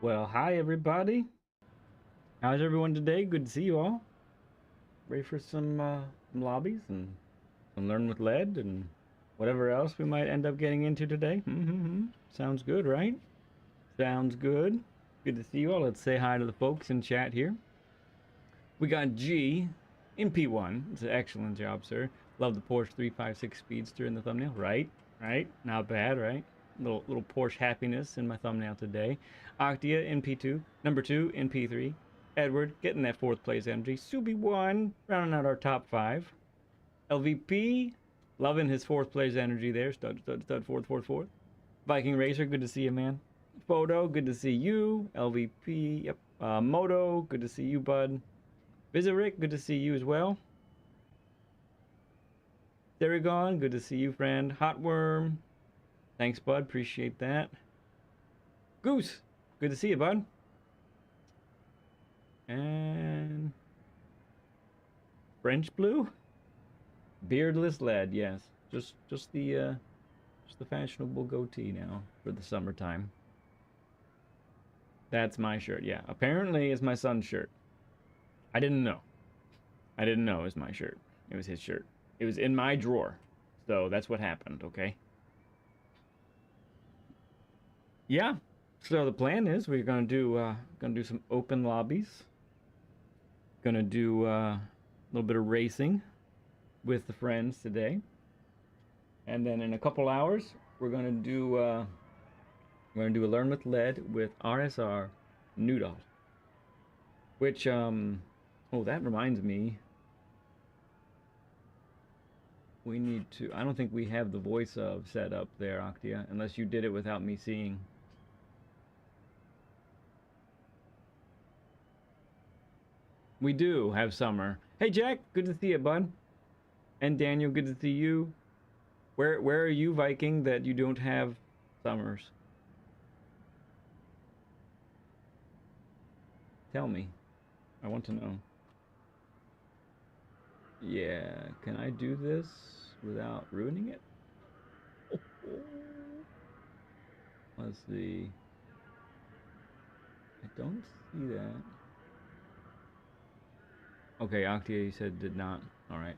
Well, hi everybody. How's everyone today? Good to see you all. Ready for some lobbies and some learn with lead and whatever else we might end up getting into today. Sounds good, right? Sounds good. Good to see you all. Let's say hi to the folks in chat here. We got G in P1. It's an excellent job, sir. Love the Porsche 356 Speedster in the thumbnail. Right, right. Not bad, right? Little Porsche happiness in my thumbnail today. Octia in P2. Number 2 in P3. Edward getting that 4th place energy. Subi 1 rounding out our top 5. LVP loving his 4th place energy there. Stud, 4th. Viking Racer, good to see you, man. Photo, good to see you. LVP, yep. Moto, good to see you, bud. Viserick, good to see you as well. Theragon, good to see you, friend. Hotworm, thanks, bud. Appreciate that. Goose, good to see you, bud. And French Blue, beardless lead. Yes, just the fashionable goatee now for the summertime. That's my shirt. Yeah, apparently it's my son's shirt. I didn't know. I didn't know it was my shirt. It was his shirt. It was in my drawer. So that's what happened, okay? Yeah. So the plan is we're gonna do some open lobbies. Gonna do a little bit of racing with the friends today. And then in a couple hours we're gonna do a learn with lead with RSR Newdal. Which Oh, that reminds me. We need to... I don't think we have the voice of set up there, Octia, unless you did it without me seeing. We do have Summer. Hey, Jack, good to see you, bud. And Daniel, good to see you. Where are you, Viking, that you don't have Summers? Tell me. I want to know. Yeah, can I do this without ruining it? Let's see. I don't see that. Okay, Octia, you said did not. All right.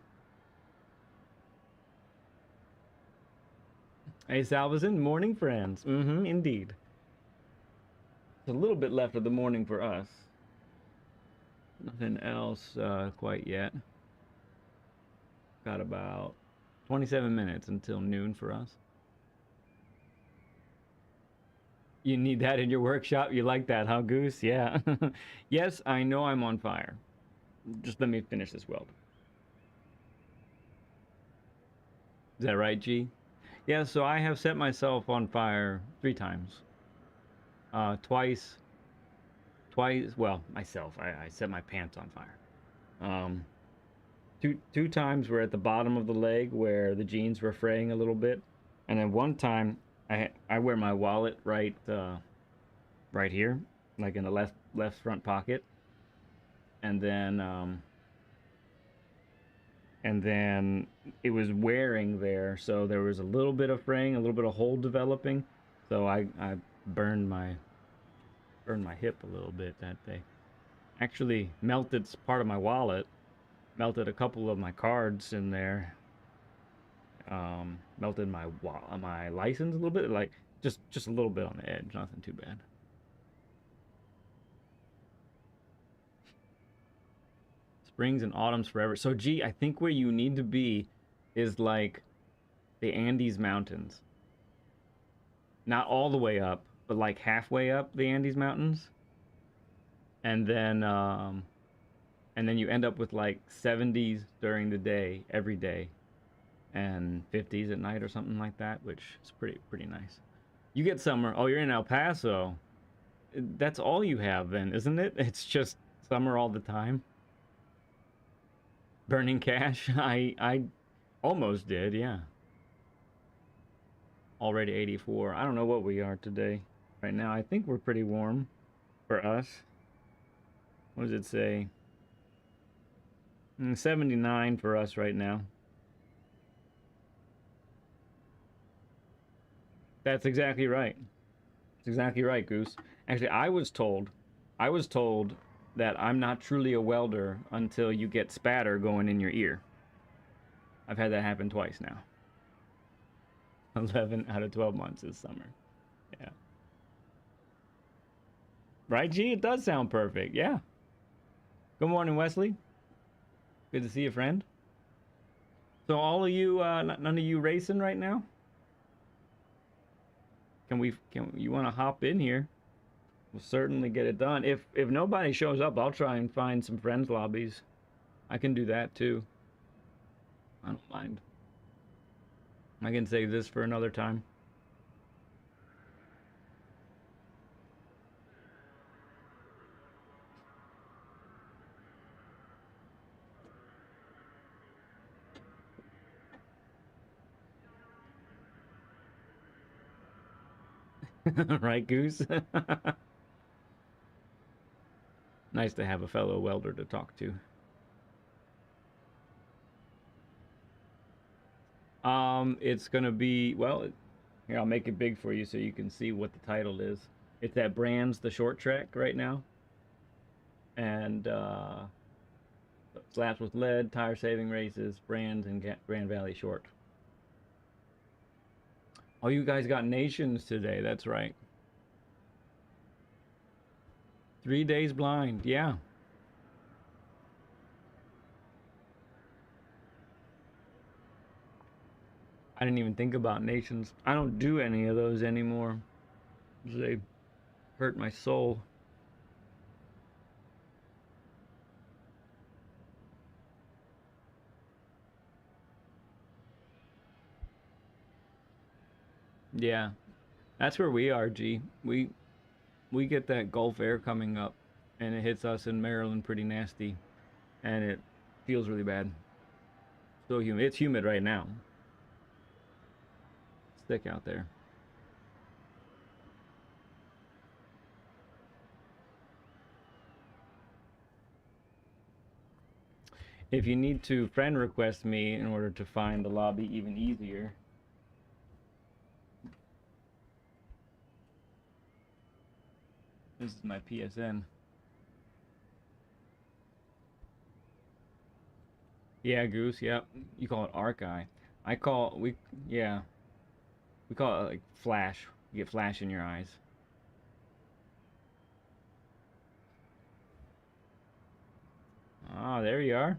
Hey, Salvazin, morning, friends. Mm-hmm, indeed. It's a little bit left of the morning for us. Nothing else quite yet. Got about 27 minutes until noon for us. You need that in your workshop? You like that, huh, Goose? Yeah. Yes, I know I'm on fire. Just let me finish this weld. Is that right, G? Yeah, so I have set myself on fire 3 times. Twice, well, myself. I set my pants on fire. Two times were at the bottom of the leg where the jeans were fraying a little bit. And then one time, I wear my wallet right here, like in the left front pocket. And then it was wearing there, so there was a little bit of fraying, a little bit of hole developing. So I burned my hip a little bit that day. Actually melted part of my wallet, melted a couple of my cards in there, melted my license a little bit, like just a little bit on the edge, nothing too bad. Springs and autumns forever. So, gee, I think where you need to be is like the Andes Mountains. Not all the way up, but like halfway up the Andes Mountains. And then you end up with like 70s during the day, every day, and 50s at night or something like that, which is pretty nice. You get summer. Oh, you're in El Paso. That's all you have then, isn't it? It's just summer all the time. Burning cash? I almost did, yeah. Already 84. I don't know what we are today. Right now, I think we're pretty warm for us. What does it say? 79 for us right now. That's exactly right. That's exactly right, Goose. Actually, I was told that I'm not truly a welder until you get spatter going in your ear. I've had that happen twice now. 11 out of 12 months this summer. Yeah. Right, G? It does sound perfect. Yeah. Good morning, Wesley. Good to see you, friend. So all of you, none of you racing right now? You want to hop in here? We'll certainly get it done. If nobody shows up, I'll try and find some friends lobbies. I can do that too. I don't mind. I can save this for another time. Right, Goose? Nice to have a fellow welder to talk to. It's gonna be, well, here, I'll make it big for you so you can see what the title is. It's at Brands, the short track right now. And slaps with lead, tire saving races, Brands, and Grand Valley short. Oh, you guys got nations today. That's right. 3 days blind. Yeah. I didn't even think about nations. I don't do any of those anymore. They hurt my soul. Yeah, that's where we are, G. We get that Gulf air coming up, and it hits us in Maryland pretty nasty, and it feels really bad. So humid. It's humid right now. It's thick out there. If you need to friend request me in order to find the lobby even easier, this is my PSN. Yeah, Goose. Yep. You call it Arc-Eye. I call we yeah. We call it like flash. You get flash in your eyes. Ah, there you are.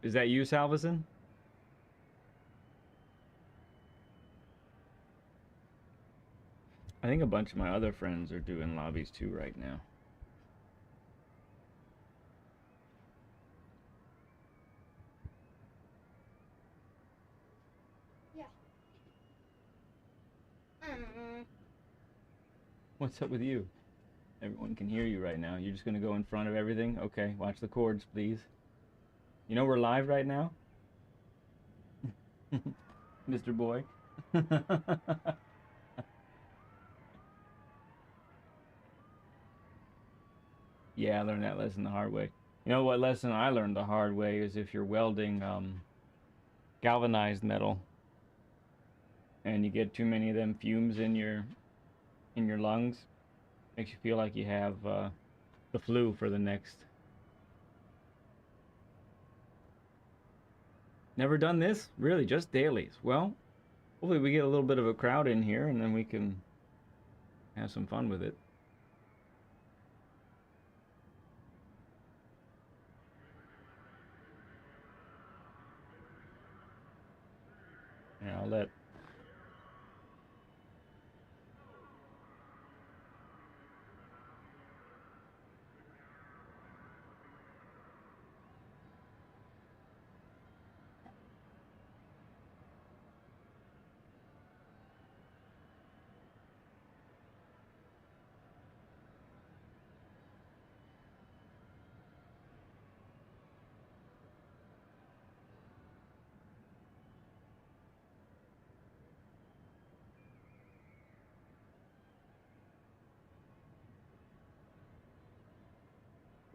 Is that you, Salvison? I think a bunch of my other friends are doing lobbies too right now. Yeah. What's up with you? Everyone can hear you right now. You're just gonna go in front of everything? Okay, watch the cords, please. You know we're live right now? Mr. Boy. Yeah, I learned that lesson the hard way. You know what lesson I learned the hard way is if you're welding galvanized metal and you get too many of them fumes in your lungs, makes you feel like you have the flu for the next. Never done this? Really, just dailies. Well, hopefully we get a little bit of a crowd in here and then we can have some fun with it. Yeah, I'll let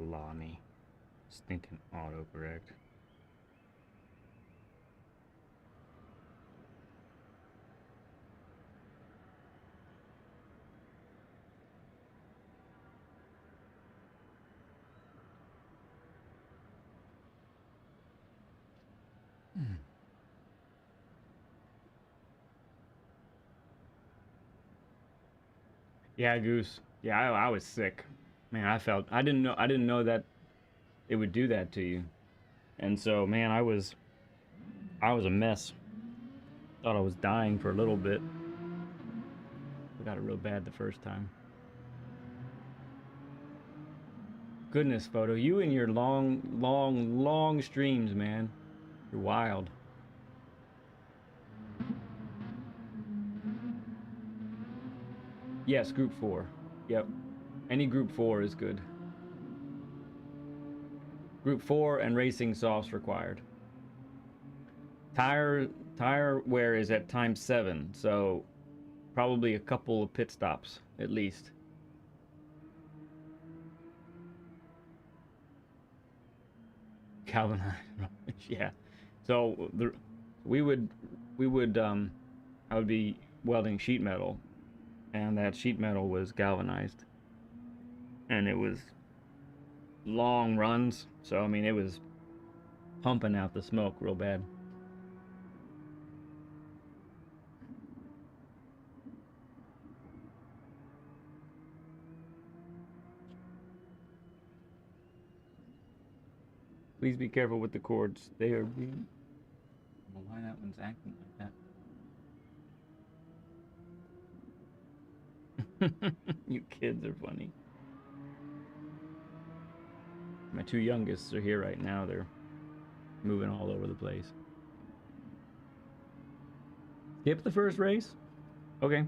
Lonnie. Stinking autocorrect. Yeah, Goose. Yeah, I was sick. Man, I didn't know that it would do that to you. And so, man, I was a mess. Thought I was dying for a little bit. I got it real bad the first time. Goodness, photo. You and your long streams, man. You're wild. Yes, group 4. Yep. Any group 4 is good. Group 4 and racing softs required. Tire tire wear is at times 7, so probably a couple of pit stops at least. Galvanized. Yeah. So we would we would I would be welding sheet metal, and that sheet metal was galvanized, and it was long runs. So I mean, it was pumping out the smoke real bad. Please be careful with the cords. They are being. Well, why that one's acting like that? You kids are funny. My two youngest are here right now. They're moving all over the place. Skip the first race? Okay.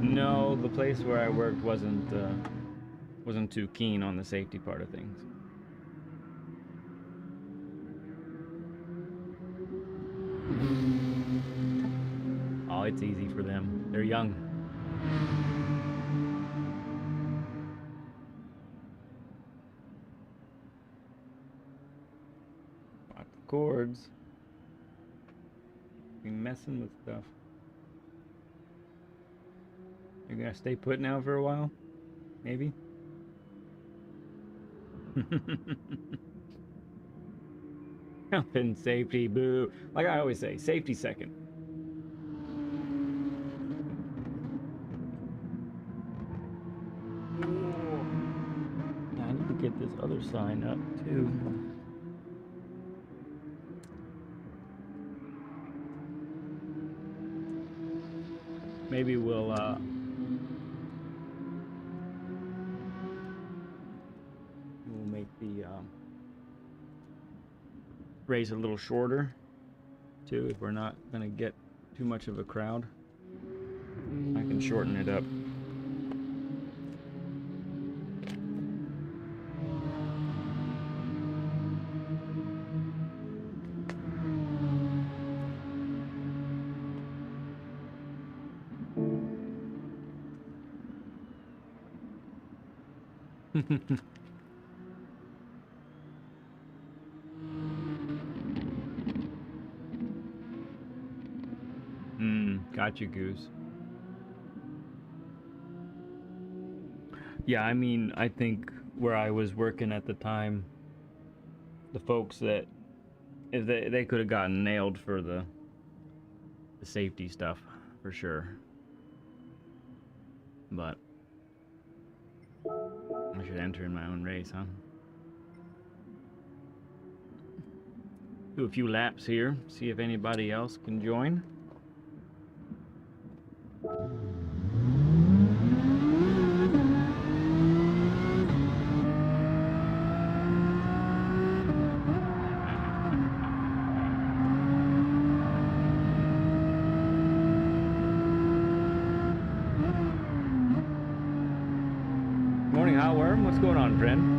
No, the place where I worked wasn't too keen on the safety part of things. Oh, it's easy for them. They're young. Lots of cords. Be messing with stuff. You're gonna stay put now for a while? Maybe? Health and safety, boo. Like I always say, safety second. Yeah, I need to get this other sign up too. Maybe we'll make the race a little shorter too, if we're not gonna get too much of a crowd. I can shorten it up. Got you, Goose. Yeah, I mean, I think where I was working at the time, the folks that if they could have gotten nailed for the safety stuff for sure. But I should enter in my own race, huh? Do a few laps here, see if anybody else can join. Morning, Hotworm. What's going on, friend?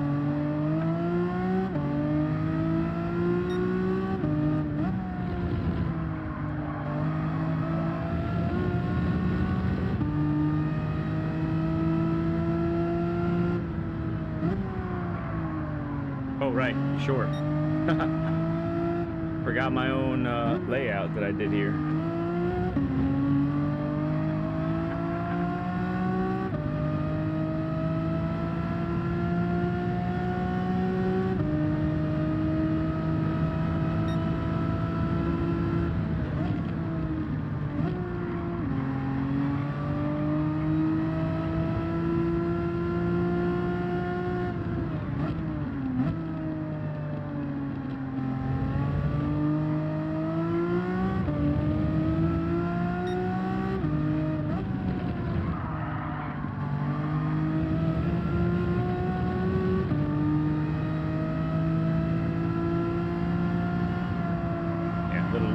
Oh, right. Sure. Forgot my own layout that I did here.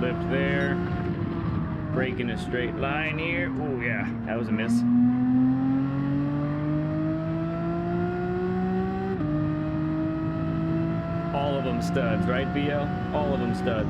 Lift there, break in a straight line here. Oh yeah, that was a miss. All of them studs, right, BL? All of them studs.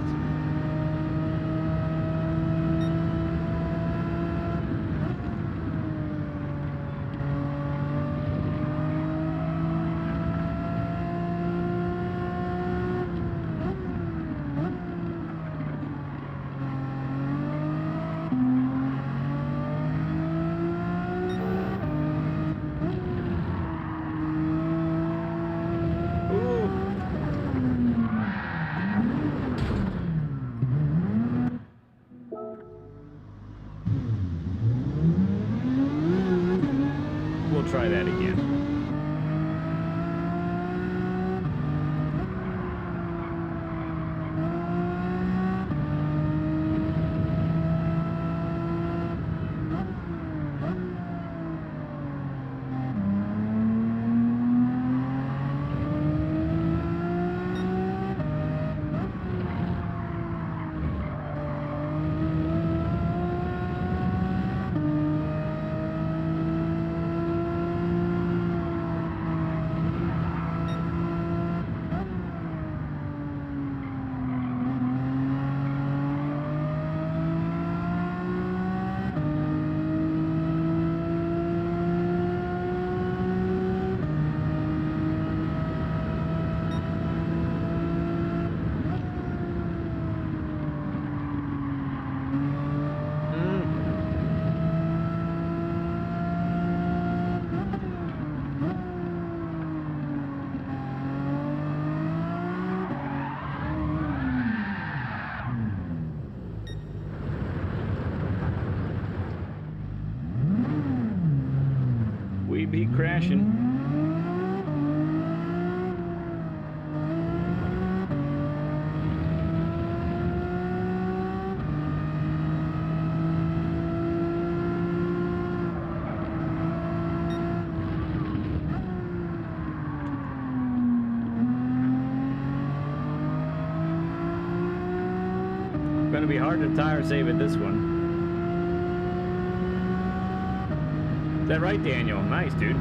repeat crashing. Gonna be hard to tire save at this one. Is that right, Daniel? Nice, dude.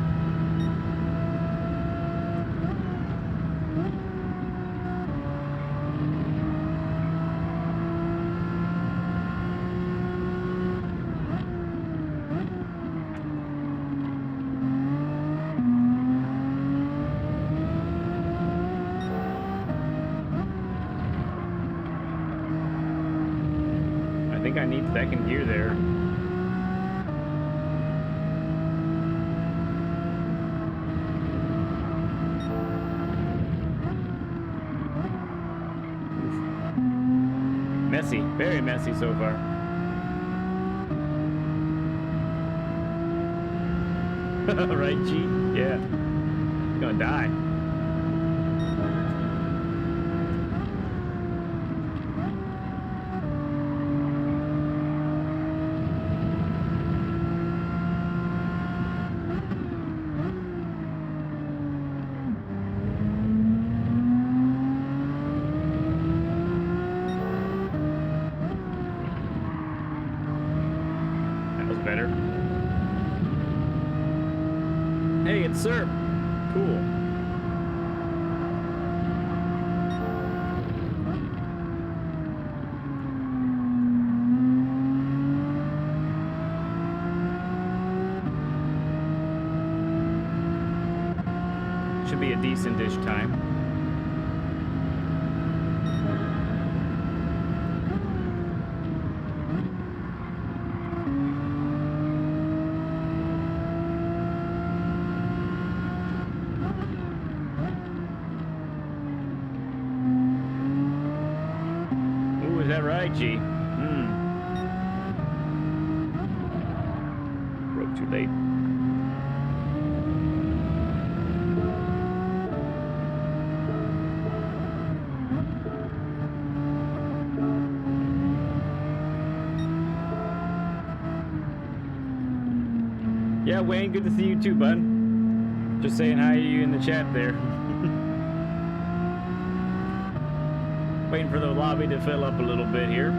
I think I need second gear there. Messy, very messy so far. Right, G? Yeah. He's gonna die. Better. Hey, it's Sir. Cool. Should be a decent-ish time. Is that right, G? Broke too late. Yeah, Wayne, good to see you too, bud. Just saying hi to you in the chat there. Waiting for the lobby to fill up a little bit here.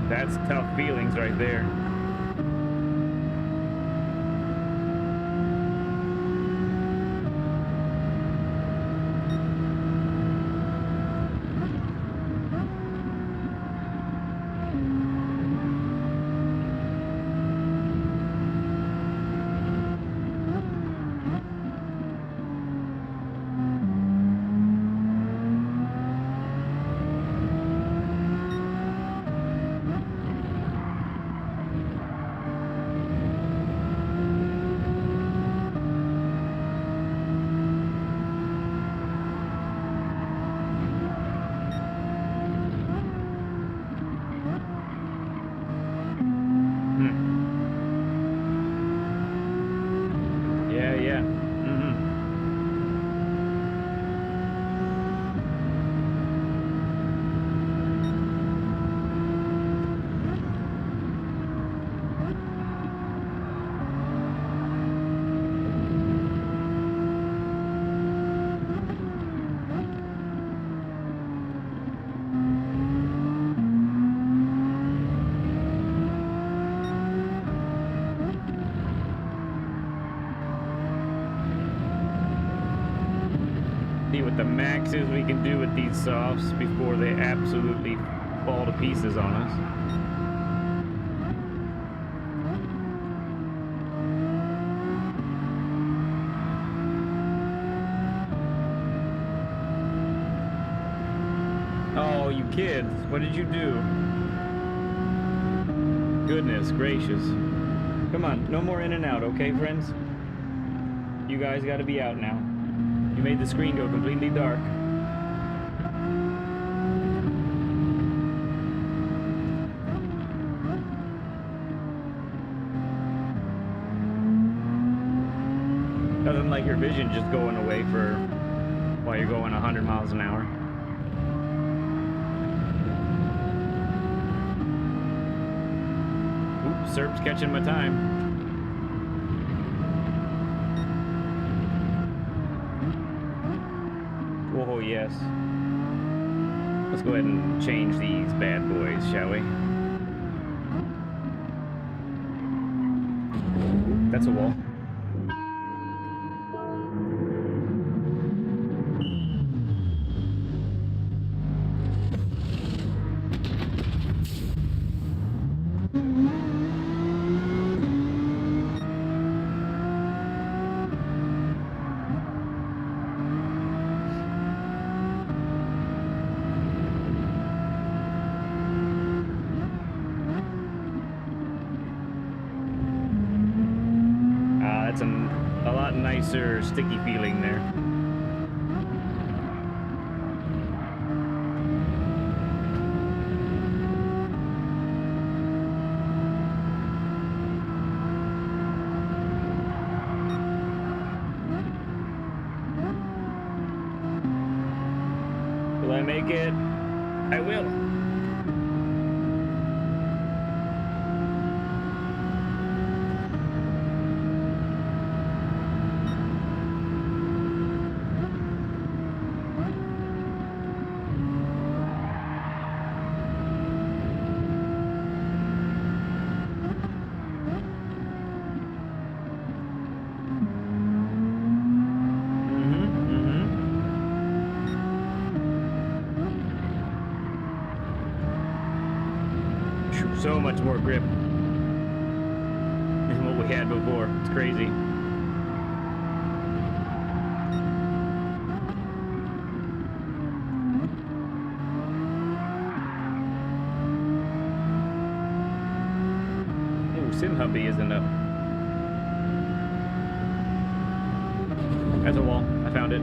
That's tough feelings right there. what the max is we can do with these softs before they absolutely fall to pieces on us. Oh, you kids, what did you do? Goodness gracious. Come on, no more in and out, okay, friends? You guys gotta be out now. You made the screen go completely dark. Nothing like your vision just going away for while you're going 100 miles an hour. Oops, Serp's catching my time. Oh yes. Let's go ahead and change these bad boys, shall we? That's a wall. That's a lot nicer sticky feeling there. Will I make it? I will. So much more grip than what we had before. It's crazy. Ooh, Sim Hubby isn't up. That's a wall. I found it.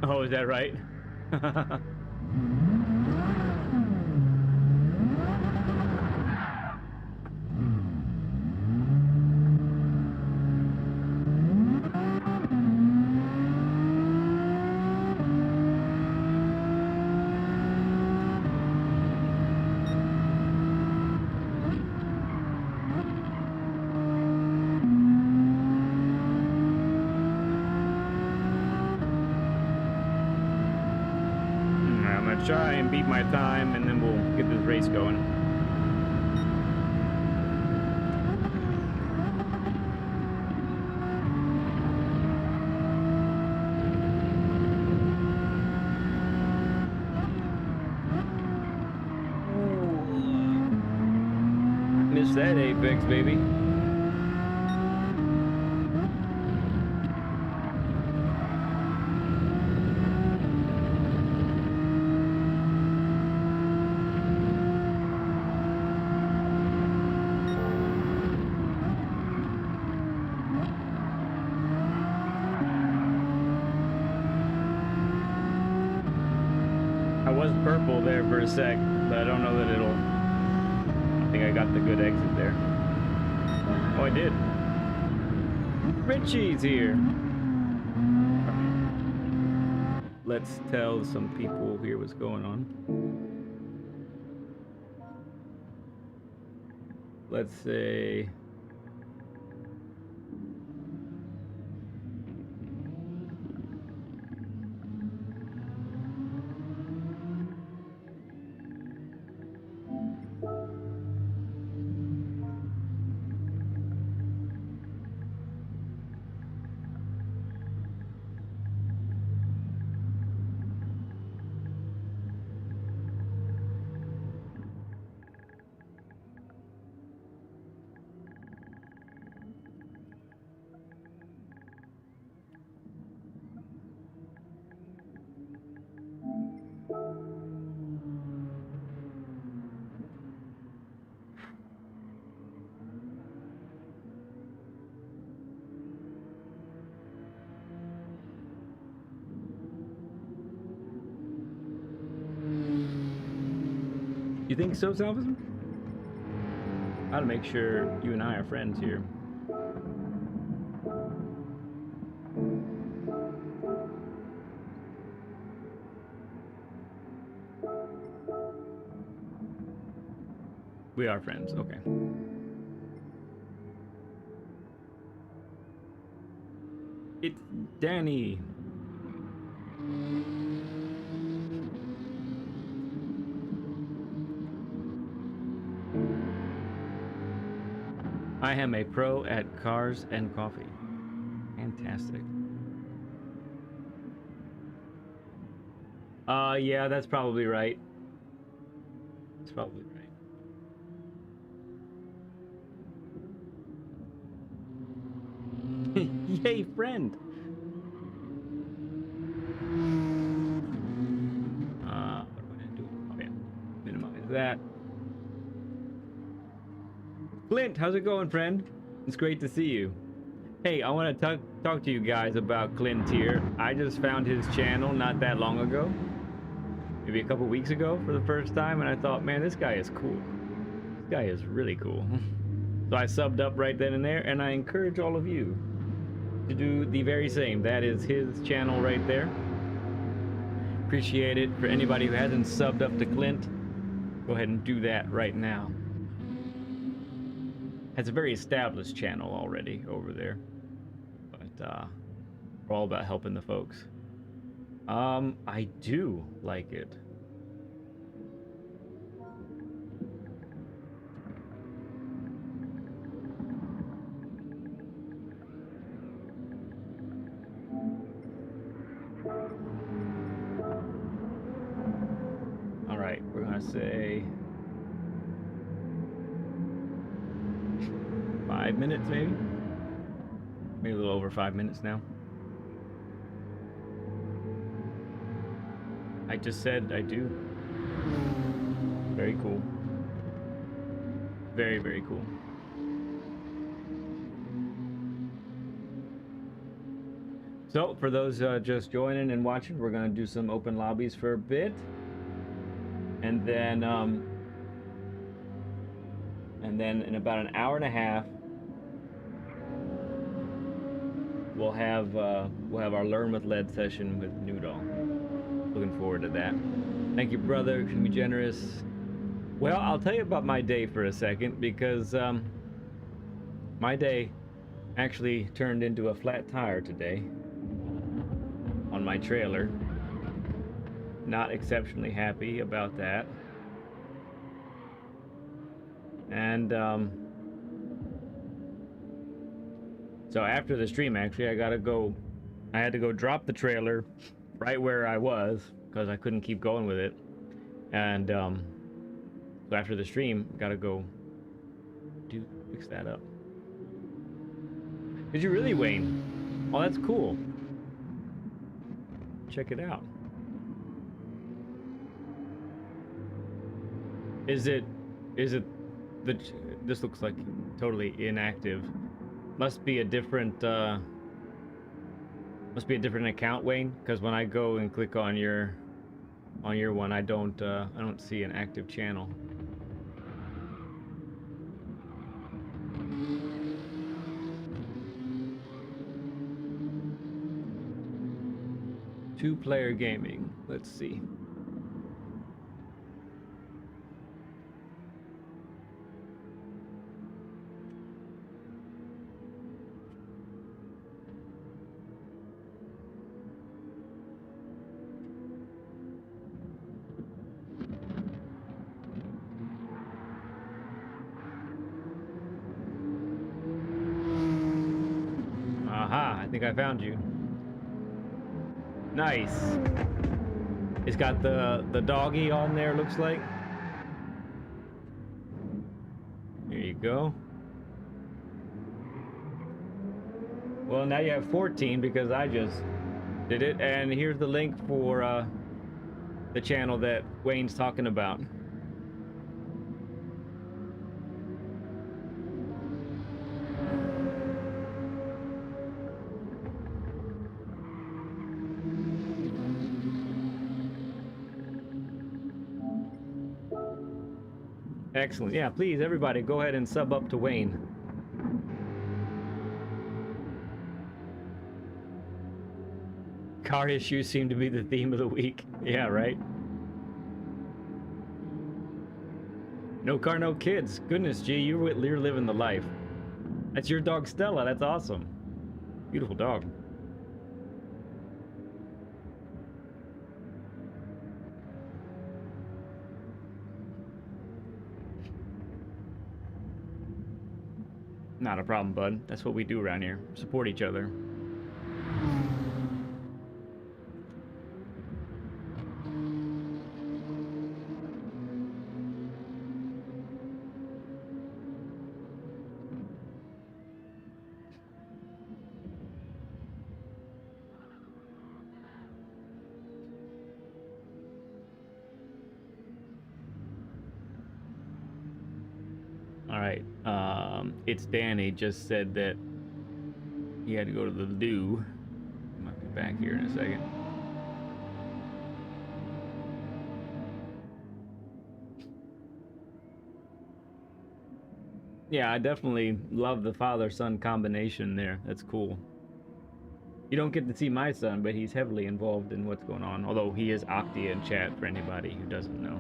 Oh, is that right? Try and beat my time, and then we'll get this race going. said, Apex, baby. I was purple there for a sec, but I don't know that it'll... I think I got the good exit there. Oh, I did. Richie's here. Let's tell some people here what's going on. Let's say... You think so, Salvation? Gotta make sure you and I are friends here. We are friends, okay. It's Danny. I am a pro at cars and coffee. Fantastic. Yeah, that's probably right. That's probably right. Yay, friend! What am I gonna do? Oh yeah, minimize that. Clint, how's it going, friend? It's great to see you. Hey, I want to talk to you guys about Clint here. I just found his channel not that long ago. Maybe a couple weeks ago for the first time, and I thought, man, this guy is cool. This guy is really cool. So I subbed up right then and there, and I encourage all of you to do the very same. That is his channel right there. Appreciate it. For anybody who hasn't subbed up to Clint, go ahead and do that right now. Has a very established channel already over there, but we're all about helping the folks. I do like it. All right, we're gonna say 5 minutes, maybe a little over 5 minutes now. I just said I do. Very cool. Very, very cool. So for those just joining and watching, we're gonna do some open lobbies for a bit, and then in about an hour and a half we'll have our Learn with Lead session with Newdal. Looking forward to that. Thank you, brother. Can be generous. Well, I'll tell you about my day for a second, because my day actually turned into a flat tire today on my trailer. Not exceptionally happy about that. And so after the stream, actually, I had to go drop the trailer right where I was, because I couldn't keep going with it. And so after the stream, gotta go Fix that up. Did you really, Wayne? Oh, that's cool. Check it out. Is it the, this looks like totally inactive. Must be a different account, Wayne, because when I go and click on your one, I don't see an active channel. Two-player gaming. Let's see. Aha, I think I found you. Nice. It's got the doggy on there, looks like. There you go. Well, now you have 14 because I just did it, and here's the link for the channel that Wayne's talking about. Excellent. Yeah, please, everybody, go ahead and sub up to Wayne. Car issues seem to be the theme of the week. Yeah, right? No car, no kids. Goodness, G, you're living the life. That's your dog, Stella. That's awesome. Beautiful dog. Not a problem, bud. That's what we do around here. Support each other. Alright, it's Danny just said that he had to go to the loo. Might be back here in a second. Yeah, I definitely love the father-son combination there. That's cool. You don't get to see my son, but he's heavily involved in what's going on. Although he is Octia in chat for anybody who doesn't know.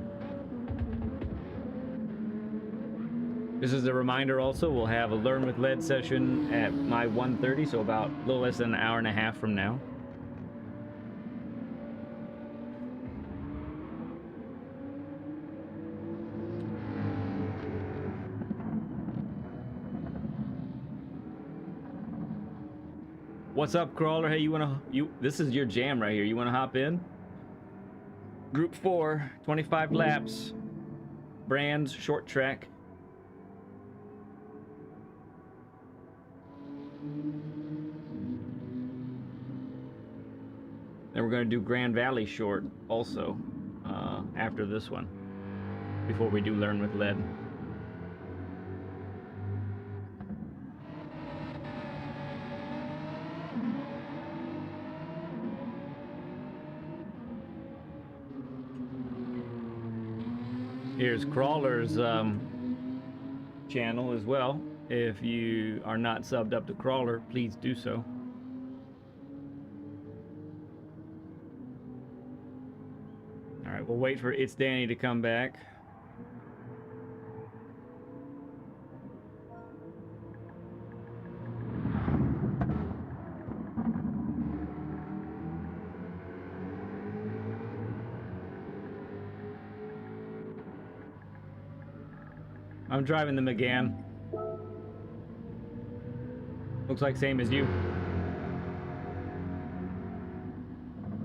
This is a reminder also, we'll have a Learn with Lead session at my 1:30, so about a little less than an hour and a half from now. What's up, Crawler? Hey, this is your jam right here. You wanna hop in? Group 4, 25 laps. Brands, short track. Then we're going to do Grand Valley short also after this one, before we do Learn with Lead. Here's Crawler's channel as well. If you are not subbed up to Crawler, please do so. All right, we'll wait for It's Danny to come back. I'm driving the Megane. Looks like same as you.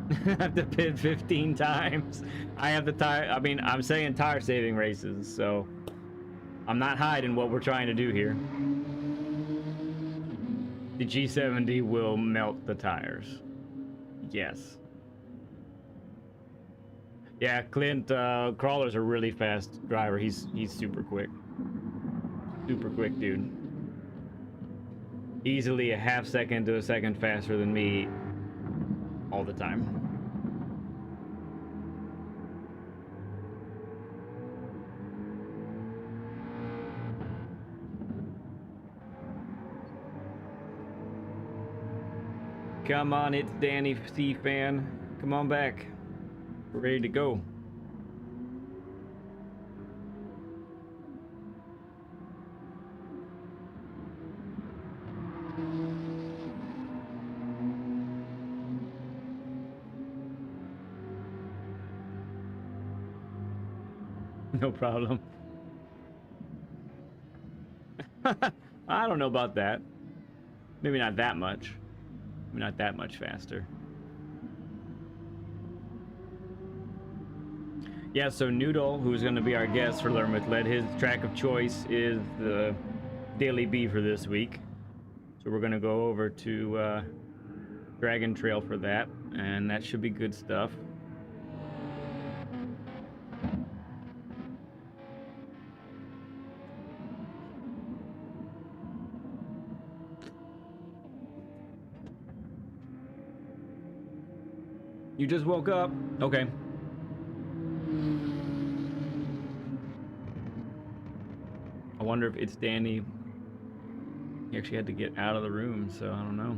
I have to pit 15 times. I have the tire. I mean, I'm saying tire saving races, so I'm not hiding what we're trying to do here. The G70 will melt the tires. Yes. Yeah, Clint, Crawler's a really fast driver. He's super quick. Super quick, dude. Easily a half second to a second faster than me all the time. Come on, it's Danny C fan. Come on back. We're ready to go. No problem. I don't know about that. Maybe not that much. Maybe not that much faster. Yeah, so Newdal, who's going to be our guest for Learn with Lead, his track of choice is the Daily B for this week. So we're going to go over to Dragon Trail for that, and that should be good stuff. You just woke up? Okay. I wonder if it's Danny. He actually had to get out of the room, so I don't know.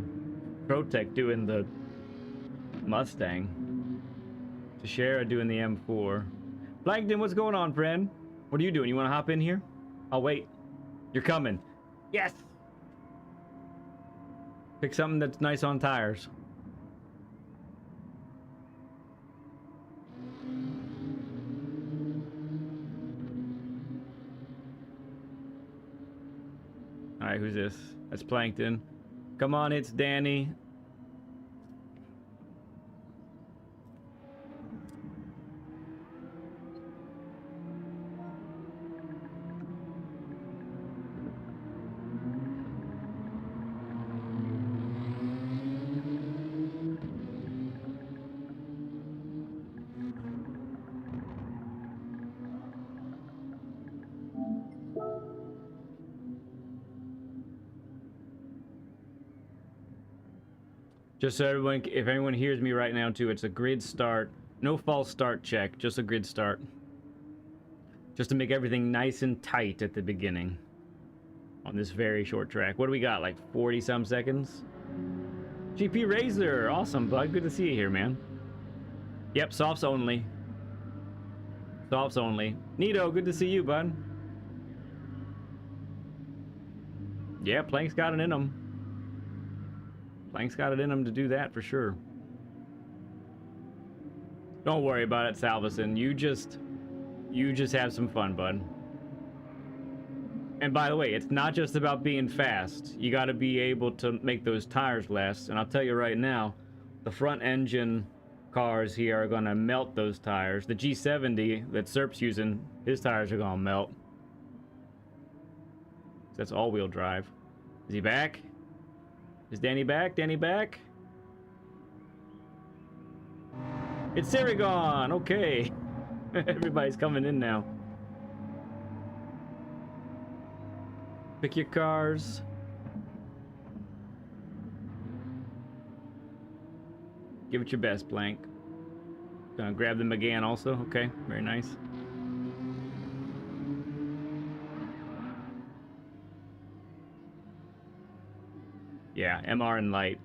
Protech doing the Mustang. Tashera doing the M4. Plankton, what's going on, friend? What are you doing? You want to hop in here? I'll wait. You're coming. Yes! Pick something that's nice on tires. Alright, who's this? That's Plankton. Come on, it's Danny. Just so everyone, if anyone hears me right now too, it's a grid start. No false start check, just a grid start. Just to make everything nice and tight at the beginning. On this very short track. What do we got, like 40 some seconds? GP Razor, awesome bud, good to see you here, man. Yep, softs only. Softs only. Nito, good to see you, bud. Yeah, Plank's got it in him. Plank's got it in him to do that for sure. Don't worry about it, Salveson. You just have some fun, bud. And by the way, it's not just about being fast. You got to be able to make those tires last. And I'll tell you right now, the front engine cars here are going to melt those tires. The G70 that Serp's using, his tires are going to melt. That's all-wheel drive. Is he back? Is Danny back? Danny back? It's Saragon! Okay. Everybody's coming in now. Pick your cars. Give it your best, Blank. Gonna grab them again also. Okay, very nice. Yeah, MR and light.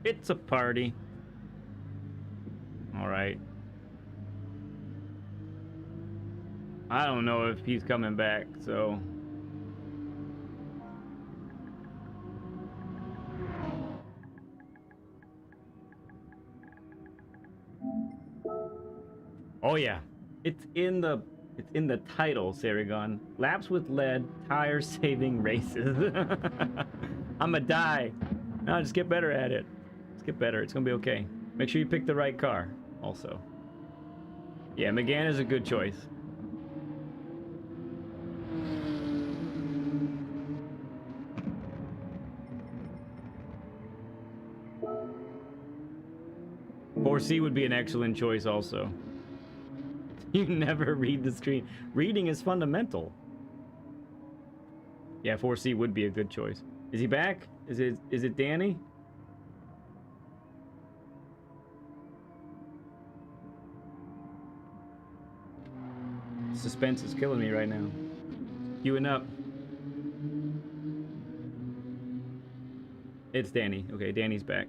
It's a party. All right. I don't know if he's coming back, so. Oh yeah, it's in the title, Saragon. Laps with lead, tire saving races. I'ma die. No, just get better at it. Just get better. It's gonna be okay. Make sure you pick the right car, also. Yeah, McGann is a good choice. C would be an excellent choice also. You never read the screen. Reading is fundamental. Yeah, 4C would be a good choice. Is he back? Is it Danny? Suspense is killing me right now. Queuing up. It's Danny. Okay, Danny's back.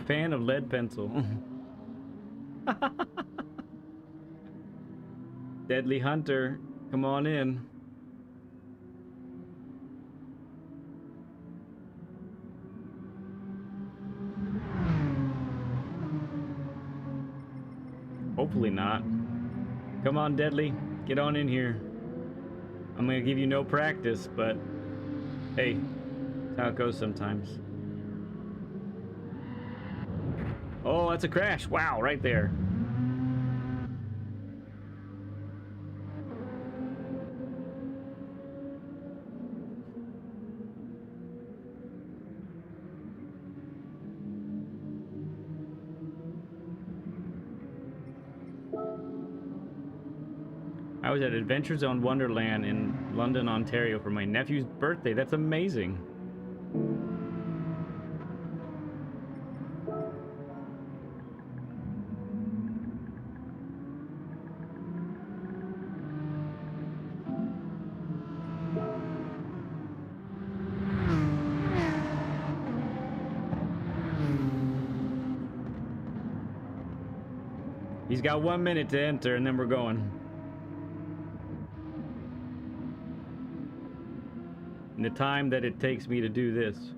Fan of lead pencil. Deadly Hunter, come on in. Hopefully not. Come on, Deadly, get on in here. I'm gonna give you no practice, but hey, that's how it goes sometimes. Oh, that's a crash. Wow, right there. I was at Adventure Zone Wonderland in London, Ontario for my nephew's birthday. That's amazing. He's got 1 minute to enter and then we're going. In the time that it takes me to do this.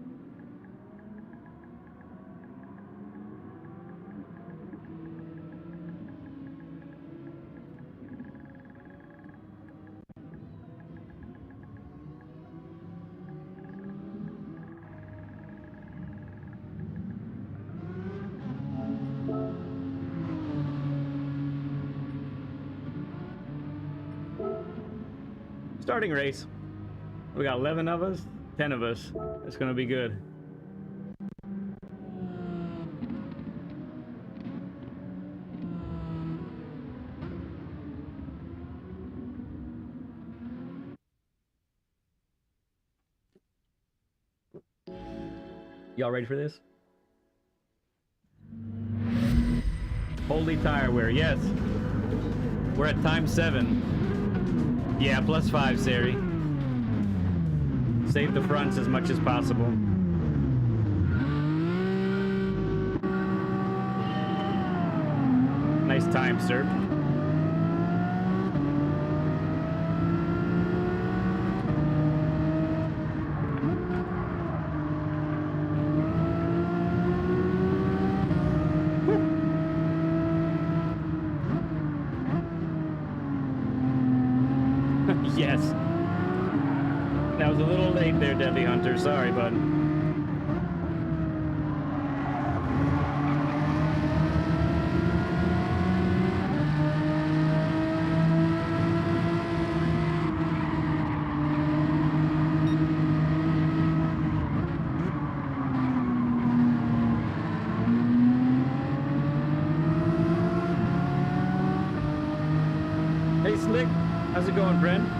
Starting race. We got 11 of us, 10 of us. It's gonna be good. Y'all ready for this? Holy tire wear, yes. We're at time 7. Yeah, +5, Sari. Save the fronts as much as possible. Nice time, sir. Yes. That was a little late there, Deadly Hunter. Sorry, bud. Hey, Slick. How's it going, friend?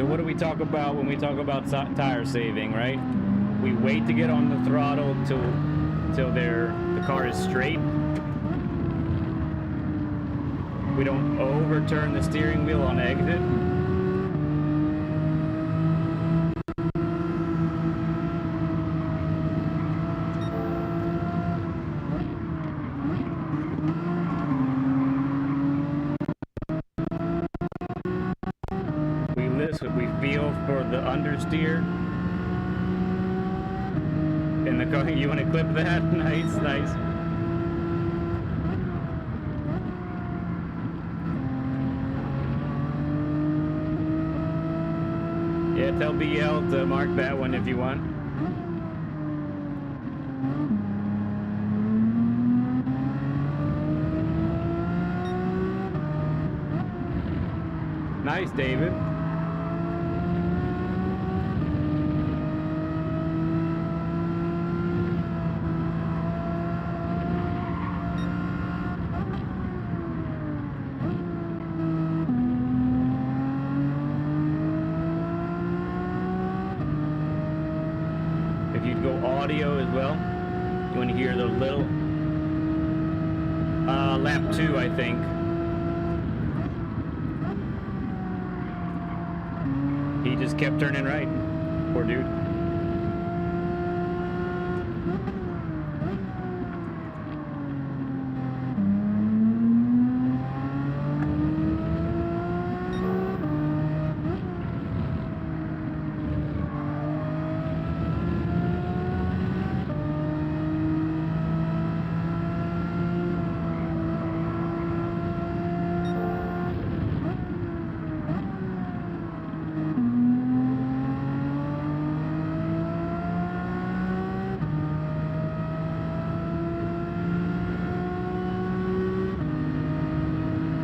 What do we talk about when we talk about tire saving, right? We wait to get on the throttle till the car is straight. We don't overturn the steering wheel on exit. this, we feel for the understeer. In the car, you want to clip that? Nice, nice. Yeah, tell BL to mark that one if you want. Nice, David. If you'd go audio as well, you want to hear those little lap 2, I think. He just kept turning right. Poor dude.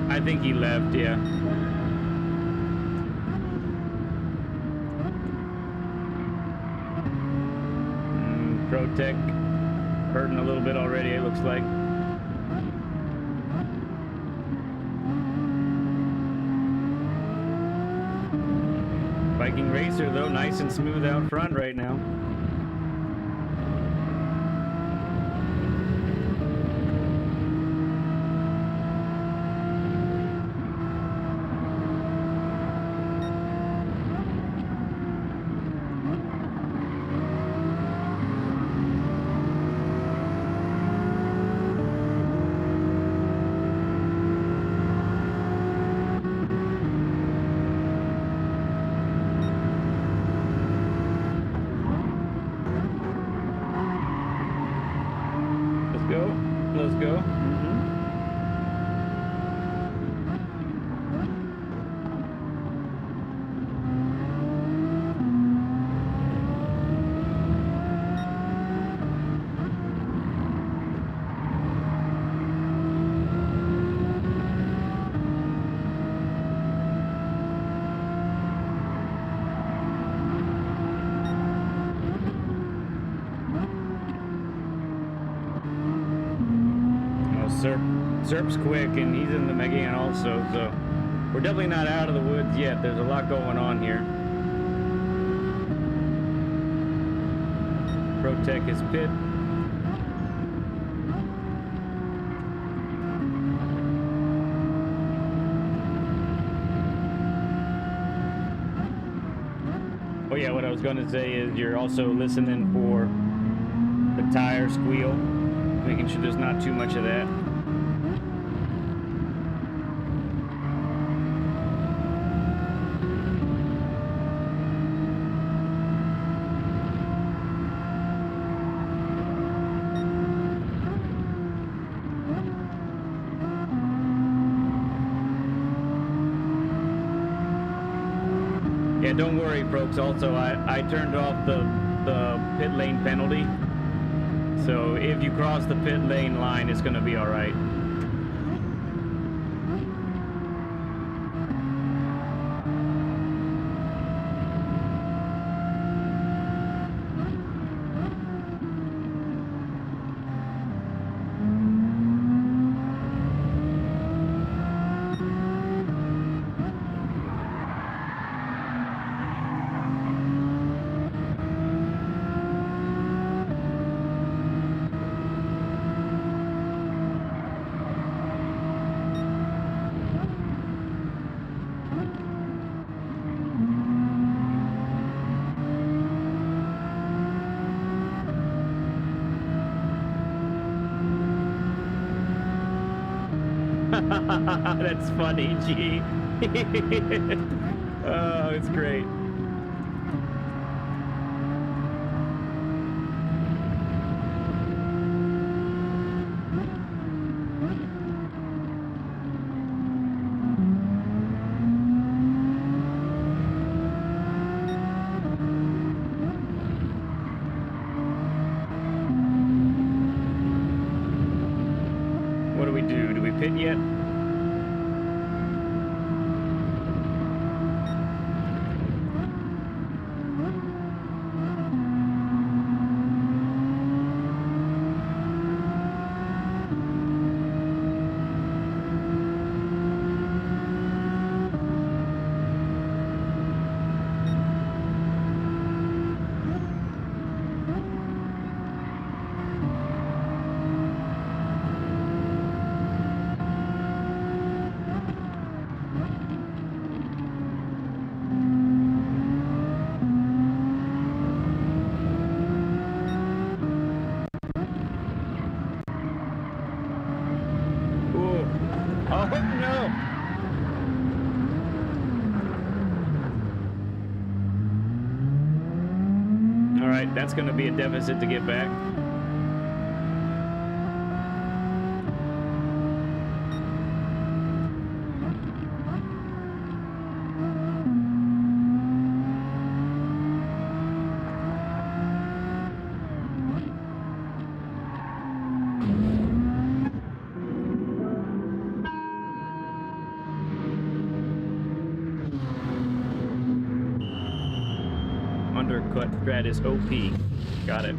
I think he left, yeah. Protec hurting a little bit already, it looks like. Viking Racer, though, nice and smooth out front right now. Let's go. Serp's quick, and he's in the Megan also, so we're definitely not out of the woods yet. There's a lot going on here. Protec his pit. Oh yeah, what I was going to say is you're also listening for the tire squeal, making sure there's not too much of that. Yeah, don't worry, folks. Also, I turned off the pit lane penalty. So if you cross the pit lane line, it's going to be all right. That's funny, gee. Oh, it's great. What do we do? Do we pit yet? Oh, no! All right, that's going to be a deficit to get back. Undercut Stratus OP. Got it.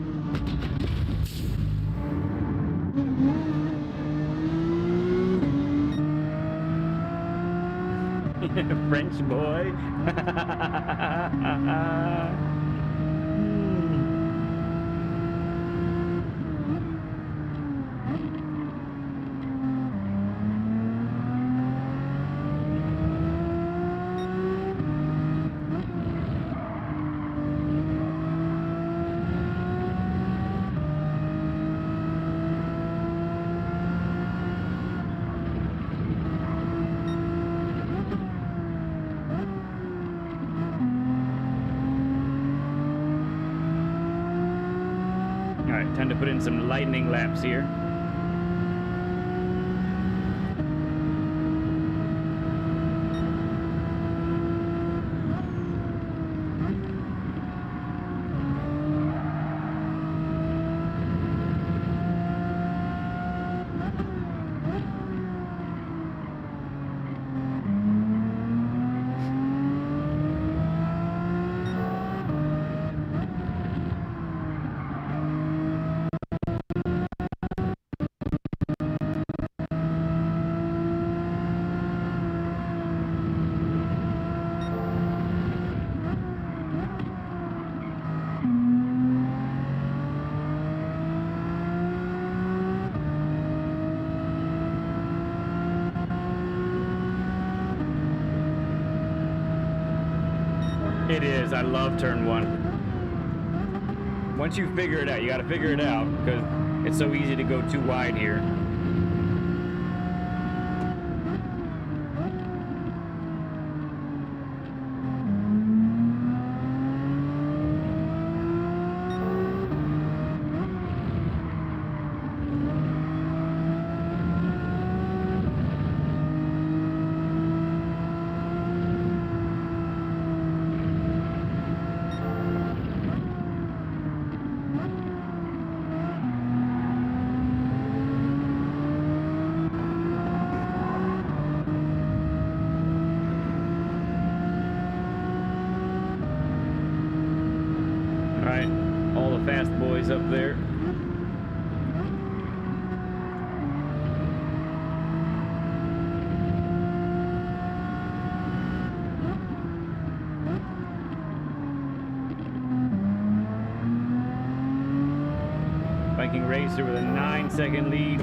French boy. Alright, time to put in some lightning laps here. It is. I love turn one. Once you figure it out, you got to figure it out because it's so easy to go too wide here. All the fast boys up there. Viking Racer with a 9-second lead.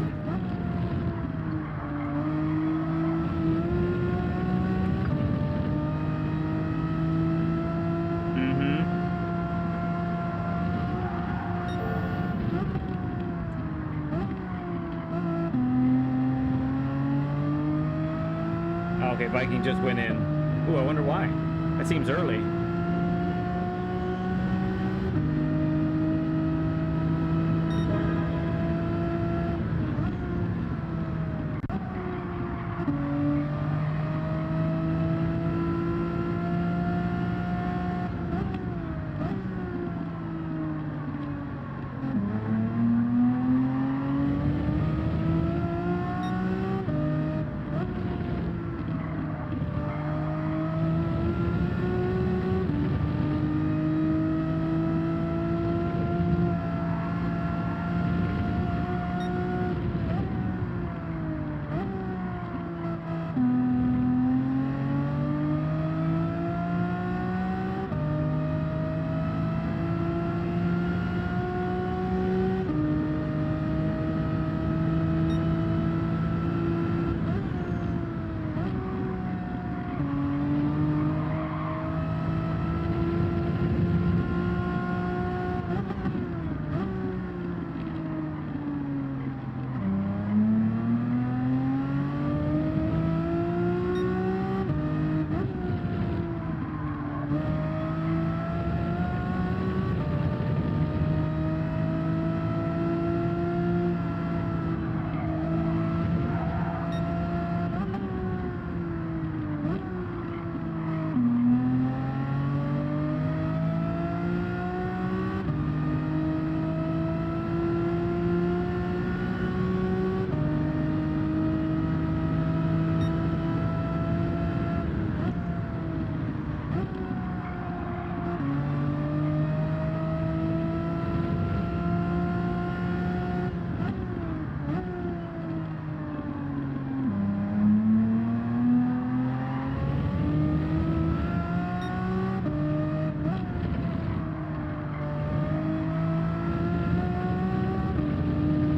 Okay, Viking just went in. Ooh, I wonder why. That seems early.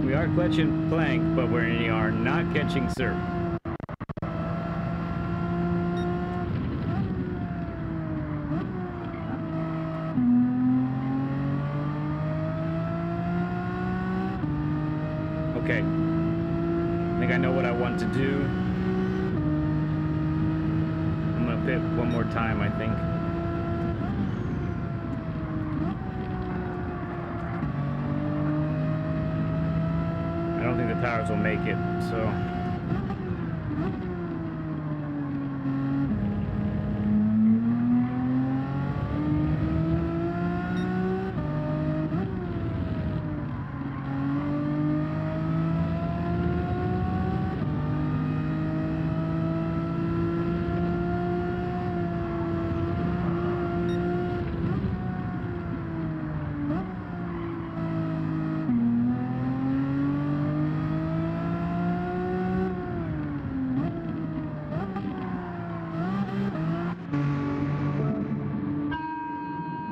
We are catching plank, but we are not catching surf. Okay. I think I know what I want to do. I'm gonna pit one more time, I think. I don't think the tires will make it, so.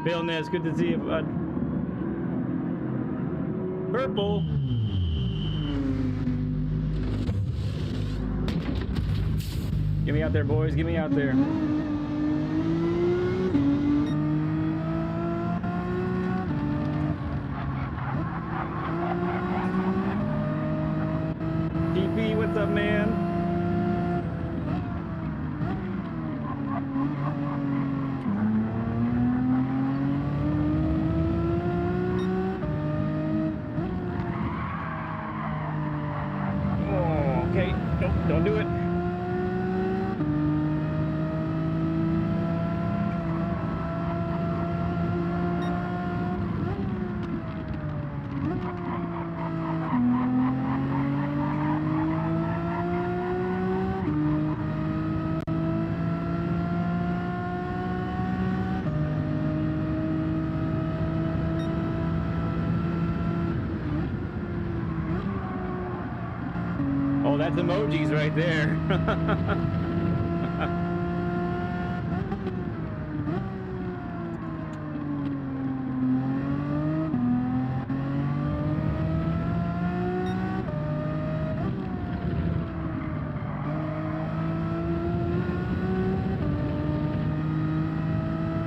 Bill Ness, good to see you, bud. Purple. Get me out there, boys. Get me out there. TP, what's up, man? Don't do it. Oh, that's emojis right there.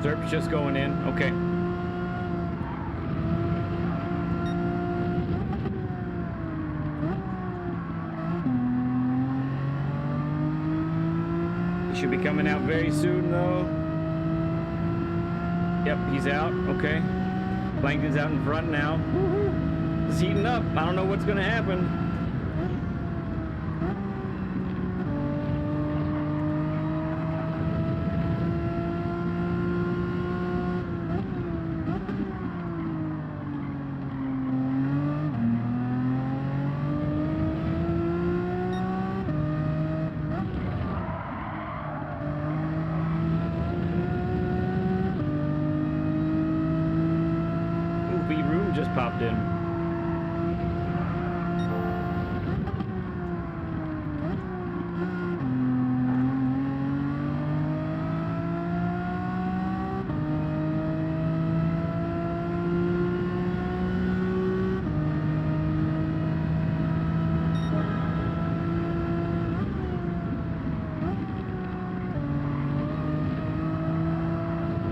Zerp's just going in. Okay. Should be coming out very soon though. Yep, he's out. Okay. Plankton's out in front now. It's heating up. I don't know what's gonna happen. Just popped in.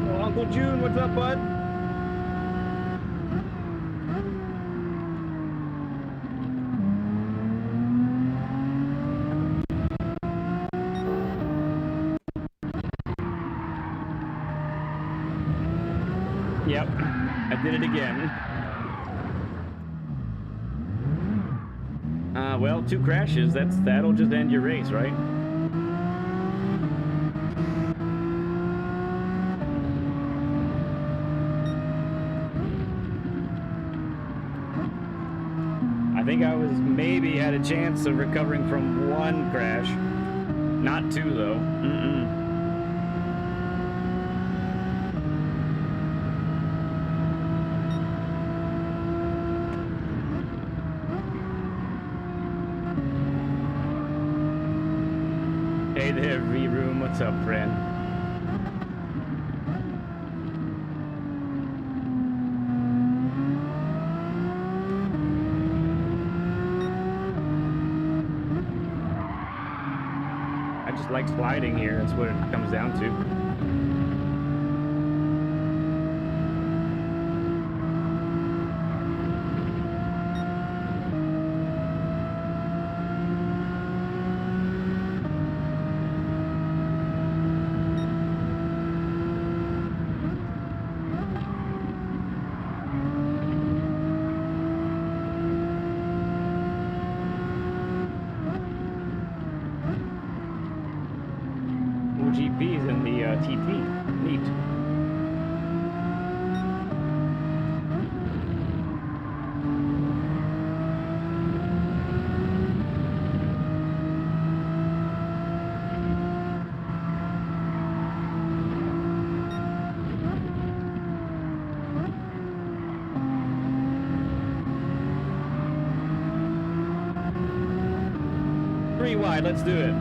Oh, Uncle June, what's up, bud? Yep, I did it again. Well, 2 crashes, that'll just end your race, right? I think I was maybe had a chance of recovering from 1 crash. Not 2, though. Hey there, V-Room. What's up, friend? I just like sliding here. That's what it comes down to. GPs in the TT. Neat. Three wide, let's do it.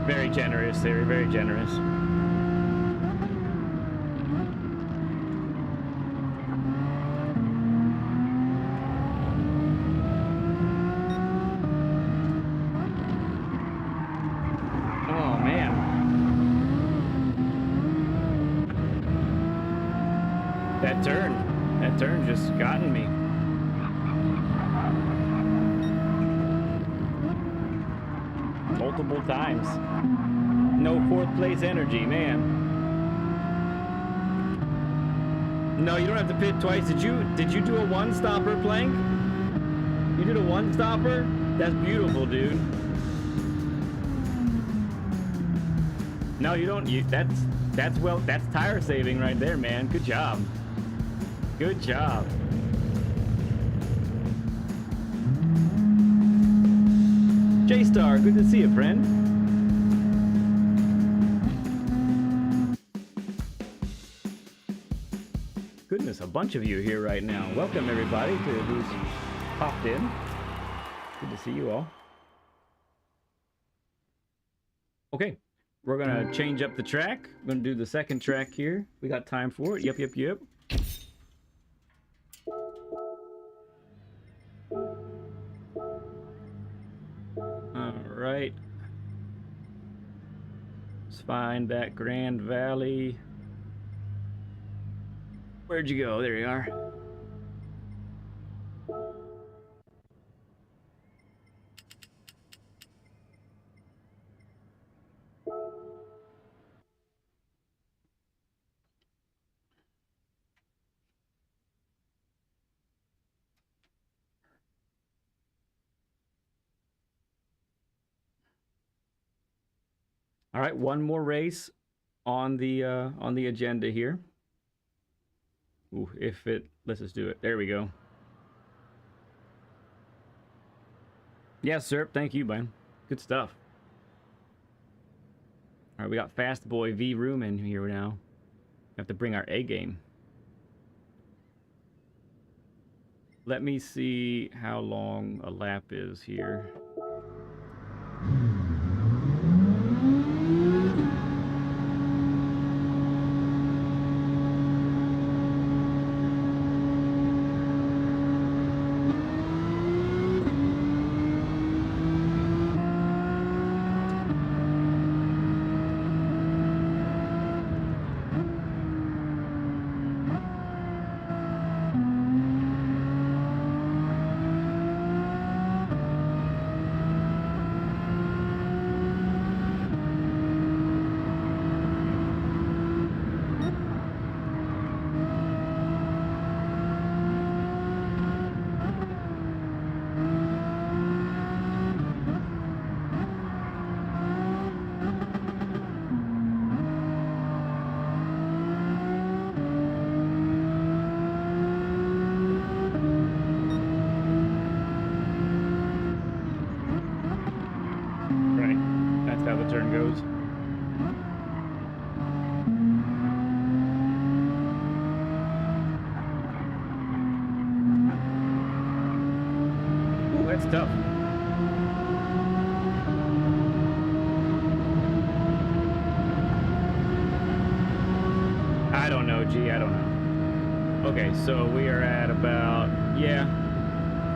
Very generous, Siri, very generous. Oh, man. That turn just gotten me. Multiple times. No 4th place energy, man. No, you don't have to pit twice. Did you do a 1-stopper, Plank? You did a 1-stopper? That's beautiful, dude. No, you don't. That's tire saving right there, man. Good job. Good job. J-Star, good to see you, friend. Goodness, a bunch of you here right now. Welcome, everybody, to who's popped in. Good to see you all. Okay, we're going to change up the track. We're going to do the second track here. We got time for it. Yep. Alright. Let's find that Grand Valley. Where'd you go? There you are. All right, one more race on the agenda here. Ooh, if it let's just do it. There we go. Yes, sir. Thank you, man. Good stuff. All right, we got Fast Boy V Room in here now. We have to bring our A game. Let me see how long a lap is here. Turn goes. Ooh, that's tough. I don't know, G. I don't know. Okay, so we are at about, yeah.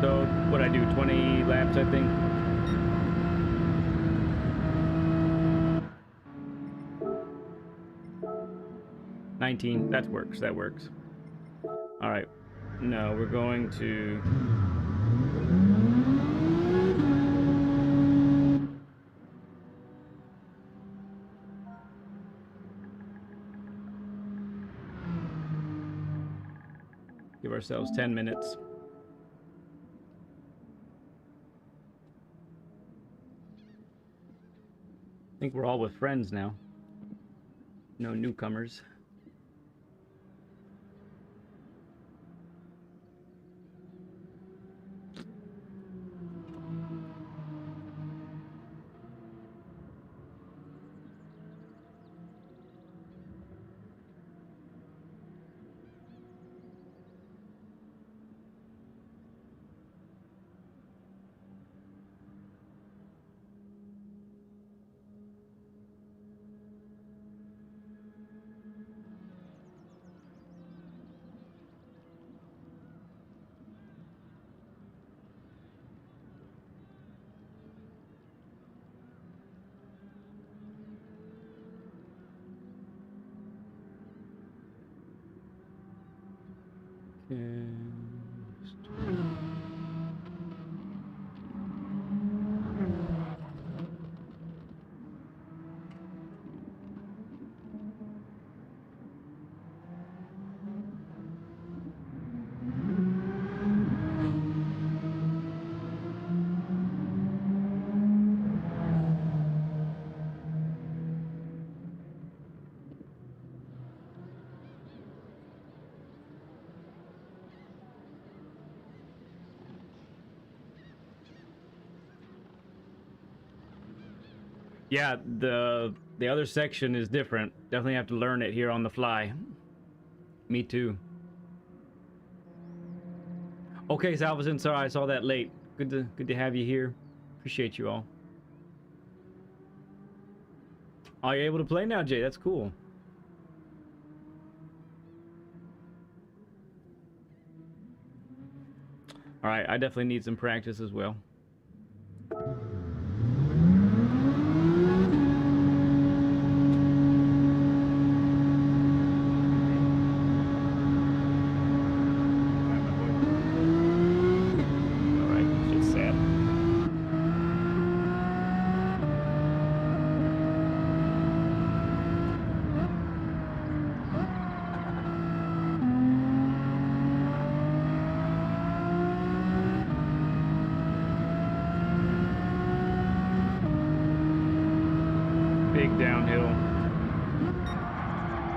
So what I do, 20 laps, I think. That works. That works. All right. No, we're going to. Give ourselves 10 minutes. I think we're all with friends now. No newcomers. Yeah, the other section is different. Definitely have to learn it here on the fly. Me too. Okay, Salvation, sorry I saw that late. Good to have you here. Appreciate you all. Are you able to play now, Jay? That's cool. All right, I definitely need some practice as well.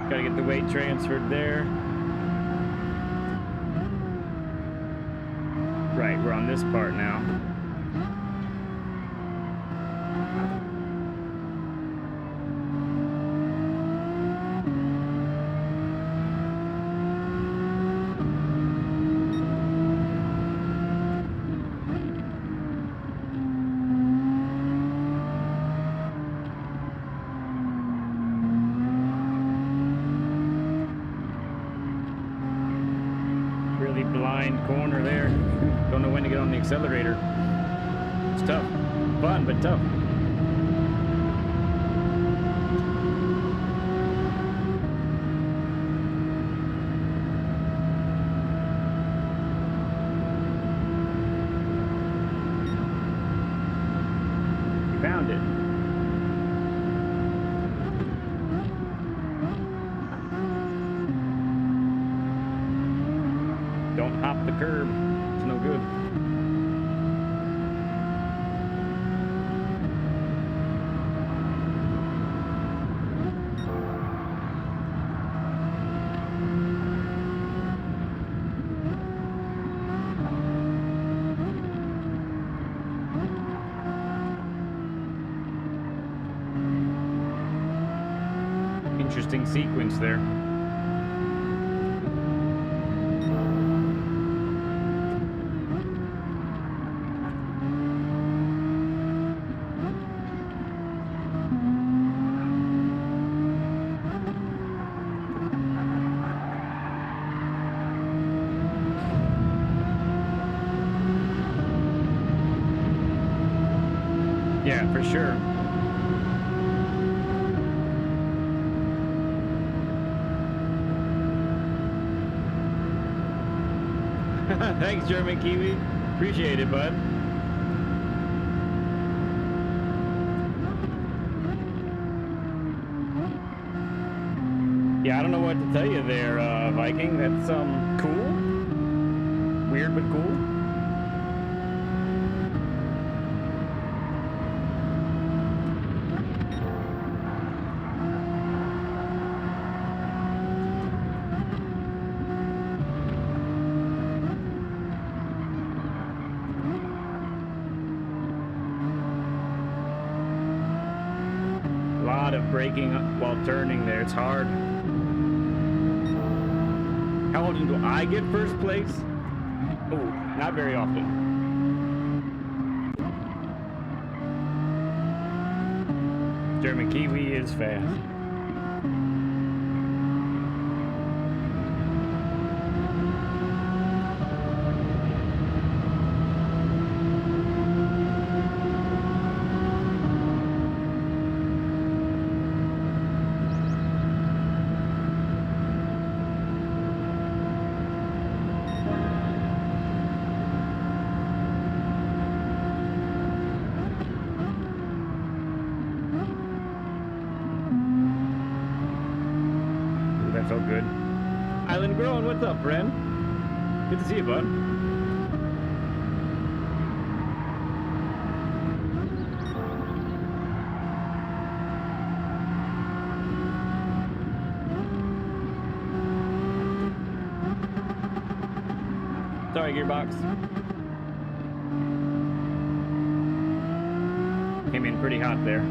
Gotta get the weight transferred there. Right, we're on this part now. Blind corner there. Don't know when to get on the accelerator. It's tough. Fun, but tough. You found it. Don't hop the curb. It's no good. Interesting sequence there. Yeah, for sure. Thanks, German Kiwi. Appreciate it, bud. Yeah, I don't know what to tell you there, Viking. That's cool. Weird, but cool. Of braking while turning there. It's hard. How often do I get first place? Oh, not very often. German Kiwi is fast. That felt good. Island Growing, what's up, friend? Good to see you, bud. Sorry, Gearbox. Came in pretty hot there.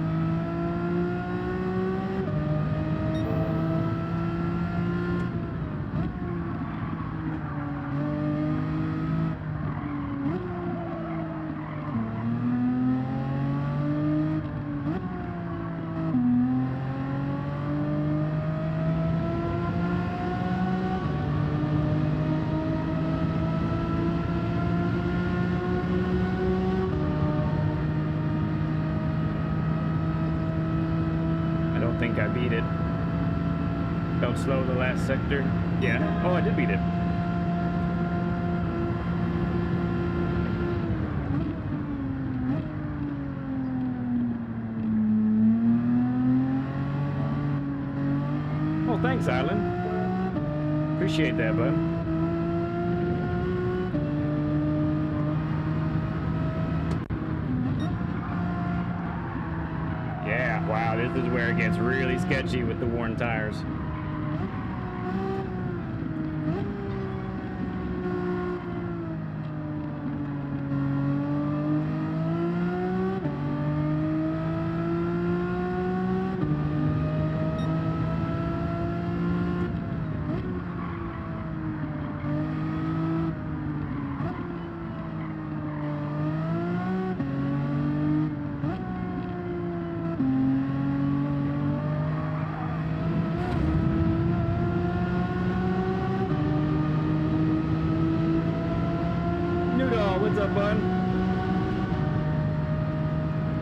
I think I beat it. Felt slow the last sector. Yeah. Oh, I did beat it. Oh, thanks, Island. Appreciate that, bud. Wow, this is where it gets really sketchy with the worn tires. What's up, bud?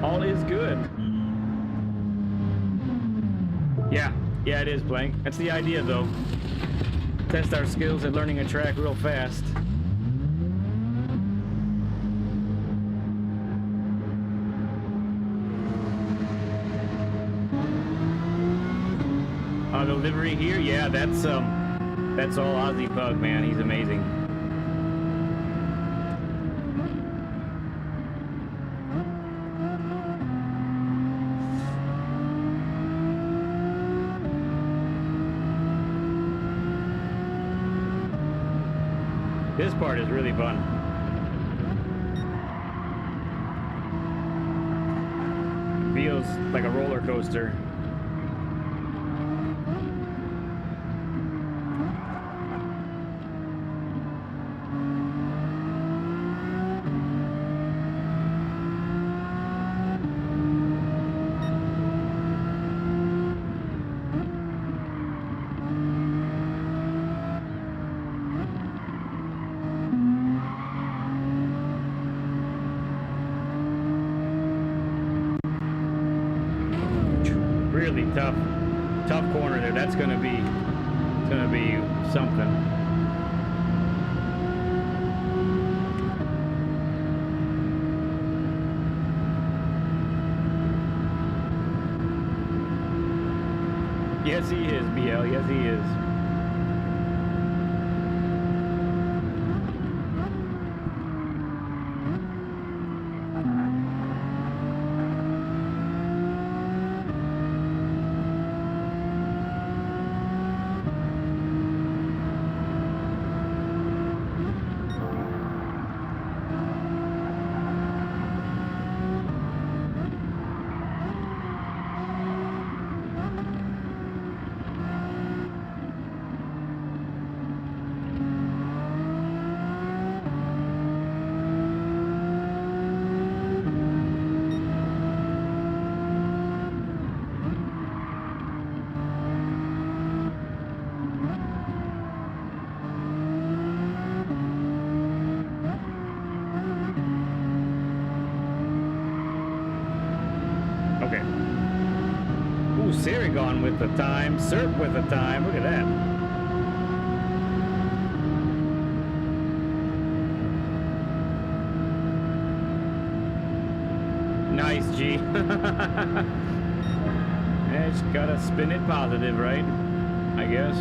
All is good. Yeah, it is, Blank. That's the idea, though. Test our skills at learning a track real fast. The livery here, yeah, that's all Ozzy Pug, man. He's amazing. This part is really fun. Feels like a roller coaster. Really tough corner there. That's gonna be something. Yes, he is, BL. Yes, he is. Okay. Ooh, Saragon with the time. Serp with the time. Look at that. Nice, G. Yeah, just gotta spin it positive, right? I guess.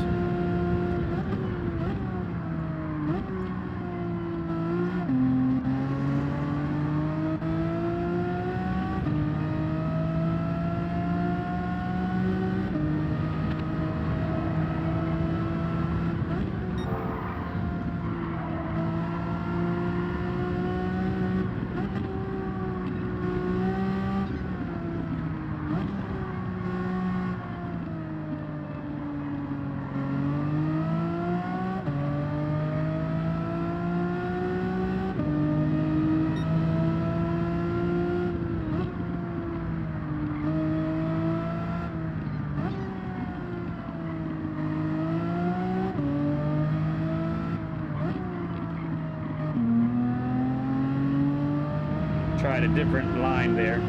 Tried a different line there.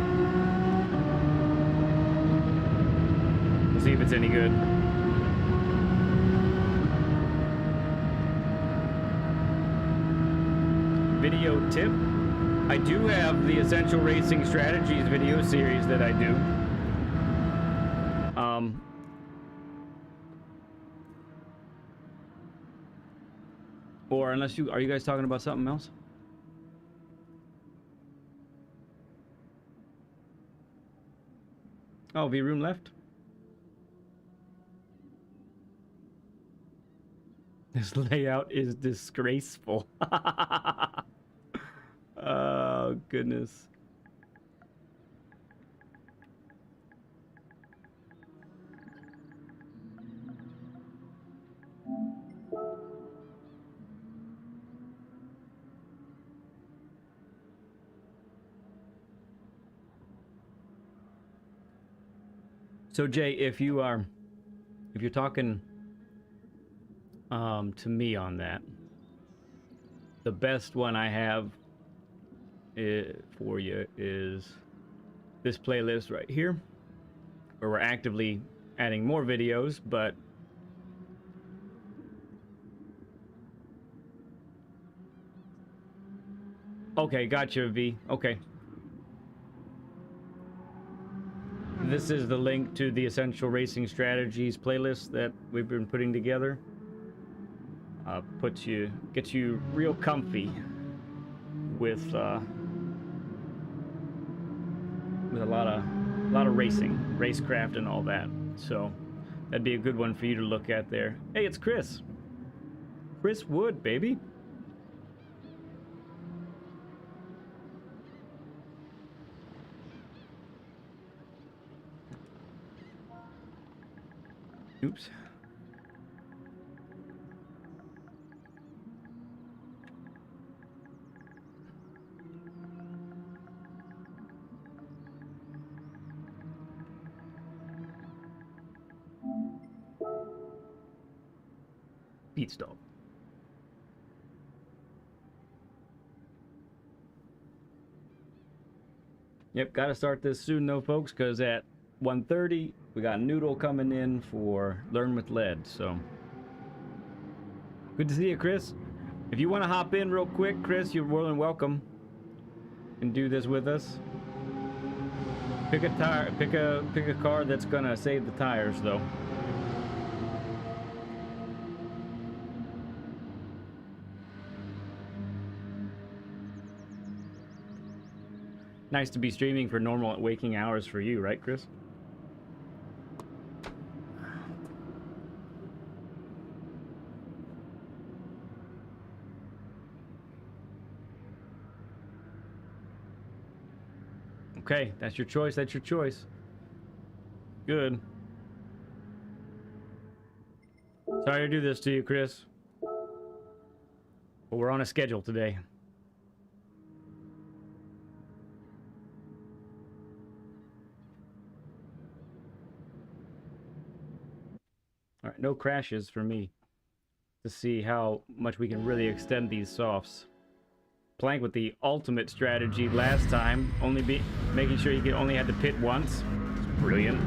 Let's see if it's any good. Video tip. I do have the Essential Racing Strategies video series that I do. Or unless are you guys talking about something else? Oh, V-Room left? This layout is disgraceful. Oh, goodness. So Jay, if you're talking to me on that, the best one I have for you is this playlist right here, where we're actively adding more videos, but okay, gotcha, V. Okay. This is the link to the Essential Racing Strategies playlist that we've been putting together. Gets you real comfy with a lot of racing, racecraft, and all that. So that'd be a good one for you to look at there. Hey, it's Chris. Chris Wood, baby. Oops. Pit stop. Yep, gotta start this soon though, folks, because at 1:30 we got Newdal coming in for Learn with Lead. So good to see you, Chris. If you want to hop in real quick, Chris, you're more than welcome. You can do this with us. Pick a car that's gonna save the tires though. Nice to be streaming for normal waking hours for you, right, Chris? Okay, that's your choice. That's your choice. Good. Sorry to do this to you, Chris. But we're on a schedule today. All right, no crashes for me. To see how much we can really extend these softs. Playing with the ultimate strategy last time, making sure you only had to pit once. It's brilliant.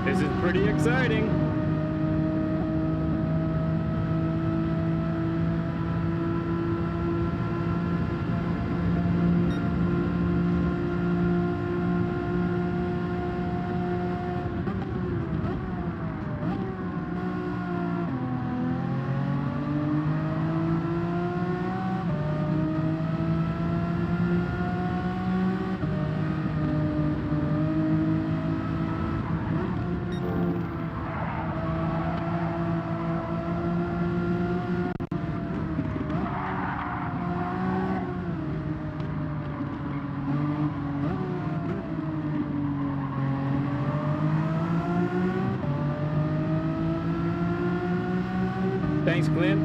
This is pretty exciting. Thanks, Clint.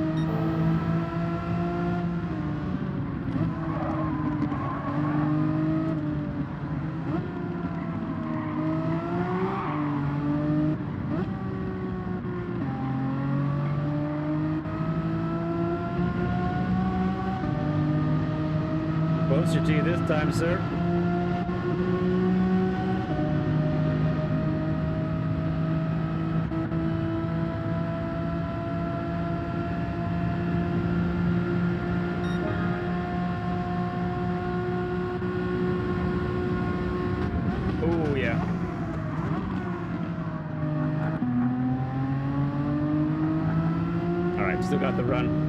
answer to you this time, sir. Oh, yeah. All right, still got the run.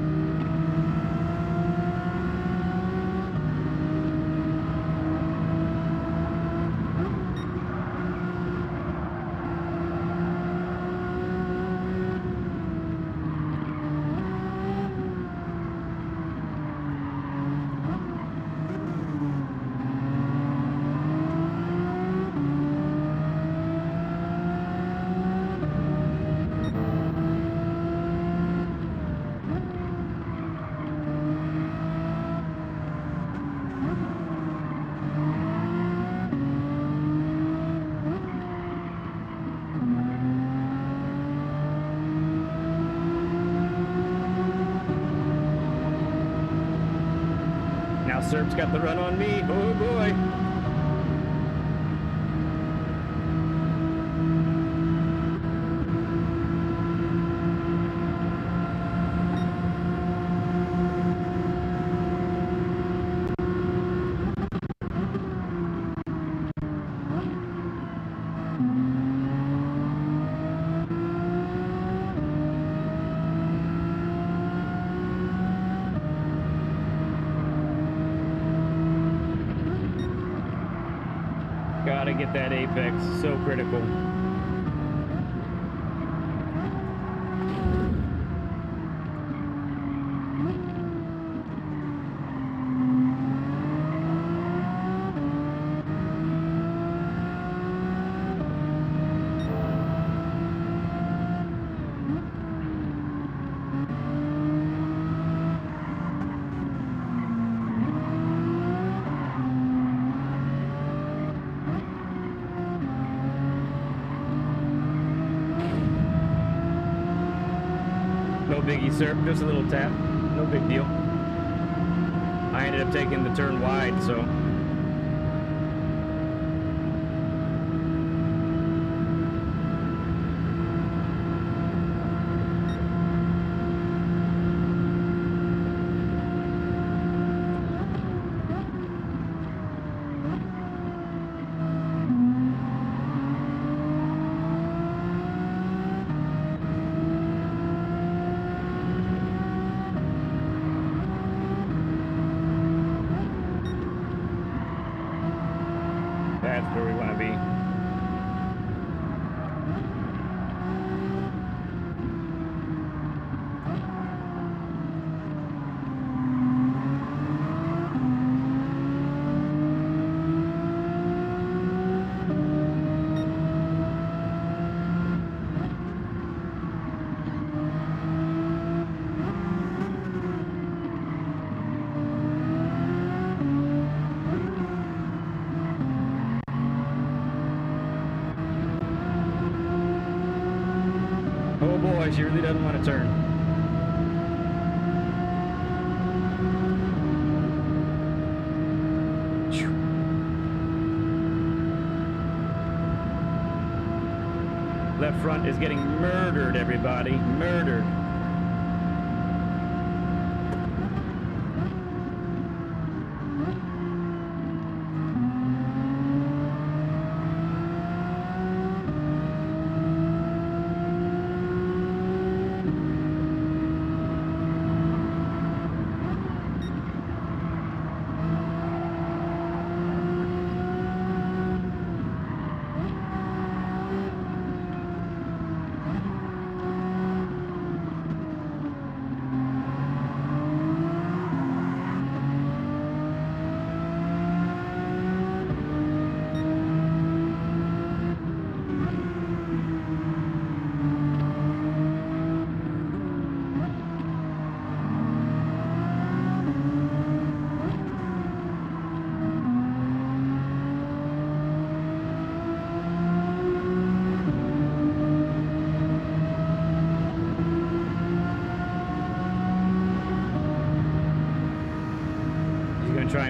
Now Serb's got the run on me. Oh boy. Gotta get that apex, so critical. No biggie, sir. Just a little tap. No big deal. I ended up taking the turn wide, so. That's where we want to be. Oh boy, she really doesn't want to turn. Left front is getting murdered, everybody. Murdered.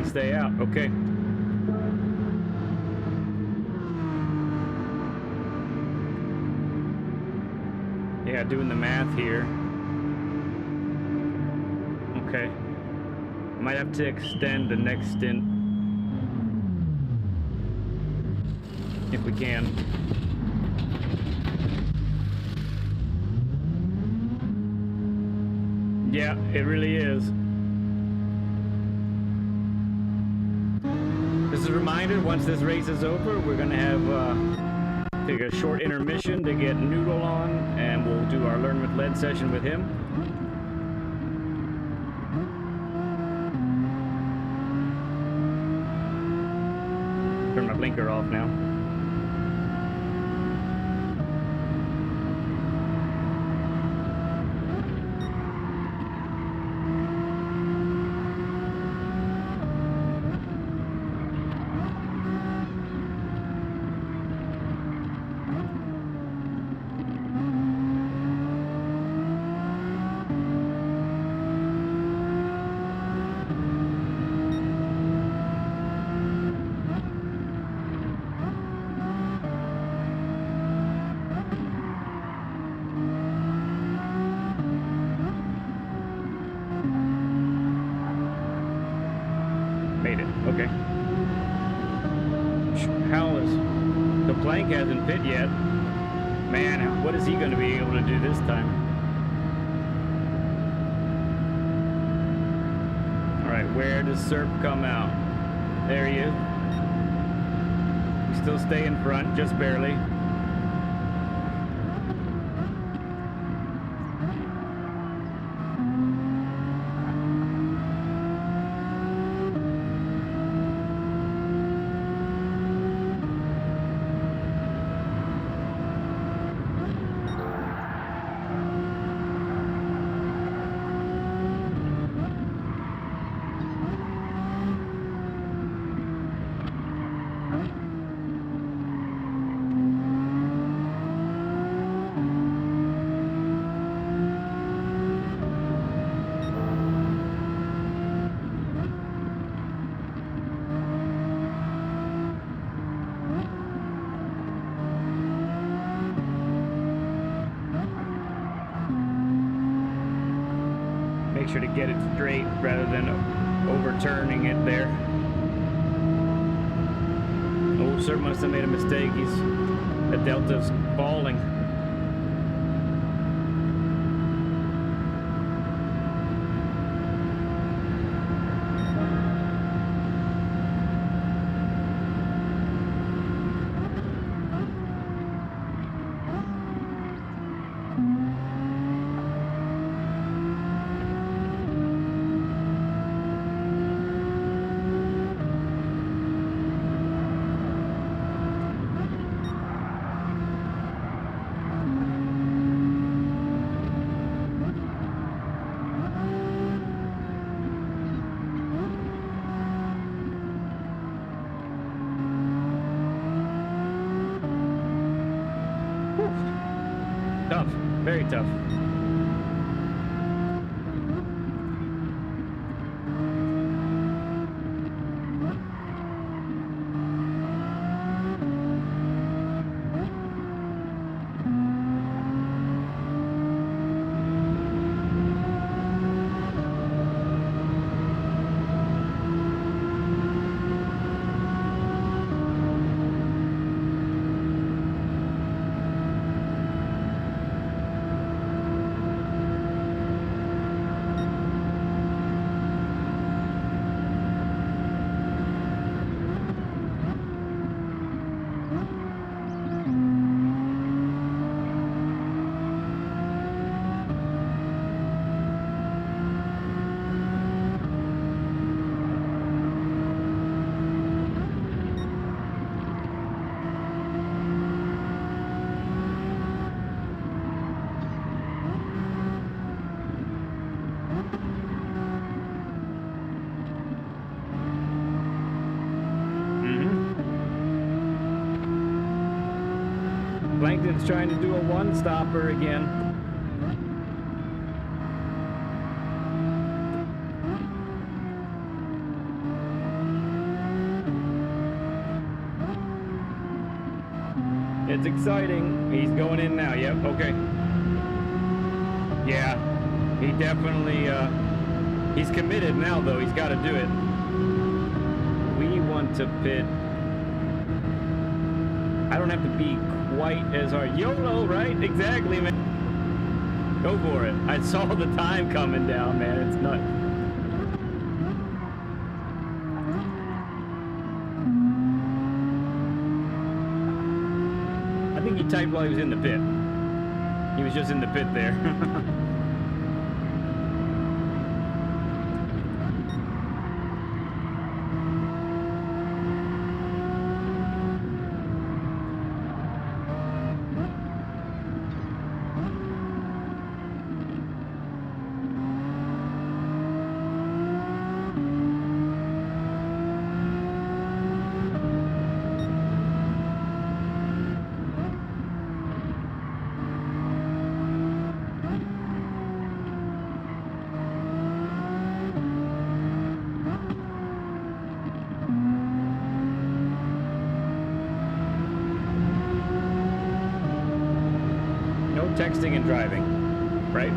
and stay out. Okay. Yeah, doing the math here. Okay. Might have to extend the next stint if we can. Yeah, it really is. Just a reminder, once this race is over, we're gonna have take a short intermission to get Newdal on, and we'll do our Learn with Lead session with him. Turn my blinker off now. Okay. Hal is... The plank hasn't fit yet. Man, what is he going to be able to do this time? Alright, where does Serp come out? There he is. We still stay in front, just barely. Make sure to get it straight rather than overturning it there. Oh, sir must have made a mistake. The delta's falling. Tough, very tough. Plankton's trying to do a one-stopper again. It's exciting. He's going in now. Yep, okay. Yeah, he definitely, he's committed now, though. He's got to do it. We want to pit. I don't have to be quite as hard. YOLO, right? Exactly, man. Go for it. I saw the time coming down, man. It's nuts. I think he typed while he was in the pit. He was just in the pit there. Texting and driving, right?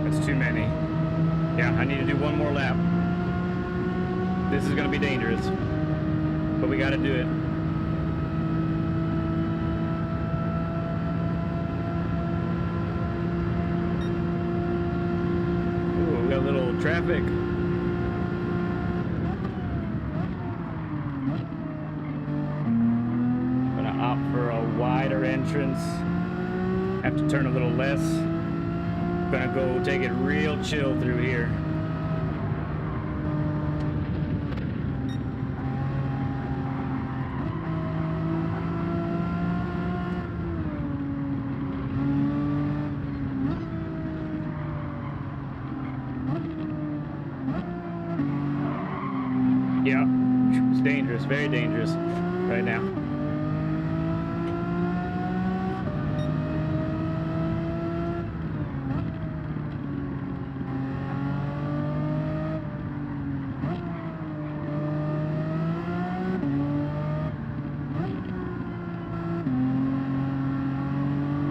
That's too many. Yeah, I need to do one more lap. This is gonna be dangerous, but we gotta do it. Ooh, we got a little traffic. Gonna opt for a wider entrance. Have to turn a little less. Gonna go take it real chill through here. Yeah, it's dangerous, very dangerous right now.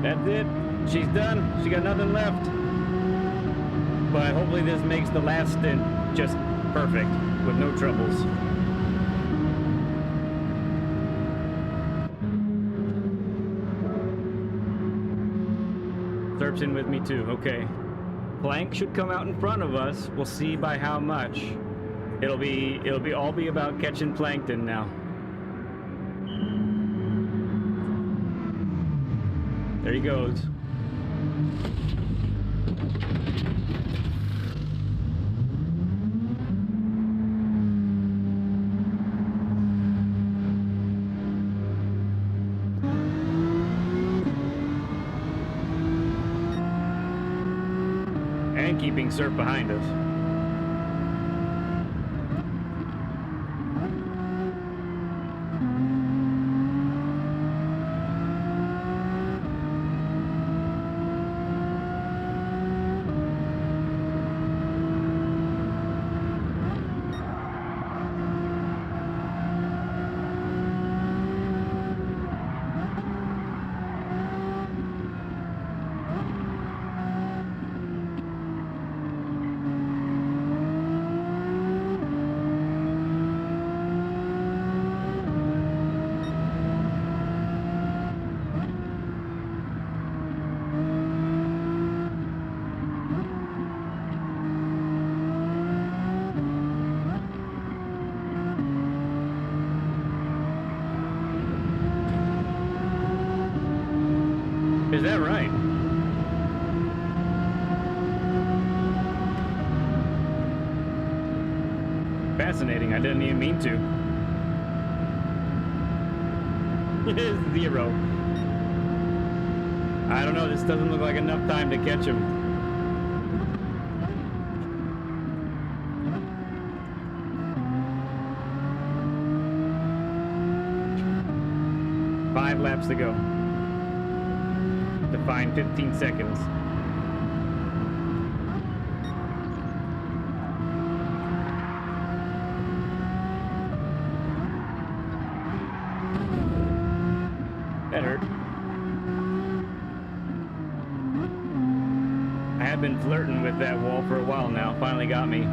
That's it. She's done. She got nothing left. But hopefully this makes the last stint just perfect with no troubles. Serp's in with me too. Okay. Plank should come out in front of us. We'll see by how much. It'll all be about catching plankton now. There he goes. And keeping Serp behind us. right. Fascinating. I didn't even mean to. 0. I don't know. This doesn't look like enough time to catch him. Five laps to go to find 15 seconds. That hurt. I have been flirting with that wall for a while now. Finally got me.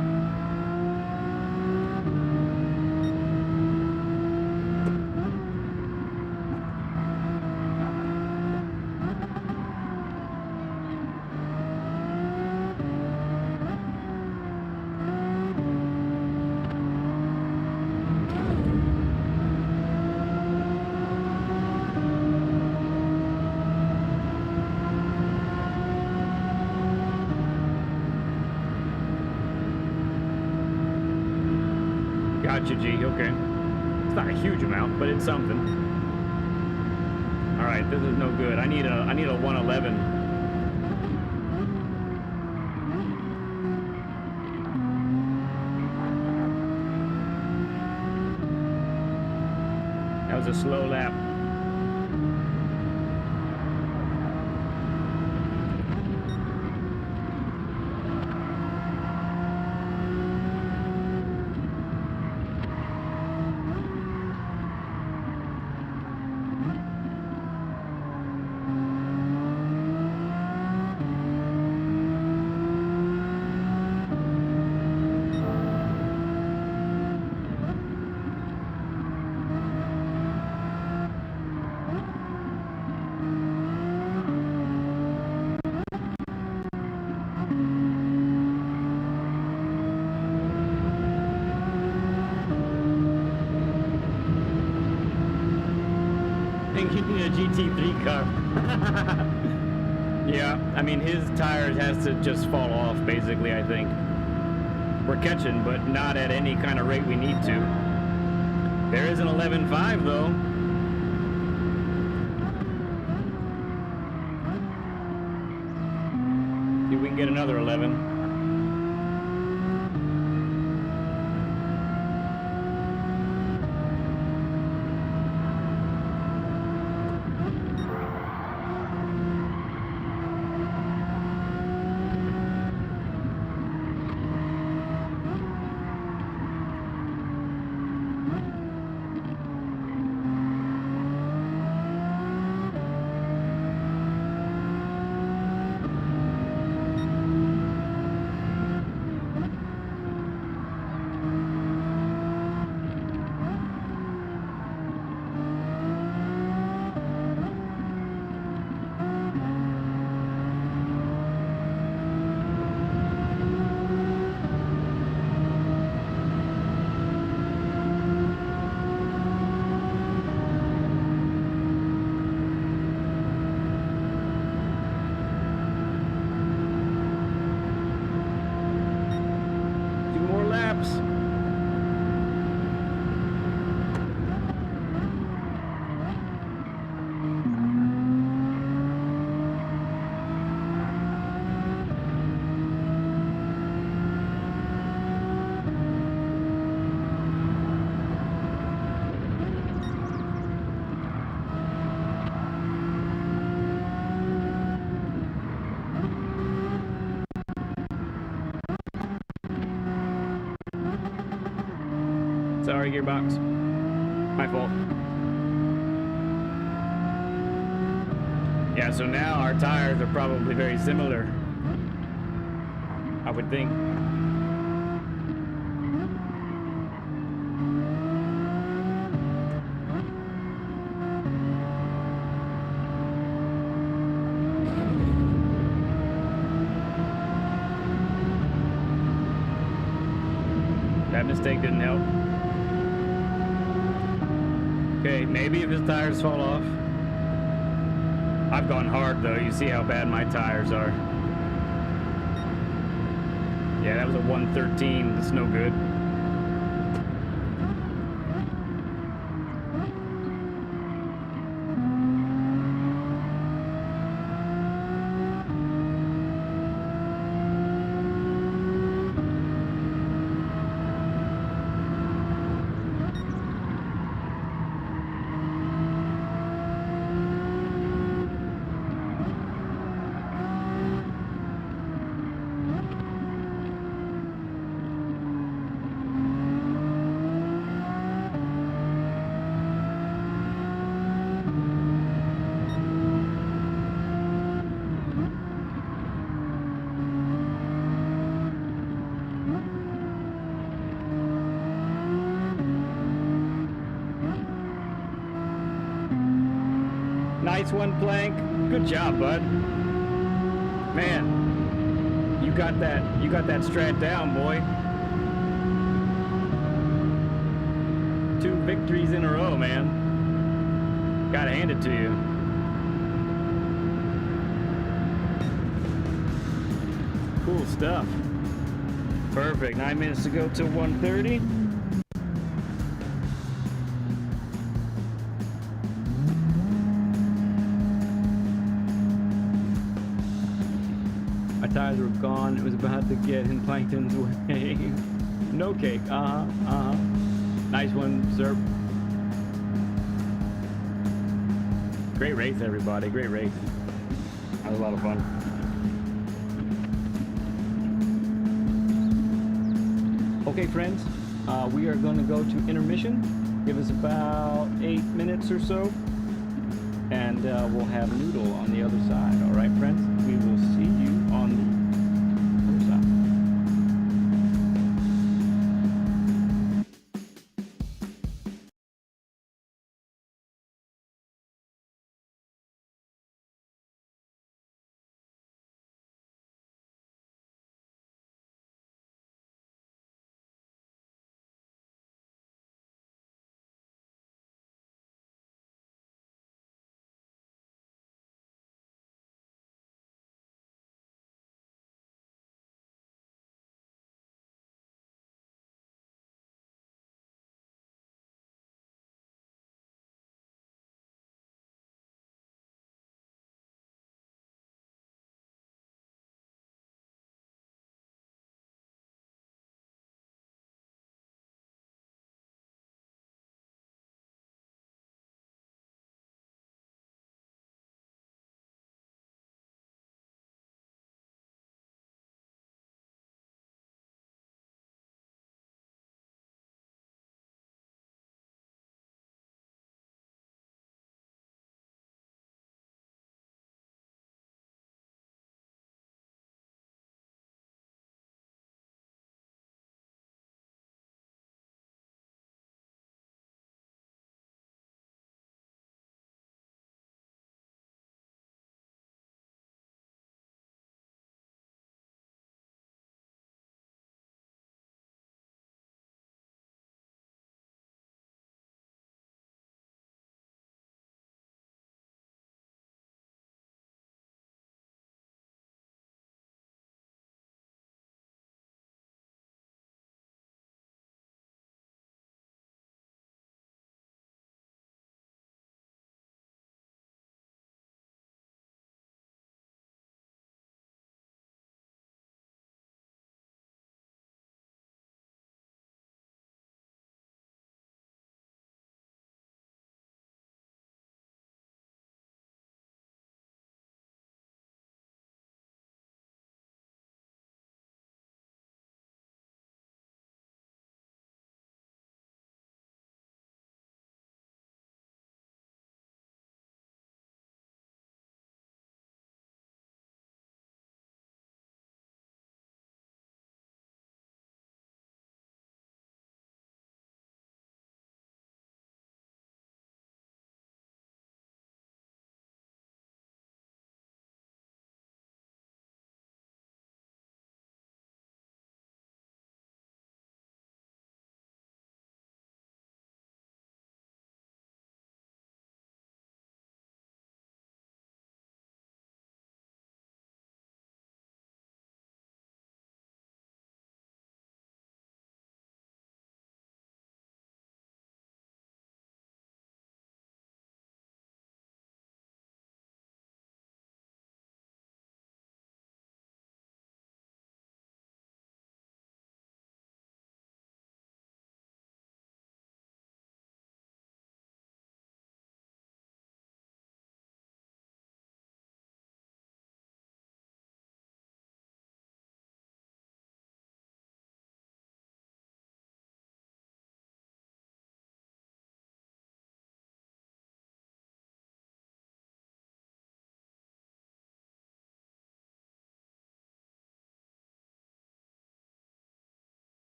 Gotcha, G. Okay. It's not a huge amount, but it's something. All right, this is no good. I need a 111. That was a slow lap. A GT3 car. Yeah, I mean his tires has to just fall off basically. I think we're catching, but not at any kind of rate we need to. There is an 11.5 though. See if we can get another 11. Sorry, gearbox. My fault. Yeah, so now our tires are probably very similar, I would think. That mistake didn't help. Okay, maybe if his tires fall off, I've gone hard though. You see how bad my tires are. Yeah, that was a 113. It's no good. Nice one, Plank. Good job, bud. Man, you got that strat down, boy. 2 victories in a row, man. Gotta hand it to you. Cool stuff. Perfect. 9 minutes to go till 1:30. My tires were gone. It was about to get in Plankton's way. No cake. Nice one, sir. Great race, everybody. Great race. That was a lot of fun. Okay, friends. We are going to go to intermission. Give us about 8 minutes or so. And we'll have Newdal on the other side. All right, friends? We will see you on the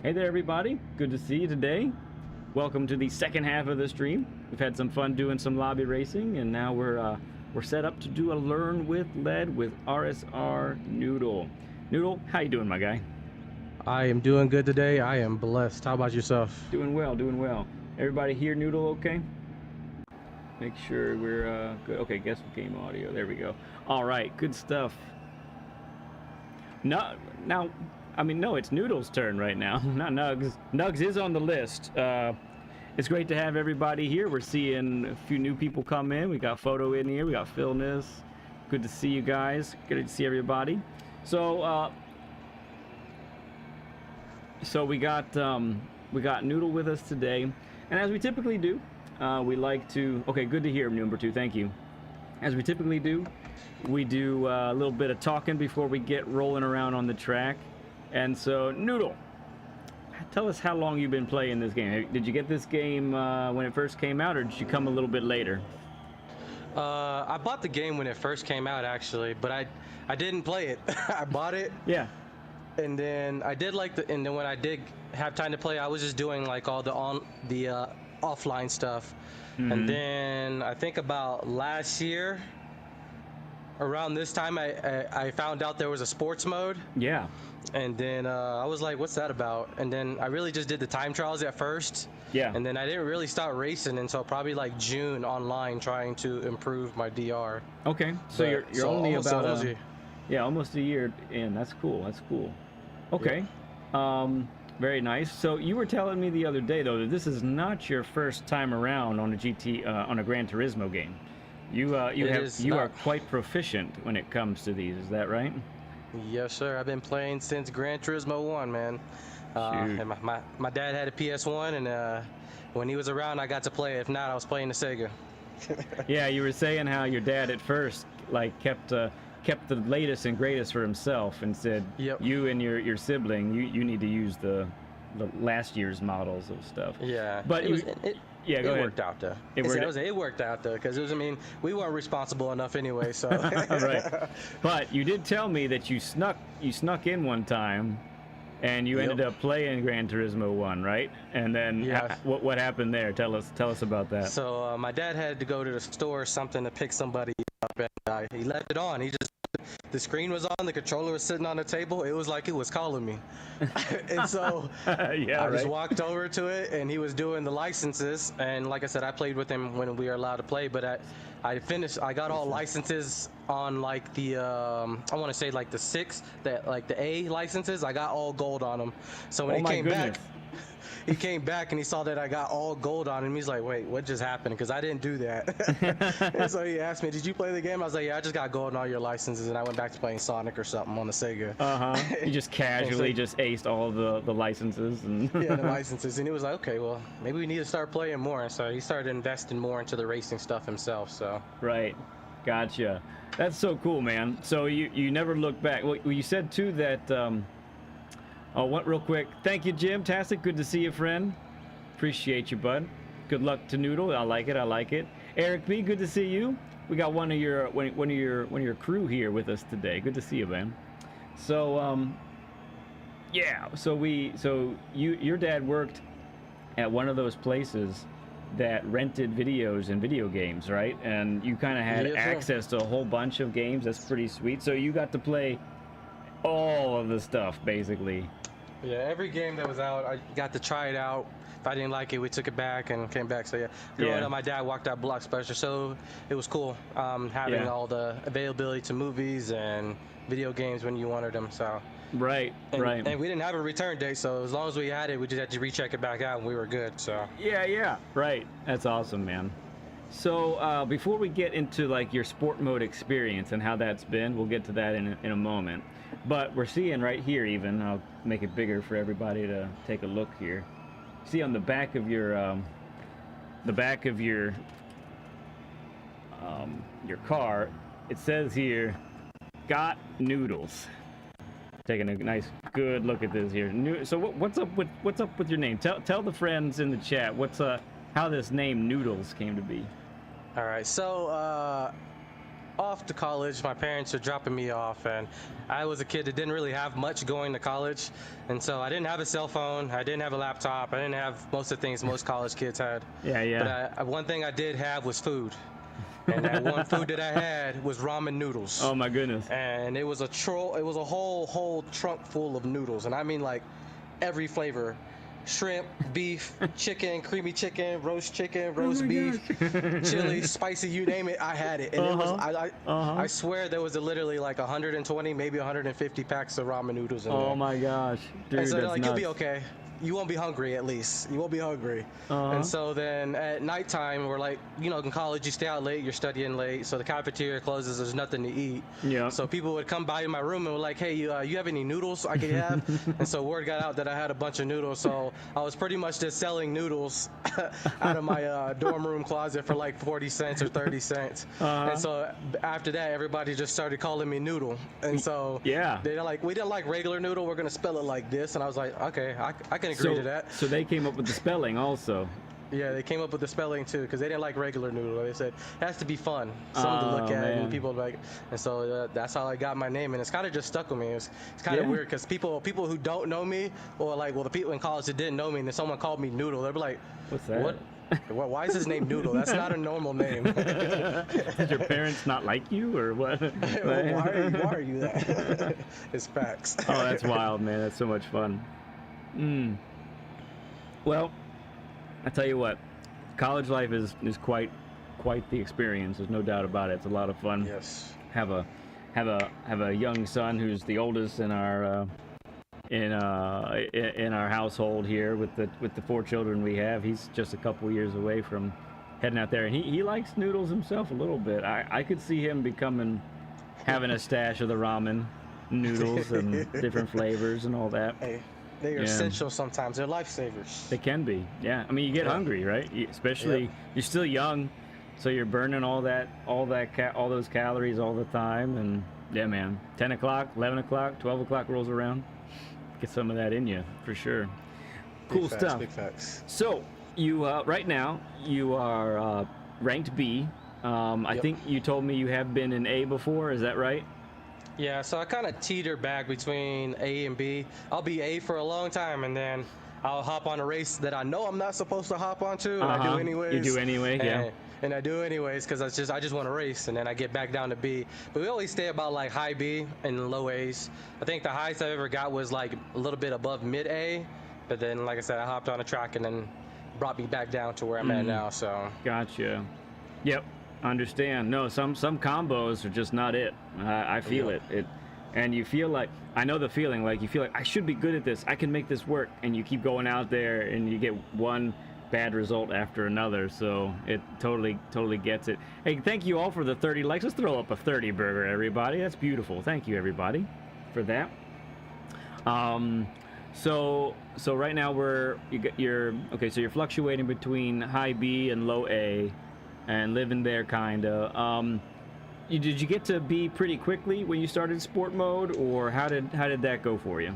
Hey there, everybody. Good to see you today. Welcome to the second half of the stream. We've had some fun doing some lobby racing, and now we're set up to do a learn with lead with RSR Newdal. Newdal, how you doing, my guy? I am doing good today. I am blessed. How about yourself? Doing well, doing well. Everybody here, Newdal, okay? Make sure we're good. Okay, guess what game audio. There we go. All right, good stuff. No, now, I mean, no, it's Newdal's turn right now, not Nugs. Nugs is on the list. It's great to have everybody here. We're seeing a few new people come in. We got Photo in here. We got Phil Nis. Good to see you guys. Good to see everybody. So, we got Newdal with us today, and as we typically do, we like to. Okay, good to hear, number 2. Thank you. As we typically do, we do a little bit of talking before we get rolling around on the track. And so, Newdal, tell us how long you've been playing this game. Did you get this game when it first came out, or did you come a little bit later? I bought the game when it first came out, actually, but I didn't play it. I bought it. Yeah. And then I did and then when I did have time to play, I was just doing like all the offline stuff. Mm-hmm. And then I think about last year, around this time, I found out there was a sports mode. Yeah. And then I was like, what's that about? And then I really just did the time trials at first. Yeah. And then I didn't really start racing until probably like June online, trying to improve my DR. Okay. So you're only about almost a year in. That's cool. That's cool. Okay. Yeah. Very nice. So you were telling me the other day, though, that this is not your first time around on a Gran Turismo game. You are quite proficient when it comes to these. Is that right? Yes, sir. I've been playing since Gran Turismo 1, man. And my dad had a PS1, and when he was around, I got to play it. If not, I was playing the Sega. Yeah, you were saying how your dad at first kept the latest and greatest for himself, and said, yep, you and your sibling, you need to use the last year's models of stuff. Yeah, but go ahead. Worked out though. It worked out though, because we weren't responsible enough anyway. So right. But you did tell me that you snuck in one time, and you ended up playing Gran Turismo 1, right? And then what happened there? Tell us about that. So my dad had to go to the store or something to pick somebody up, and he left it on. The screen was on, the controller was sitting on the table. It was like it was calling me. And so I just walked over to it, and he was doing the licenses. And like I said, I played with him when we were allowed to play, but I got all licenses on like the, I want to say like the 6, like the A licenses. I got all gold on them. So when he came back and he saw that I got all gold on him. He's like, wait, what just happened? Because I didn't do that. And so he asked me, did you play the game? I was like, yeah, I just got gold on all your licenses. And I went back to playing Sonic or something on the Sega. You just casually just aced all the licenses. Yeah, the licenses. And he was like, okay, well, maybe we need to start playing more. And so he started investing more into the racing stuff himself. So right. Gotcha. That's so cool, man. So you never look back. Well, you said too that what real quick. Thank you, Jim Tastic. Good to see you, friend. Appreciate you, bud. Good luck to Newdal. I like it. Eric B, good to see you. We got one of your crew here with us today. Good to see you, man. So yeah. So your dad worked at one of those places that rented videos and video games, right? And you kind of had access to a whole bunch of games. That's pretty sweet. So you got to play all of the stuff, basically. Yeah, every game that was out, I got to try it out. If I didn't like it, we took it back and came back. So yeah, growing up, my dad walked out Blockbuster, so it was cool having all the availability to movies and video games when you wanted them. So right. And we didn't have a return date, so as long as we had it, we just had to recheck it back out, and we were good. So yeah, right. That's awesome, man. So before we get into like your sport mode experience and how that's been, we'll get to that in a moment. But we're seeing right here, even I'll make it bigger for everybody to take a look here. See on the back of your car, it says here, "Got noodles." Taking a nice good look at this here. So what's up with your name? Tell the friends in the chat how this name Noodles came to be. All right, so off to college. My parents are dropping me off, and I was a kid that didn't really have much going to college, and so I didn't have a cell phone, I didn't have a laptop, I didn't have most of the things most college kids had. Yeah. But one thing I did have was food. And that one food that I had was ramen noodles. Oh my goodness. And it was a whole trunk full of noodles, and I mean like every flavor. Shrimp, beef, chicken, creamy chicken, roast beef, chili, spicy, you name it, I had it. And it was, I swear there was literally like 120, maybe 150 packs of ramen noodles in there. Oh my gosh. Dude, and so they're like, nuts. you'll be okay. You won't be hungry, at least. You won't be hungry. And so then at nighttime, we're like, you know, in college, you stay out late, you're studying late, so the cafeteria closes, there's nothing to eat. Yeah. So people would come by in my room and were like, hey, you have any noodles I could have? And so word got out that I had a bunch of noodles, so I was pretty much just selling noodles out of my dorm room closet for like 40 cents or 30 cents. And so after that, everybody just started calling me Noodle. And so they're like, we didn't like regular noodle, we're going to spell it like this. And I was like, okay, I can agree to that. So they came up with the spelling also. Yeah, they came up with the spelling too, because they didn't like regular noodle. They said it has to be fun, something to look at, and people like. And so that's how I got my name, and it's kind of just stuck with me. It's kind of weird because people who don't know me, or like, well, the people in college that didn't know me, and then someone called me Noodle, they'd be like, "What's that? What? Why is his name Noodle? That's not a normal name." Did your parents not like you, or what? Why are you that? It's facts. Oh, that's wild, man. That's so much fun. Well, I tell you what, college life is quite the experience. There's no doubt about it. It's a lot of fun. Yes. Have a young son who's the oldest in our household here with the 4 children we have. He's just a couple years away from heading out there, and he likes noodles himself a little bit. I could see him having a stash of the ramen noodles and different flavors and all that. Hey. They are essential sometimes. They're lifesavers. They can be, yeah. I mean, you get hungry, right? Especially you're still young, so you're burning all those calories all the time. And yeah, man, 10 o'clock, 11 o'clock, 12 o'clock rolls around. Get some of that in you for sure. Cool stuff. Big facts. So you right now you are ranked B. I think you told me you have been in A before. Is that right? Yeah, so I kind of teeter back between A and B. I'll be A for a long time, and then I'll hop on a race that I know I'm not supposed to hop onto, and I do anyways. You do anyway, yeah. And I do anyways because I just want to race, and then I get back down to B. But we always stay about like high B and low A's. I think the highest I ever got was like a little bit above mid A, but then like I said, I hopped on a track and then brought me back down to where I'm at now. So. Gotcha. Yep. Understand. No, some combos are just not it. I feel it. And you feel like, I know the feeling, like you feel like I should be good at this, I can make this work, and you keep going out there and you get one bad result after another. So it totally gets it. Hey, thank you all for the 30 likes. Let's throw up a 30 burger, everybody. That's beautiful. Thank you, everybody, for that. So right now you're fluctuating between high B and low A, and living there kinda. Did you get to B pretty quickly when you started sport mode, or how did that go for you?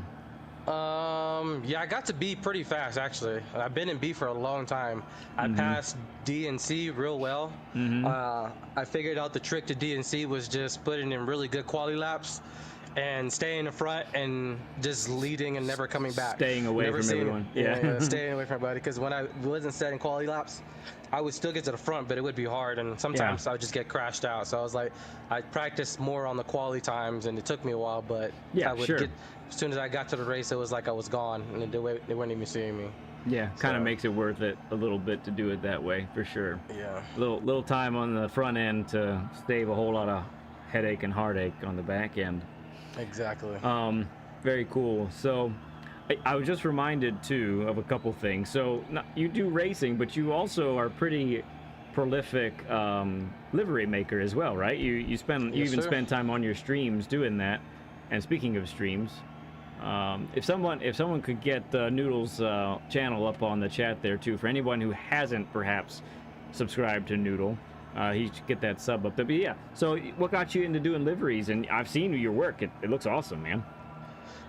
Yeah, I got to B pretty fast actually. I've been in B for a long time. I passed D and C real well. I figured out the trick to D and C was just putting in really good quality laps and staying in the front and just leading and never coming back. Staying away from everyone. Yeah, staying away from everybody. Because when I wasn't setting quality laps, I would still get to the front, but it would be hard, and sometimes I would just get crashed out. So I was like, I practiced more on the quality times, and it took me a while, but I would get, as soon as I got to the race, it was like I was gone, and they weren't even seeing me. Yeah, kind of makes it worth it a little bit to do it that way, for sure. Yeah. Little time on the front end to save a whole lot of headache and heartache on the back end. Exactly. Very cool. So I was just reminded too of a couple things. So you do racing, but you also are pretty prolific livery maker as well, right? You even spend time on your streams doing that. And speaking of streams, if someone could get Noodle's channel up on the chat there too, for anyone who hasn't perhaps subscribed to Noodle, he should get that sub up there. But yeah, so what got you into doing liveries? And I've seen your work. It looks awesome, man.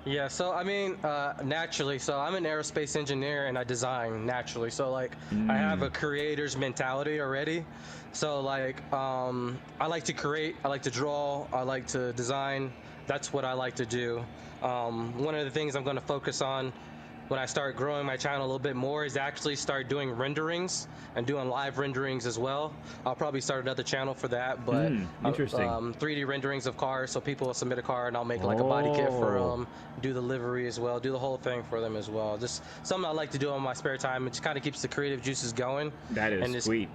Yeah, so I mean, naturally, so I'm an aerospace engineer and I design naturally. So like, I have a creator's mentality already. So like, I like to create, I like to draw, I like to design. That's what I like to do. One of the things I'm going to focus on when I start growing my channel a little bit more is actually start doing renderings and doing live renderings as well. I'll probably start another channel for that, but interesting. 3D renderings of cars, so people will submit a car and I'll make like a body kit for them, do the livery as well, do the whole thing for them as well. Just something I like to do on my spare time. It just kind of keeps the creative juices going. That is and sweet.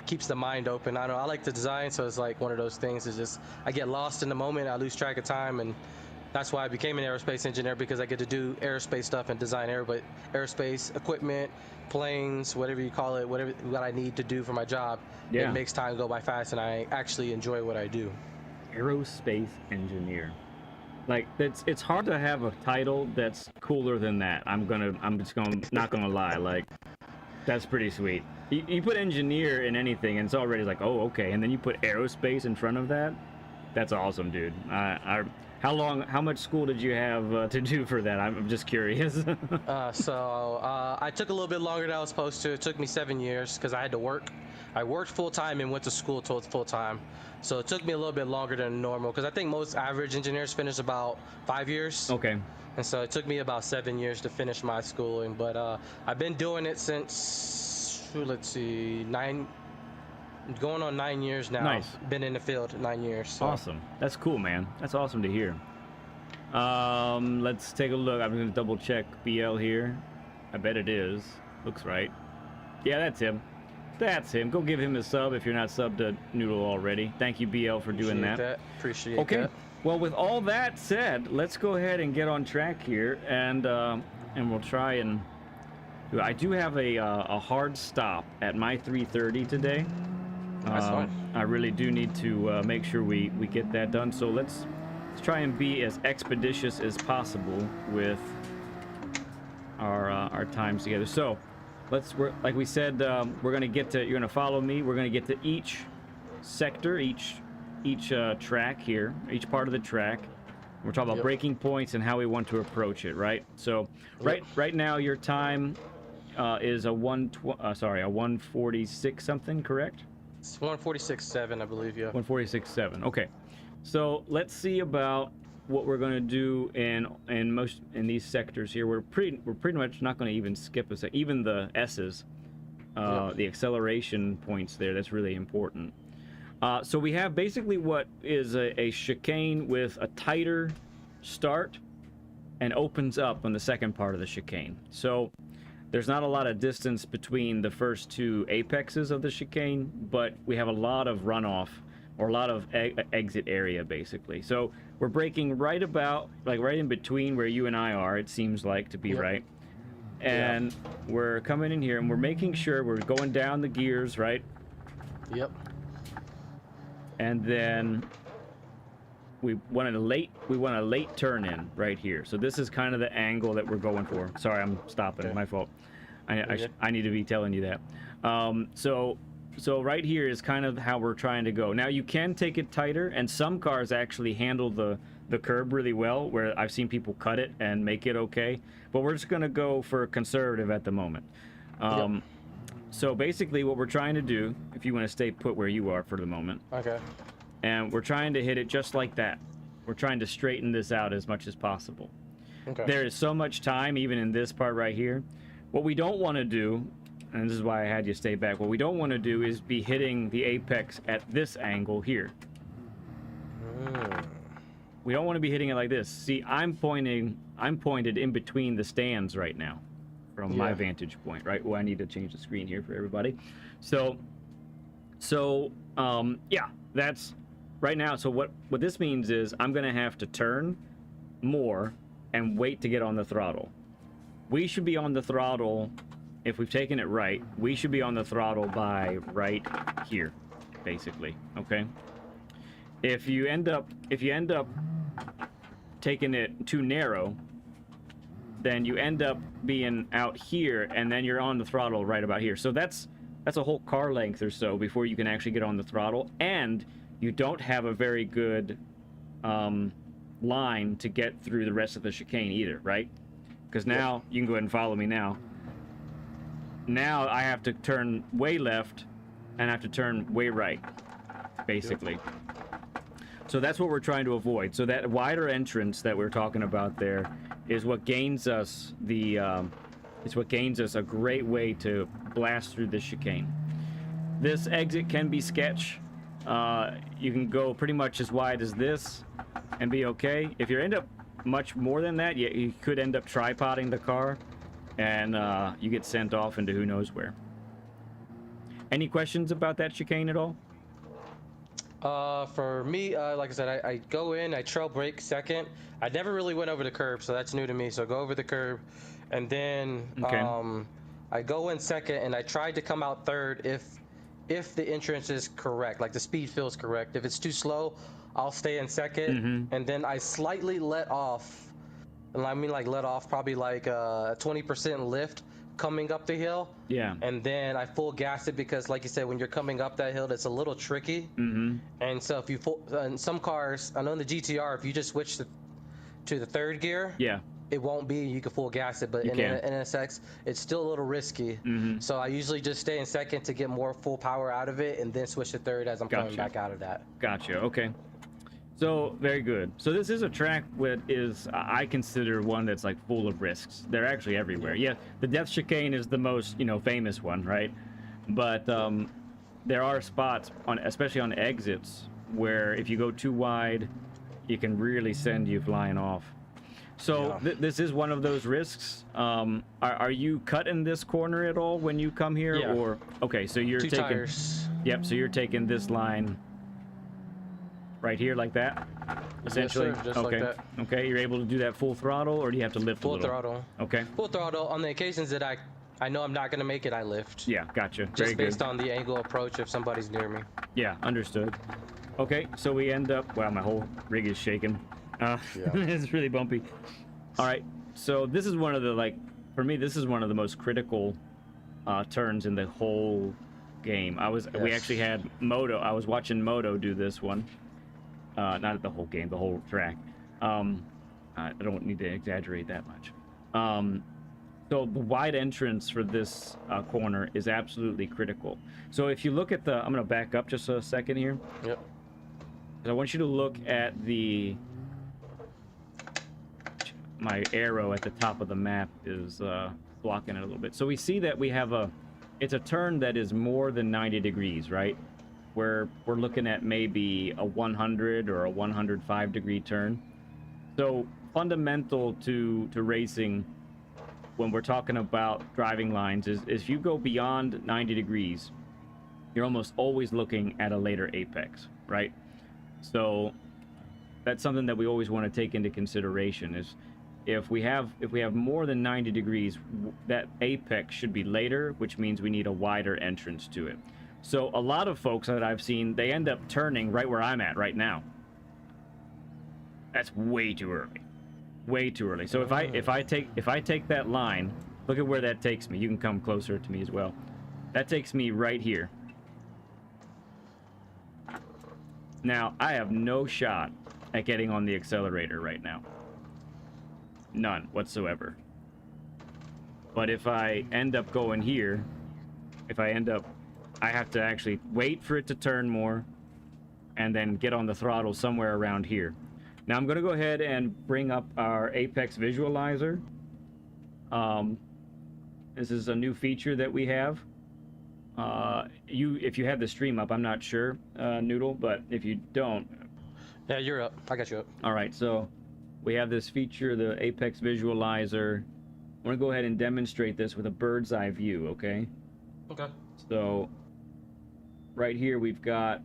Keeps the mind open. I don't know, I like to design, so it's like one of those things. Is just I get lost in the moment, I lose track of time, and that's why I became an aerospace engineer, because I get to do aerospace stuff and design aerospace equipment, planes, whatever you call it, what I need to do for my job. Yeah. It makes time go by fast, and I actually enjoy what I do. Aerospace engineer. Like, it's hard to have a title that's cooler than that. I'm not gonna lie. Like, that's pretty sweet. You put engineer in anything, and it's already like, oh, okay. And then you put aerospace in front of that. That's awesome, dude. How much school did you have to do for that? I'm just curious. I took a little bit longer than I was supposed to. It took me 7 years because I had to work. I worked full-time and went to school full-time. So it took me a little bit longer than normal, because I think most average engineers finish about 5 years. Okay. And so it took me about 7 years to finish my schooling. But I've been doing it since, let's see, going on 9 years now. Nice. Been in the field 9 years. So. Awesome. That's cool, man. That's awesome to hear. Let's take a look. I'm gonna double check BL here. I bet it is. Looks right. Yeah, that's him. That's him. Go give him a sub if you're not subbed to Newdal already. Thank you, BL, for doing that. Appreciate okay. that. Well, with all that said, let's go ahead and get on track here, and we'll try and. I do have a hard stop at my 3:30 today. That's fine. I really do need to make sure we get that done. So let's try and be as expeditious as possible with our times together. So like we said, we're gonna get to. You're gonna follow me. We're gonna get to each sector, each track here, each part of the track. We're talking about breaking points and how we want to approach it, right? So right now your time is a 146 something, correct? It's 146.7, I believe, yeah. 146.7. Okay. So let's see about what we're going to do in these sectors here. We're pretty much not going to even skip a sec. Even the S's, the acceleration points there. That's really important. So we have basically what is a chicane with a tighter start and opens up on the second part of the chicane. So there's not a lot of distance between the first two apexes of the chicane, but we have a lot of runoff or a lot of exit area basically. So we're braking right in between where you and I are, it seems like to be right. And we're coming in here and we're making sure we're going down the gears, right? Yep. And then we want a late turn in right here. So this is kind of the angle that we're going for. Sorry, I'm stopping. My fault. I need to be telling you that. So right here is kind of how we're trying to go. Now you can take it tighter, and some cars actually handle the curb really well, where I've seen people cut it and make it okay. But we're just gonna go for conservative at the moment. So basically what we're trying to do, if you want to stay put where you are for the moment. Okay. And we're trying to hit it just like that. We're trying to straighten this out as much as possible. Okay. There is so much time, even in this part right here. What we don't want to do, and this is why I had you stay back, what we don't want to do is be hitting the apex at this angle here. We don't want to be hitting it like this. See, I'm pointed in between the stands right now from my vantage point, right? Well, I need to change the screen here for everybody. So yeah, that's right now. So what this means is I'm gonna have to turn more and wait to get on the throttle. We should be on the throttle, if we've taken it right, we should be on the throttle by right here, basically, okay? If you end up taking it too narrow, then you end up being out here, and then you're on the throttle right about here. So that's a whole car length or so before you can actually get on the throttle, and you don't have a very good line to get through the rest of the chicane either, right? Because now, you can go ahead and follow me now. Now I have to turn way left and I have to turn way right, basically. So that's what we're trying to avoid. So that wider entrance that we're talking about there is what gains us the it's what gains us a great way to blast through this chicane. This exit can be sketch. You can go pretty much as wide as this and be okay. If you end up much more than that, you could end up tripoding the car and you get sent off into who knows where. Any questions about that chicane at all? For me, like I said, I go in, I trail brake second. I never really went over the curb, so that's new to me. So I go over the curb, and then I go in second, and I tried to come out third if the entrance is correct, like the speed feels correct. If it's too slow, I'll stay in second, and then I slightly let off, and I mean like let off probably like a 20% lift coming up the hill. Yeah. And then I full gas it because, like you said, when you're coming up that hill, it's a little tricky. And so if you in some cars, I know in the GTR, if you just switch to the third gear, it won't be, you can full gas it, but in NSX, it's still a little risky. So I usually just stay in second to get more full power out of it and then switch to third as I'm coming back out of that. Gotcha. Okay. So very good. So this is a track that is, I consider one that's like full of risks. They're actually everywhere. Yeah, the Death Chicane is the most, famous one, right? But there are spots especially on exits, where if you go too wide, it can really send you flying off. So this is one of those risks. Are you cutting this corner at all when you come here? Yeah. Or okay, so you're taking tires. Yep, so you're taking this line right here like that, essentially. Yes, sir, just like that. Okay, you're able to do that full throttle, or do you have to lift a little? Full throttle. Okay. Full throttle. On the occasions that I know I'm not going to make it, I lift. Yeah, gotcha. Just Very based good. on the angle approach if somebody's near me. Yeah, understood. Okay, so we end up, wow, my whole rig is shaking. It's really bumpy. All right, so this is one of the, for me, this is one of the most critical turns in the whole game. We actually had Moto, I was watching Moto do this one. Not the whole game, the whole track. I don't need to exaggerate that much. So the wide entrance for this corner is absolutely critical. So if you look at I'm going to back up just a second here. Yep. I want you to look at my arrow at the top of the map is blocking it a little bit. So we see that we have it's a turn that is more than 90 degrees, right? Where we're looking at maybe a 100 or a 105 degree turn. So fundamental to racing when we're talking about driving lines is if you go beyond 90 degrees, you're almost always looking at a later apex, right? So that's something that we always want to take into consideration is if we have more than 90 degrees, that apex should be later, which means we need a wider entrance to it. So a lot of folks that I've seen, they end up turning right where I'm at right now. That's way too early. Way too early. So if I take that line, look at where that takes me. You can come closer to me as well. That takes me right here. Now, I have no shot at getting on the accelerator right now. None whatsoever. But if I end up going here, I have to actually wait for it to turn more and then get on the throttle somewhere around here. Now I'm going to go ahead and bring up our Apex visualizer. This is a new feature that we have. If you have the stream up, I'm not sure, Newdal, but if you don't... Yeah, you're up. I got you up. All right, so we have this feature, the Apex visualizer. I'm going to go ahead and demonstrate this with a bird's eye view, okay? Okay. So right here we've got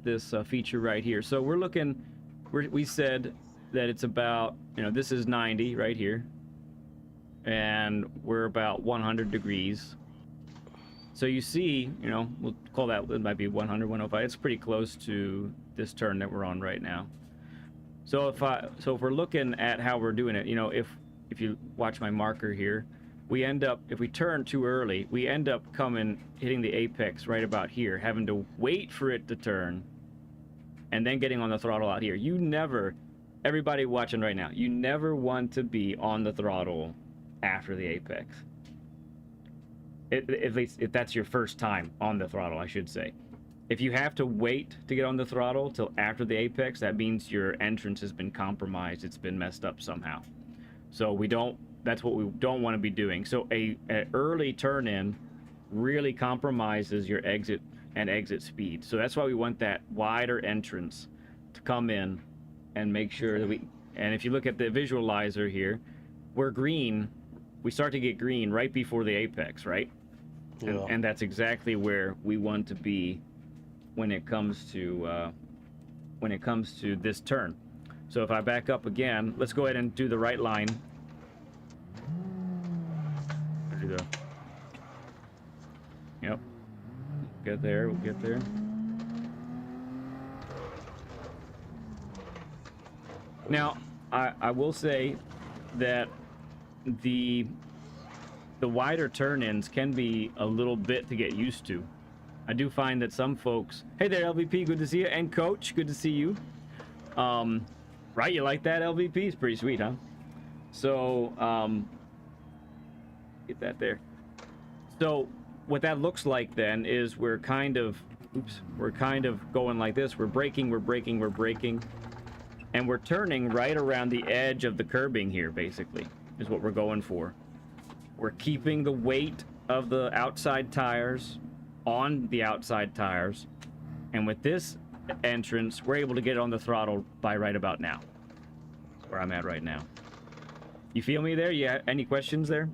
this feature right here. So we're looking, we said that it's about, this is 90 right here, and we're about 100 degrees. So you see, we'll call that, it might be 100, 105. It's pretty close to this turn that we're on right now. So if we're looking at how we're doing it, if you watch my marker here, we end up, if we turn too early, we end up hitting the apex right about here, having to wait for it to turn, and then getting on the throttle out here. You never, everybody watching right now, you never want to be on the throttle after the apex. At least if that's your first time on the throttle, I should say. If you have to wait to get on the throttle till after the apex, that means your entrance has been compromised. It's been messed up somehow. So that's what we don't want to be doing. So a early turn in really compromises your exit and exit speed. So that's why we want that wider entrance to come in and make sure that and if you look at the visualizer here, we're green. We start to get green right before the apex, right? Yeah. And that's exactly where we want to be when it comes to this turn. So if I back up again, let's go ahead and do the right line. Yep. Get there. We'll get there. Now, I will say that the wider turn-ins can be a little bit to get used to. I do find that some folks... Hey there, LVP, good to see you. And Coach, good to see you. Right, you like that, LVP? It's pretty sweet, huh? So, get that there. So, what that looks like then is we're kind of going like this. We're braking, and we're turning right around the edge of the curbing here, basically, is what we're going for. We're keeping the weight of the outside tires on the outside tires, and with this entrance, we're able to get on the throttle by right about now, where I'm at right now. You feel me there? Yeah. Any questions there?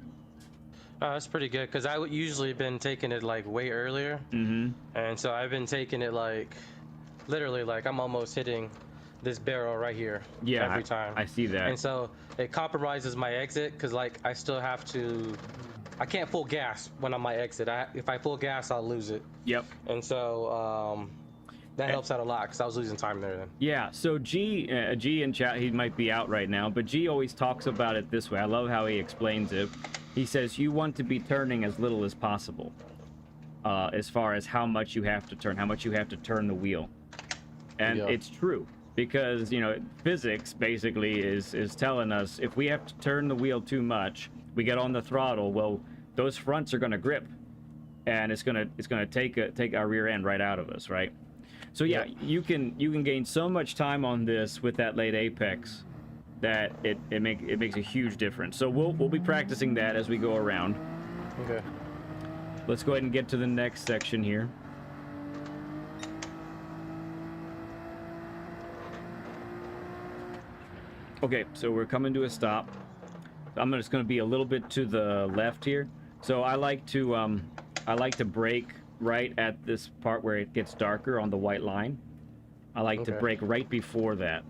That's pretty good, because I would usually been taking it like way earlier, and so I've been taking it like literally like I'm almost hitting this barrel right here. Yeah, every time. I see that. And so it compromises my exit, because like I still have to, I can't full gas when on my exit. If I full gas, I'll lose it. Yep. And so that helps out a lot, because I was losing time there then. Yeah, so G in chat, he might be out right now, but G always talks about it this way. I love how he explains it. He says you want to be turning as little as possible, as far as how much you have to turn, the wheel. And it's true, because, you know, physics basically is telling us if we have to turn the wheel too much, we get on the throttle, well, those fronts are going to grip, and it's going to take our rear end right out of us, right? So yeah, you can gain so much time on this with that late apex that it makes a huge difference. So we'll be practicing that as we go around. Okay. Let's go ahead and get to the next section here. Okay, so we're coming to a stop. I'm just going to be a little bit to the left here. So I like to brake right at this part where it gets darker on the white line. I like to brake right before that.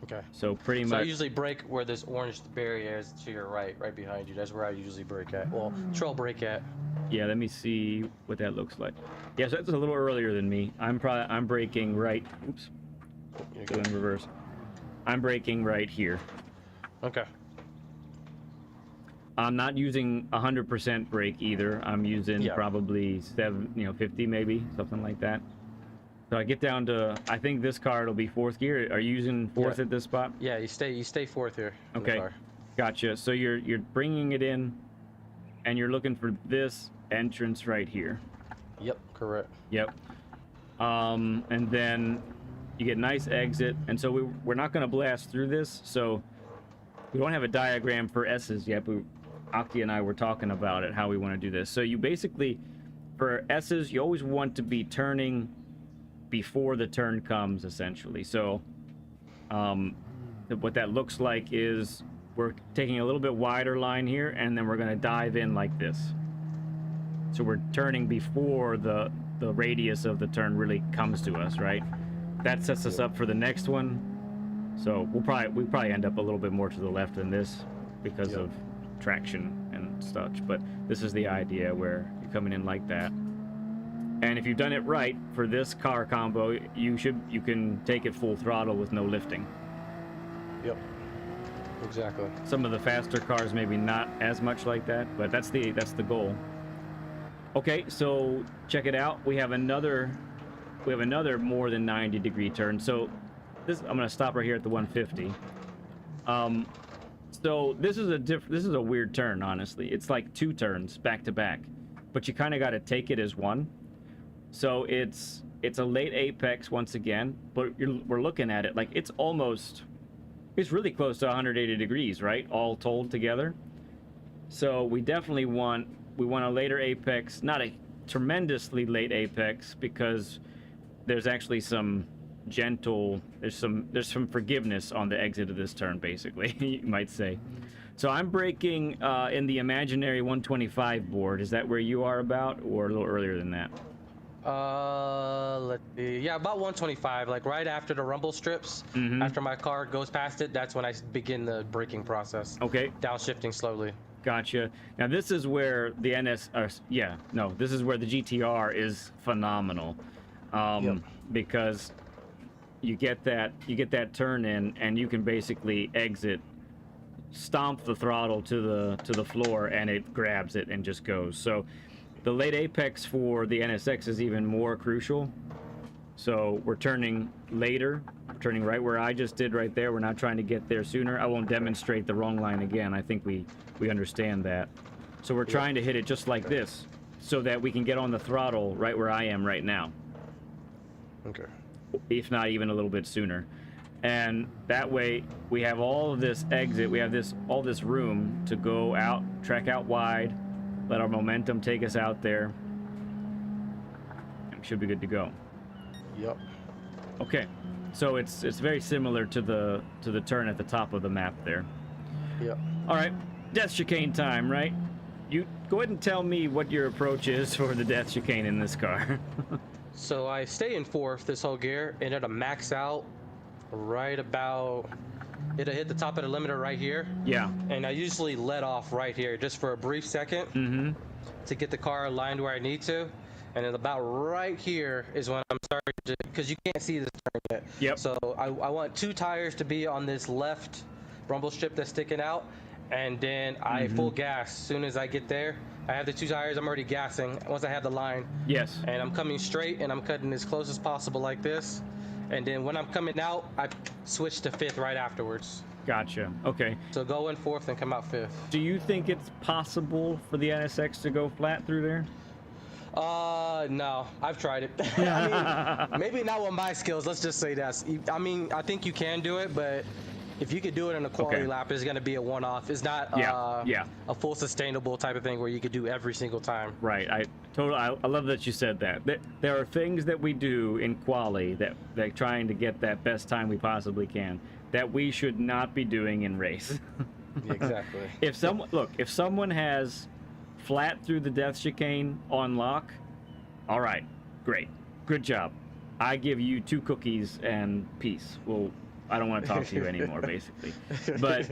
Okay. So pretty much. So I usually brake where this orange barrier is to your right behind you. That's where I usually brake at. Well, trail brake at. Yeah, let me see what that looks like. Yeah, so that's a little earlier than me. I'm braking right. Oops. Go in reverse. I'm braking right here. Okay. I'm not using 100% brake either. I'm using probably 50 maybe, something like that. So I get down to, I think this car will be fourth gear. Are you using fourth at this spot? Yeah, you stay fourth here. Okay, gotcha. So you're bringing it in, and you're looking for this entrance right here. Yep, correct. Yep. And then you get nice exit, and so we're not going to blast through this. So we don't have a diagram for S's yet, but Aki and I were talking about it, how we want to do this. So you basically, for S's, you always want to be turning before the turn comes, essentially. So what that looks like is we're taking a little bit wider line here, and then we're going to dive in like this. So we're turning before the radius of the turn really comes to us, right? That sets us up for the next one. So we probably end up a little bit more to the left than this because of traction and such. But this is the idea where you're coming in like that. And if you've done it right for this car combo, you can take it full throttle with no lifting. Yep. Exactly. Some of the faster cars maybe not as much like that, but that's the goal. Okay, so check it out. We have another we have another more than 90-degree turn. So this, I'm gonna stop right here at the 150. So this is a weird turn, honestly. It's like 2 turns back to back, but you kind of got to take it as one. So it's a late apex once again, but we're looking at it like it's really close to 180 degrees, right? All told together. So we definitely want a later apex, not a tremendously late apex, because there's actually some there's some forgiveness on the exit of this turn, basically. You might say. So I'm braking in the imaginary 125 board. Is that where you are about, or a little earlier than that? Let's see. Yeah, about 125, like right after the rumble strips. After my car goes past it, that's when I begin the braking process. Okay. Downshifting slowly. Gotcha. Now this is where the this is where the GTR is phenomenal, because you get that turn in, and you can basically exit, stomp the throttle to the floor, and it grabs it and just goes. So the late apex for the NSX is even more crucial. So we're turning later, turning right where I just did right there. We're not trying to get there sooner. I won't demonstrate the wrong line again. I think we understand that. So we're trying to hit it just like this, so that we can get on the throttle right where I am right now. Okay. If not even a little bit sooner. And that way we have all of this exit, we have all this room to go out, track out wide, let our momentum take us out there, and we should be good to go. Yep. Okay, so it's very similar to the turn at the top of the map there. Yep. All right, death chicane time, right? You go ahead and tell me what your approach is for the death chicane in this car. So I stay in 4th this whole gear, and it'll max out right about, it'll hit the top of the limiter right here. Yeah. And I usually let off right here just for a brief second to get the car aligned where I need to. And then about right here is when I'm starting to, because you can't see this turn yet. Yep. So I want 2 tires to be on this left rumble strip that's sticking out, and then I full gas. As soon as I get there, I have the 2 tires, I'm already gassing once I have the line. Yes. And I'm coming straight, and I'm cutting as close as possible like this. And then when I'm coming out, I switch to 5th right afterwards. Gotcha. Okay. So go in 4th and come out 5th. Do you think it's possible for the NSX to go flat through there? No, I've tried it. I mean, maybe not with my skills, let's just say that. I mean, I think you can do it, but if you could do it in a quality lap, it's going to be a one-off. It's not a full sustainable type of thing where you could do every single time. Right. I love that you said that. There are things that we do in quali that trying to get that best time we possibly can that we should not be doing in race. Exactly. If someone has flat through the death chicane on lock, all right, great, good job. I give you 2 cookies and peace. Well, I don't want to talk to you anymore, basically. But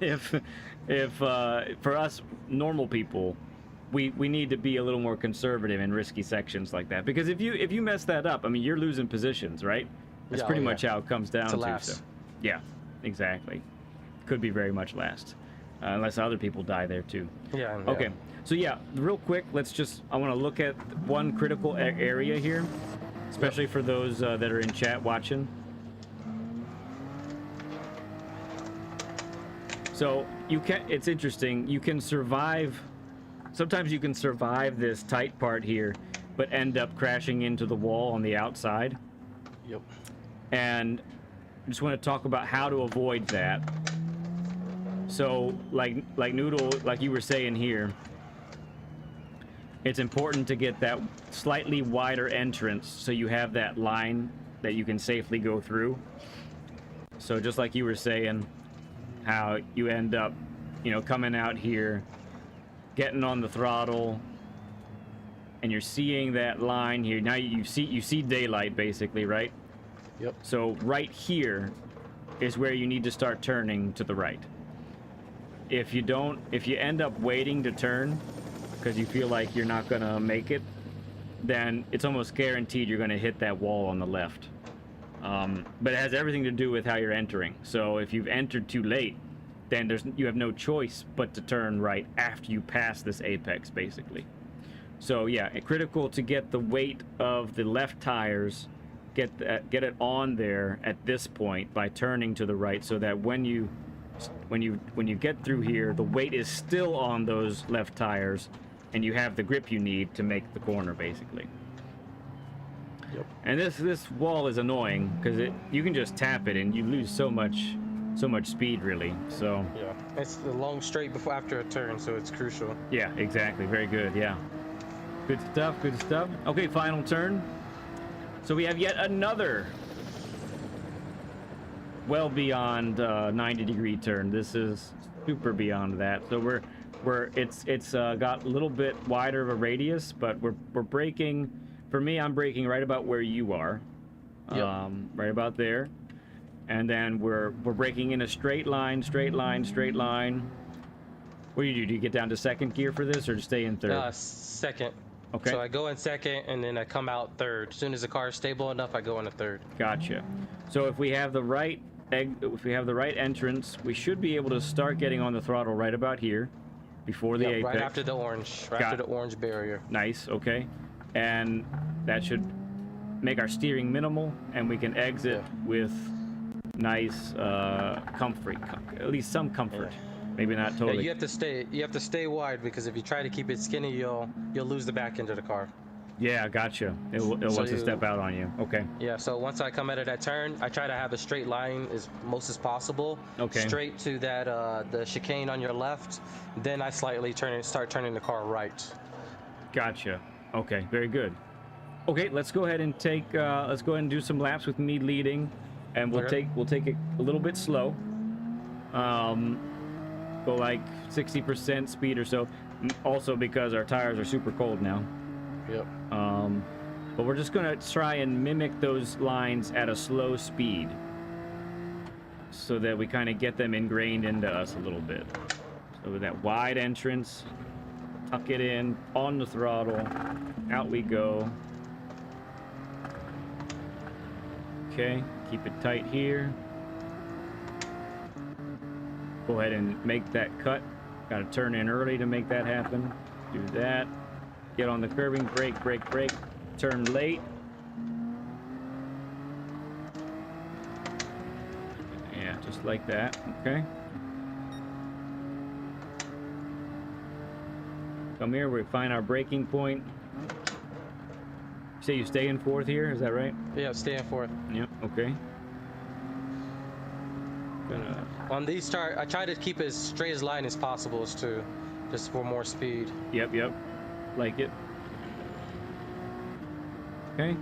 if for us normal people, we need to be a little more conservative in risky sections like that, because if you mess that up, I mean, you're losing positions, right? That's pretty much how it comes down to. So, yeah, exactly. Could be very much last, unless other people die there too. Yeah. Okay. So yeah, real quick, I want to look at one critical area here, especially for those that are in chat watching. So it's interesting, you can survive, sometimes you can survive this tight part here, but end up crashing into the wall on the outside. Yep. And I just want to talk about how to avoid that. So like Newdal, like you were saying here, it's important to get that slightly wider entrance so you have that line that you can safely go through. So just like you were saying, how you end up, coming out here, getting on the throttle, and you're seeing that line here. Now you see daylight, basically, right? Yep. So right here is where you need to start turning to the right. If you end up waiting to turn because you feel like you're not gonna make it, then it's almost guaranteed you're gonna hit that wall on the left. But it has everything to do with how you're entering. So if you've entered too late, then you have no choice but to turn right after you pass this apex, basically. So yeah, critical to get the weight of the left tires, get it on there at this point by turning to the right, so that when you get through here, the weight is still on those left tires, and you have the grip you need to make the corner, basically. Yep. And this wall is annoying because you can just tap it and you lose so much speed, really. So yeah, it's the long straight before after a turn, so it's crucial. Yeah, exactly. Very good. Yeah, good stuff. Good stuff. Okay, final turn. So we have yet another well beyond 90-degree turn. This is super beyond that. So it's got a little bit wider of a radius, but we're braking. For me, I'm braking right about where you are. Yep. Right about there. And then we're braking in a straight line, straight line, straight line. What do you do? Do you get down to second gear for this, or just stay in third? Second. Okay. So I go in second, and then I come out third. As soon as the car is stable enough, I go into third. Gotcha. So if we have the right entrance, we should be able to start getting on the throttle right about here, before the apex. Right after the orange. After the orange barrier. Nice. Okay. And that should make our steering minimal, and we can exit with nice comfort, at least some comfort. Yeah. Maybe not totally. Yeah, you have to stay wide, because if you try to keep it skinny, you'll lose the back end of the car. Yeah, gotcha. It wants to step out on you. Okay. Yeah, so once I come out of that turn, I try to have a straight line as most as possible. Okay. Straight to that the chicane on your left. Then I slightly start turning the car right. Gotcha. Okay, very good. Okay, let's go ahead and do some laps with me leading, and we'll take it a little bit slow. Go like 60% speed or so. Also because our tires are super cold now. Yep. But we're just gonna try and mimic those lines at a slow speed, so that we kind of get them ingrained into us a little bit. So with that wide entrance, tuck it in, on the throttle, out we go. Okay, keep it tight here. Go ahead and make that cut. Got to turn in early to make that happen. Do that. Get on the curbing, brake, brake, brake. Turn late. Yeah, just like that. Okay. Come here, we find our braking point. You say you stay in fourth here, is that right? Yeah, stay in fourth. Yep, okay. On these start, I try to keep as straight as line as possible too, just for more speed. Yep, like it. Okay.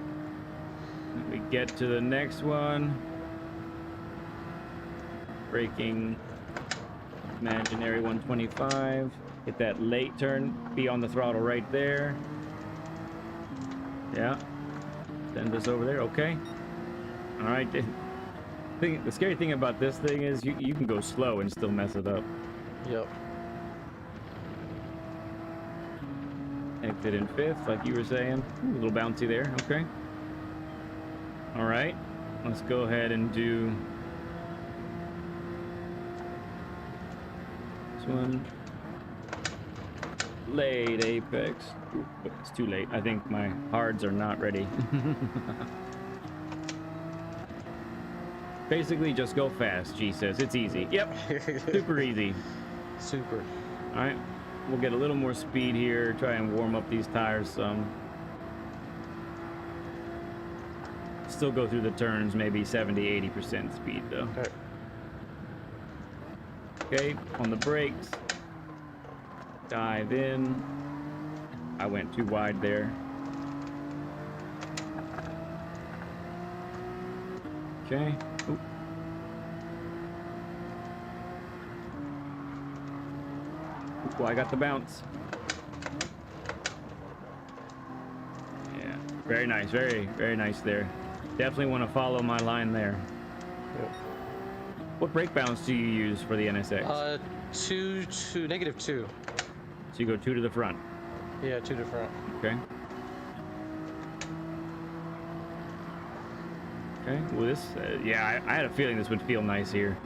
We get to the next one. Braking, imaginary 125. Hit that late turn. Be on the throttle right there. Yeah. Send us over there. Okay. All right. The scary thing about this thing is you can go slow and still mess it up. Yep. Exit in fifth, like you were saying. Ooh, a little bouncy there. Okay. All right. Let's go ahead and do this one. Late apex. Ooh, it's too late. I think my hards are not ready. Basically, just go fast, G says. It's easy. Yep. Super easy. Super. All right. We'll get a little more speed here. Try and warm up these tires some. Still go through the turns, maybe 70-80% speed, though. Okay, on the brakes. Dive in. I went too wide there. Okay. Oop. Well, I got the bounce. Yeah, very nice, very, very nice there. Definitely want to follow my line there. Yep. What brake balance do you use for the NSX? -2. So you go 2 to the front. Yeah, 2 to the front. Okay. Okay. Well, this, yeah, I had a feeling this would feel nice here.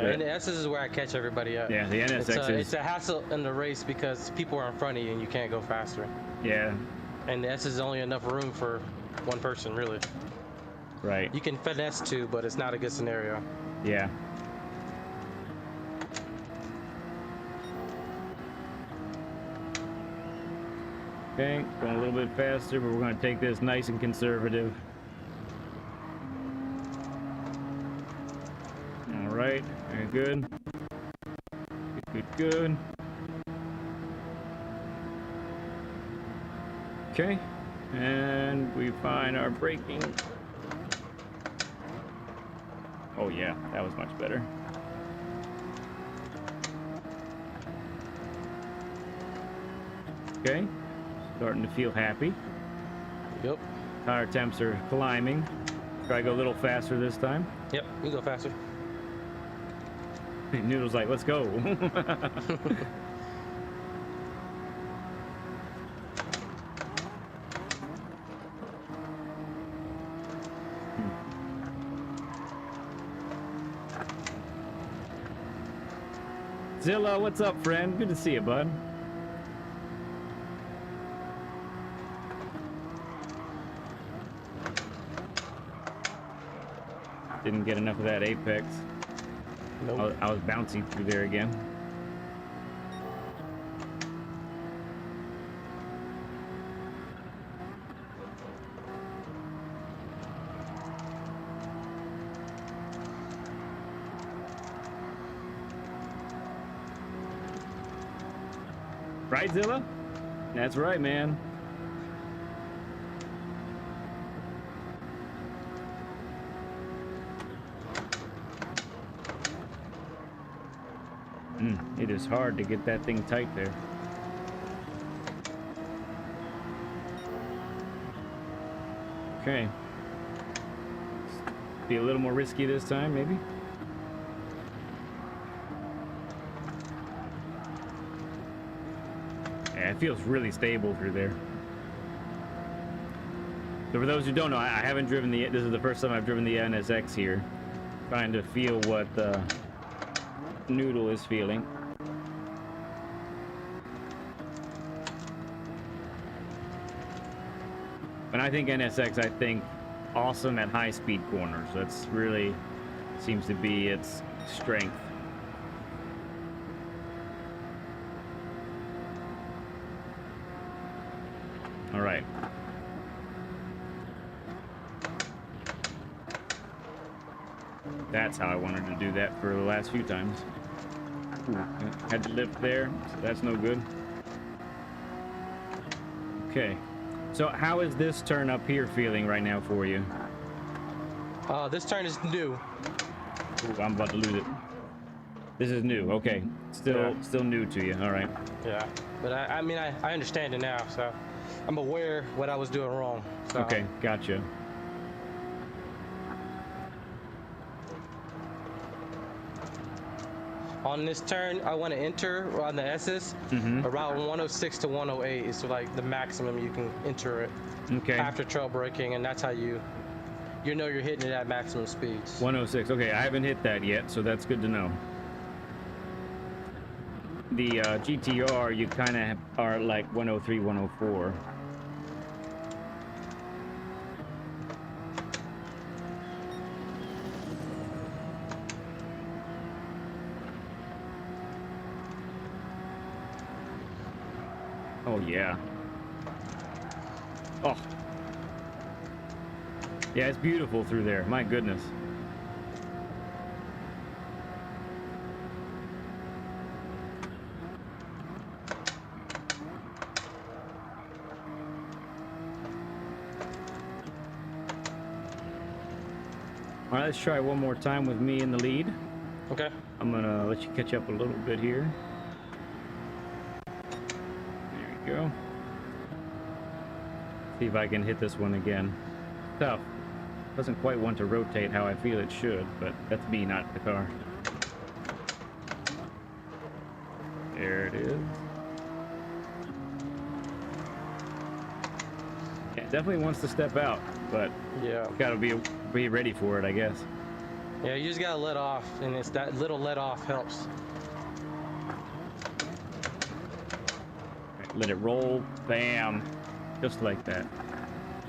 Yeah, and the S's is where I catch everybody up. Yeah, the NSX it's a hassle in the race because people are in front of you and you can't go faster. Yeah. And the S is only enough room for one person, really. Right. You can finesse two, but it's not a good scenario. Yeah. Okay, going a little bit faster, but we're going to take this nice and conservative. All right, very good. Good. Okay, and we find our braking. Oh yeah, that was much better. Okay, starting to feel happy. Yep. Tire temps are climbing. Try to go a little faster this time. Yep, you go faster. Noodle's like, let's go. Zilla, what's up, friend? Good to see you, bud. Didn't get enough of that apex. Nope. I was bouncing through there again. Right, Zilla? That's right, man. It is hard to get that thing tight there. Okay. Be a little more risky this time, maybe. Yeah, it feels really stable through there. So for those who don't know, I haven't driven this is the first time I've driven the NSX here. Trying to feel what Noodle is feeling. When I think NSX, I think awesome at high-speed corners. That's really seems to be its strength. All right. That's how I wanted to do that for the last few times. Had to lift there, so that's no good. Okay. So how is this turn up here feeling right now for you? This turn is new. Ooh, I'm about to lose it. This is new. Okay. Still new to you. All right. Yeah. But I mean, I understand it now, so I'm aware what I was doing wrong. So. Okay. Gotcha. On this turn, I want to enter on the S's around 106 to 108 is like the maximum you can enter it. Okay. After trail braking, and that's how you know you're hitting it at maximum speeds. 106. Okay, I haven't hit that yet, so that's good to know. The GTR, you kind of are like 103, 104. Oh, yeah. Oh. Yeah, it's beautiful through there. My goodness. All right, let's try one more time with me in the lead. Okay. I'm gonna let you catch up a little bit here. Go. See if I can hit this one again. Tough. Doesn't quite want to rotate how I feel it should, but that's me, not the car. There it is. Yeah, it definitely wants to step out, but yeah, gotta be ready for it, I guess. Yeah, you just gotta let off, and it's that little let off helps. Let it roll. Bam. Just like that.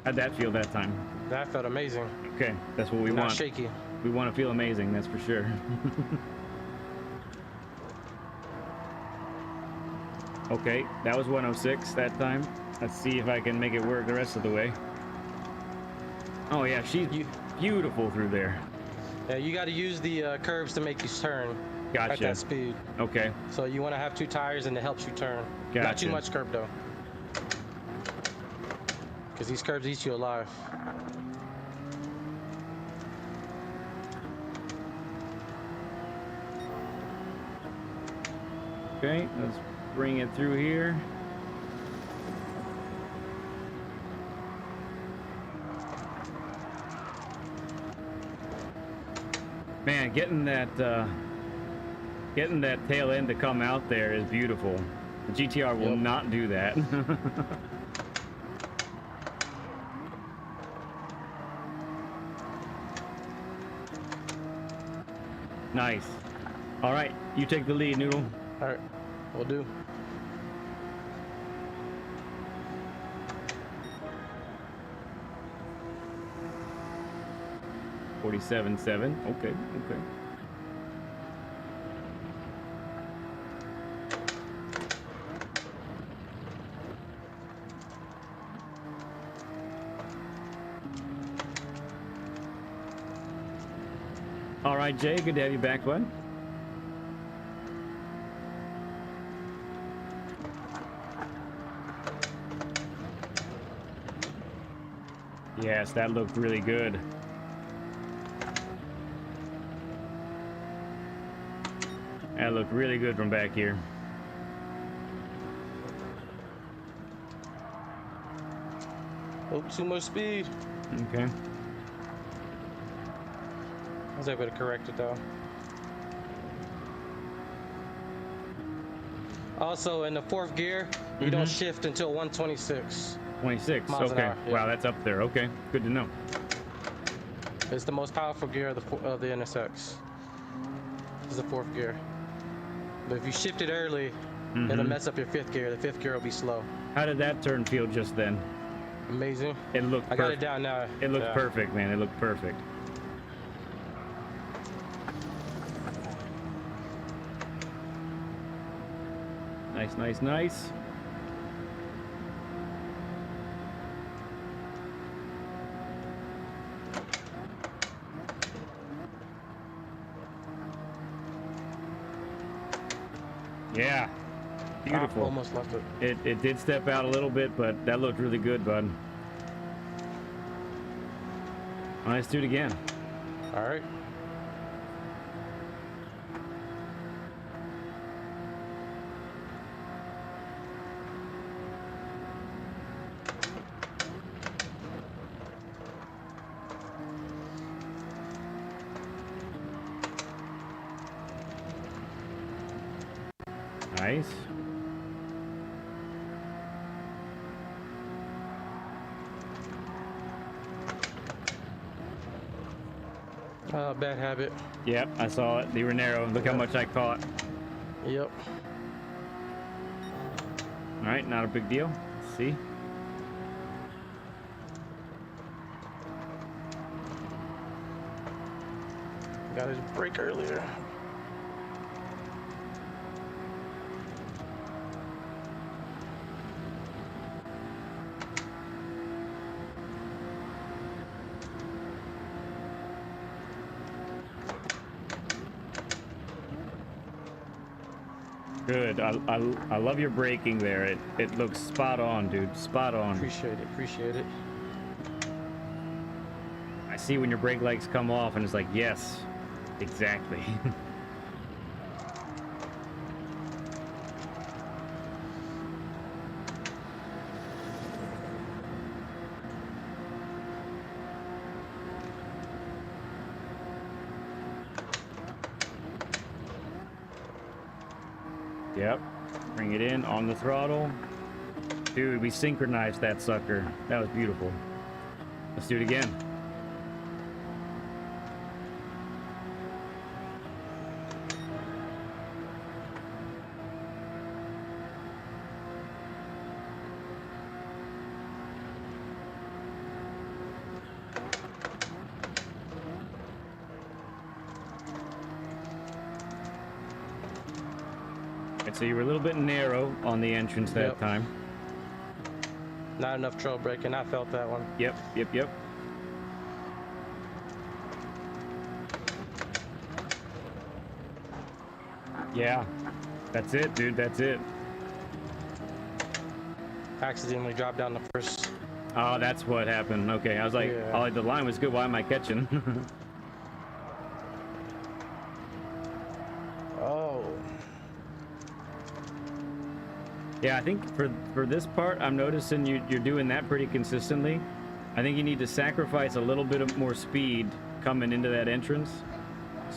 How'd that feel that time? That felt amazing. Okay, that's what we want. Not shaky. We want to feel amazing, that's for sure. Okay, that was 106 that time. Let's see if I can make it work the rest of the way. Oh yeah, she's beautiful through there. Yeah, you got to use the curves to make you turn. Gotcha. At that speed. Okay. So you want to have 2 tires and it helps you turn. Gotcha. Not too much curb though. Because these curbs eat you alive. Okay, let's bring it through here. Man, getting that tail end to come out there is beautiful. The GTR will not do that. Nice. All right, you take the lead, Noodle. All right, we'll do. $47.7. Okay, okay. All right, Jay, good to have you back, bud. Yes, that looked really good. That looked really good from back here. Oh, too much speed. Okay. I was able to correct it though. Also, in the 4th gear, you don't shift until 126. 26. Miles an Okay. hour, yeah. Wow, that's up there. Okay. Good to know. It's the most powerful gear of the NSX. It's the 4th gear. But if you shift it early, it'll mess up your 5th gear. The 5th gear will be slow. How did that turn feel just then? Amazing. It looked I got it down now. It looked perfect, man. It looked perfect. Nice, nice, nice. Yeah. Beautiful. Almost left it. It did step out a little bit, but that looked really good, bud. All right, let's do it again. All right. Nice. Bad habit. Yep, I saw it. They were narrow. Look how much I caught. Yep. All right, not a big deal. Let's see. Got his brake earlier. Good. I love your braking there. It looks spot on, dude. Spot on. Appreciate it. Appreciate it. I see when your brake lights come off, and it's like, yes, exactly. Yep. Bring it in on the throttle. Dude, we synchronized that sucker. That was beautiful. Let's do it again. And so you were a little bit narrow on the entrance that Yep. time. Not enough trail braking. I felt that one. Yep. Yeah. That's it, dude. That's it. Accidentally dropped down the first. Oh, that's what happened. Okay, I was like, Yeah. oh, the line was good. Why am I catching? Oh. Yeah, I think for this part, I'm noticing you're doing that pretty consistently. I think you need to sacrifice a little bit of more speed coming into that entrance,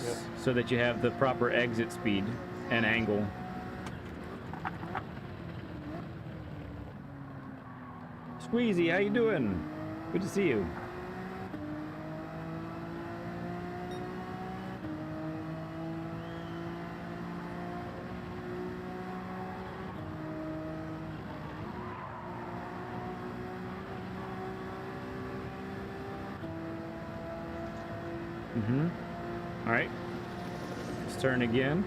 Yep. so that you have the proper exit speed and angle. Squeezy, how you doing? Good to see you. All right. Let's turn again.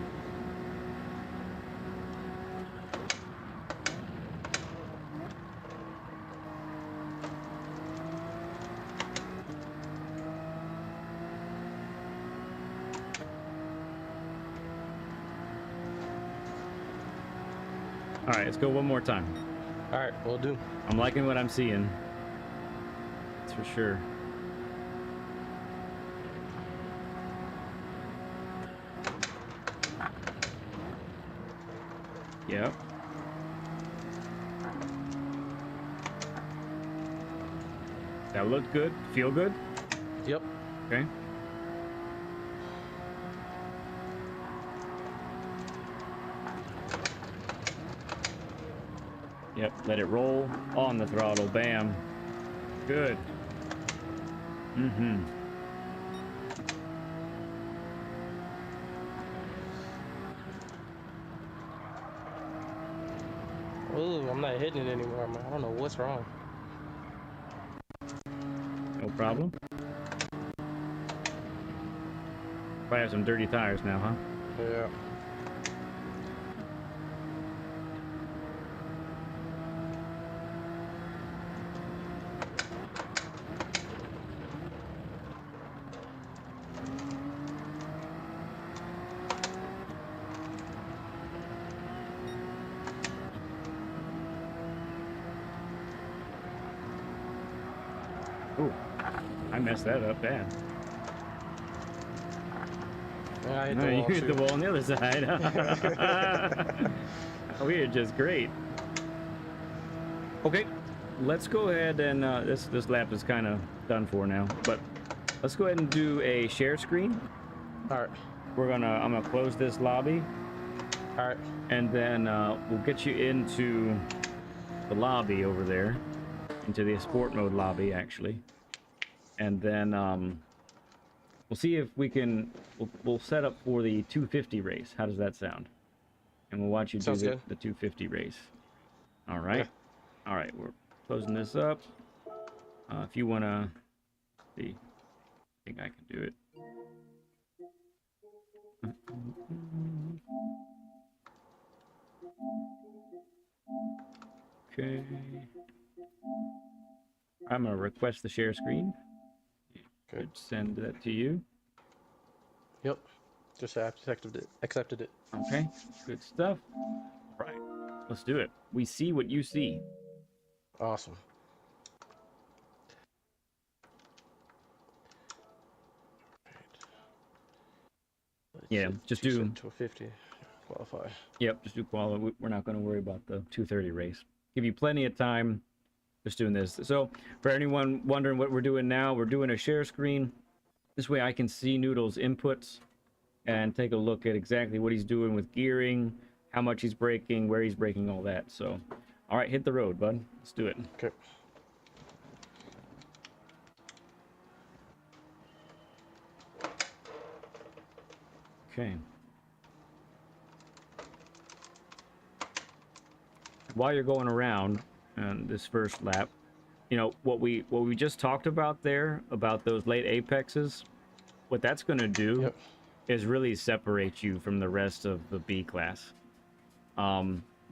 All right, let's go one more time. All right, we'll do. I'm liking what I'm seeing. That's for sure. Yep. That looked good. Feel good? Yep. Okay. Yep, let it roll on the throttle. Bam. Good. Ooh, I'm not hitting it anymore, man. I don't know what's wrong. No problem. Probably have some dirty tires now, huh? Yeah. Ooh, I messed that up bad. Yeah, I hit No, the you wall, hit the too. wall on the other side. We are just great. Okay, let's go ahead and this lap is kind of done for now, but let's go ahead and do a share screen. All right. I'm gonna close this lobby, All right. and then we'll get you into the lobby over there, into the sport mode lobby actually, and then we'll see if we can. We'll set up for the 250 race. How does that sound? And we'll watch you do Sounds good. the 250 race. All right. Okay. All right. We're closing this up. If you wanna see, I think I can do it. Okay. I'm gonna request the share screen. Okay. Should send that to you. Yep. Just accepted it. Accepted it. Okay. Good stuff. All right. Let's do it. We see what you see. Awesome. Yeah, just do. 250. Qualify. Yep, just do qualify. We're not going to worry about the 230 race. Give you plenty of time just doing this. So for anyone wondering what we're doing now, we're doing a share screen. This way I can see Newdal's inputs and take a look at exactly what he's doing with gearing, how much he's braking, where he's braking, all that. So, all right, hit the road, bud. Let's do it. Okay. Okay. While you're going around on this first lap, you know what we just talked about there about those late apexes. What that's going to do Yep. is really separate you from the rest of the B class.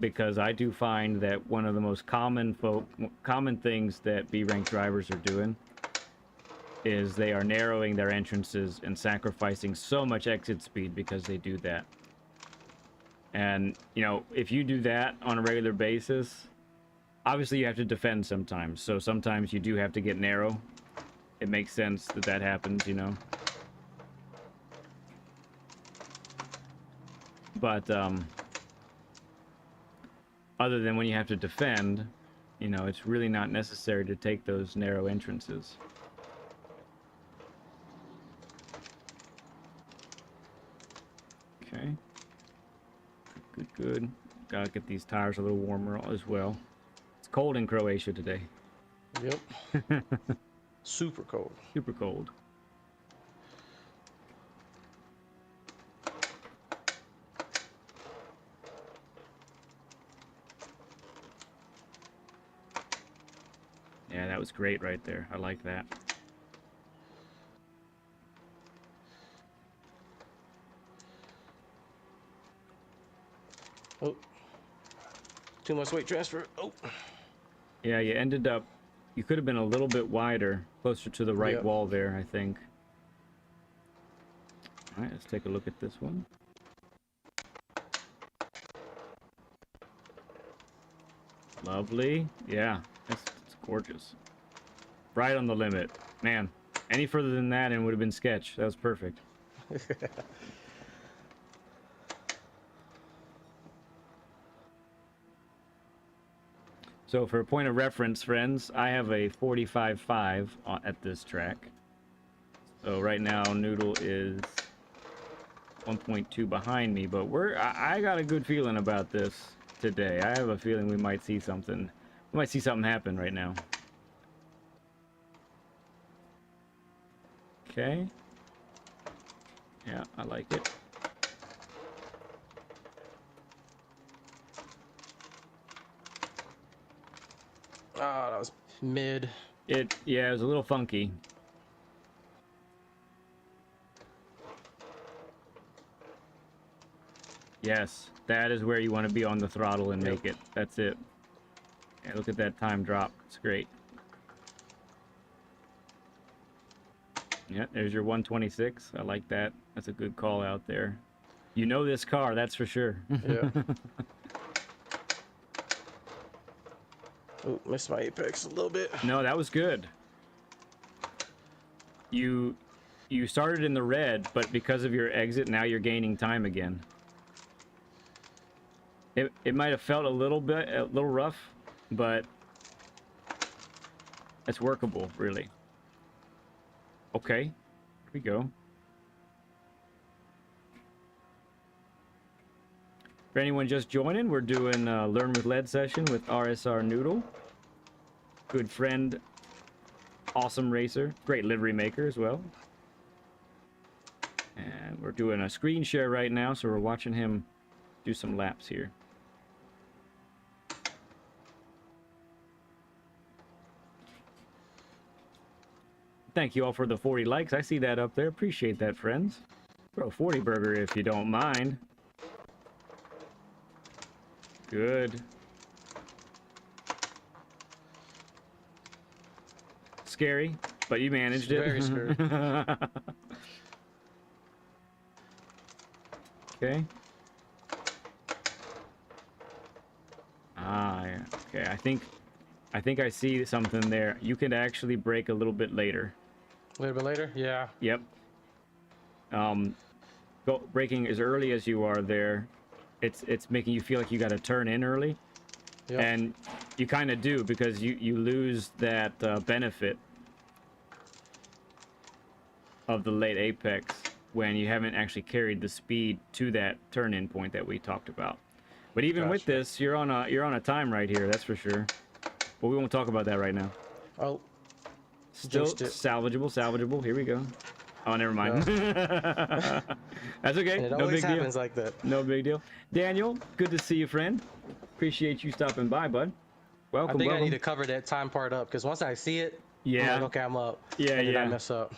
Because I do find that one of the most common things that B-rank drivers are doing is they are narrowing their entrances and sacrificing so much exit speed because they do that. And, you know, if you do that on a regular basis, obviously you have to defend sometimes. So sometimes you do have to get narrow. It makes sense that that happens, you know. But, other than when you have to defend, you know, it's really not necessary to take those narrow entrances. Okay. Good. Gotta get these tires a little warmer as well. It's cold in Croatia today. Yep. Super cold. Super cold. Yeah, that was great right there. I like that. Oh. Too much weight transfer. Oh. Yeah, you ended up... You could have been a little bit wider, closer to the right wall there, I think. All right, let's take a look at this one. Lovely. Yeah, it's gorgeous. Right on the limit. Man, any further than that and it would have been sketch. That was perfect. So for a point of reference, friends, I have a 45.5 at this track. So right now, Newdal is 1.2 behind me, but I got a good feeling about this today. I have a feeling we might see something. We might see something happen right now. Okay. Yeah, I like it. Ah, that was mid. Yeah, it was a little funky. Yes, that is where you want to be on the throttle and make it. That's it. Yeah, look at that time drop. It's great. Yeah, there's your 126. I like that. That's a good call out there. You know this car, that's for sure. Yeah. Oh, missed my apex a little bit. No, that was good. You started in the red, but because of your exit, now you're gaining time again. It might have felt a little rough, but it's workable, really. Okay, here we go. For anyone just joining, we're doing a Learn with Lead session with RSR Newdal. Good friend, awesome racer, great livery maker as well. And we're doing a screen share right now, so we're watching him do some laps here. Thank you all for the 40 likes. I see that up there. Appreciate that, friends. Throw a 40 burger if you don't mind. Good. Scary, but you managed it. Very scary. Okay. Ah, yeah. Okay, I think I see something there. You can actually brake a little bit later. A little bit later? Yeah. Yep. Braking as early as you are there, it's making you feel like you got to turn in early. Yep. And you kind of do, because you lose that benefit of the late apex when you haven't actually carried the speed to that turn-in point that we talked about. But even with this, you're on a time right here, that's for sure. But we won't talk about that right now. Oh. Still salvageable. Here we go. Oh, never mind. No. That's okay. And it No always big deal. happens like that. No big deal. Daniel, good to see you, friend. Appreciate you stopping by, bud. Welcome. I think I need to cover that time part up, because once I see it, yeah. I'm like, okay, I'm up. Yeah, and then yeah. I mess up.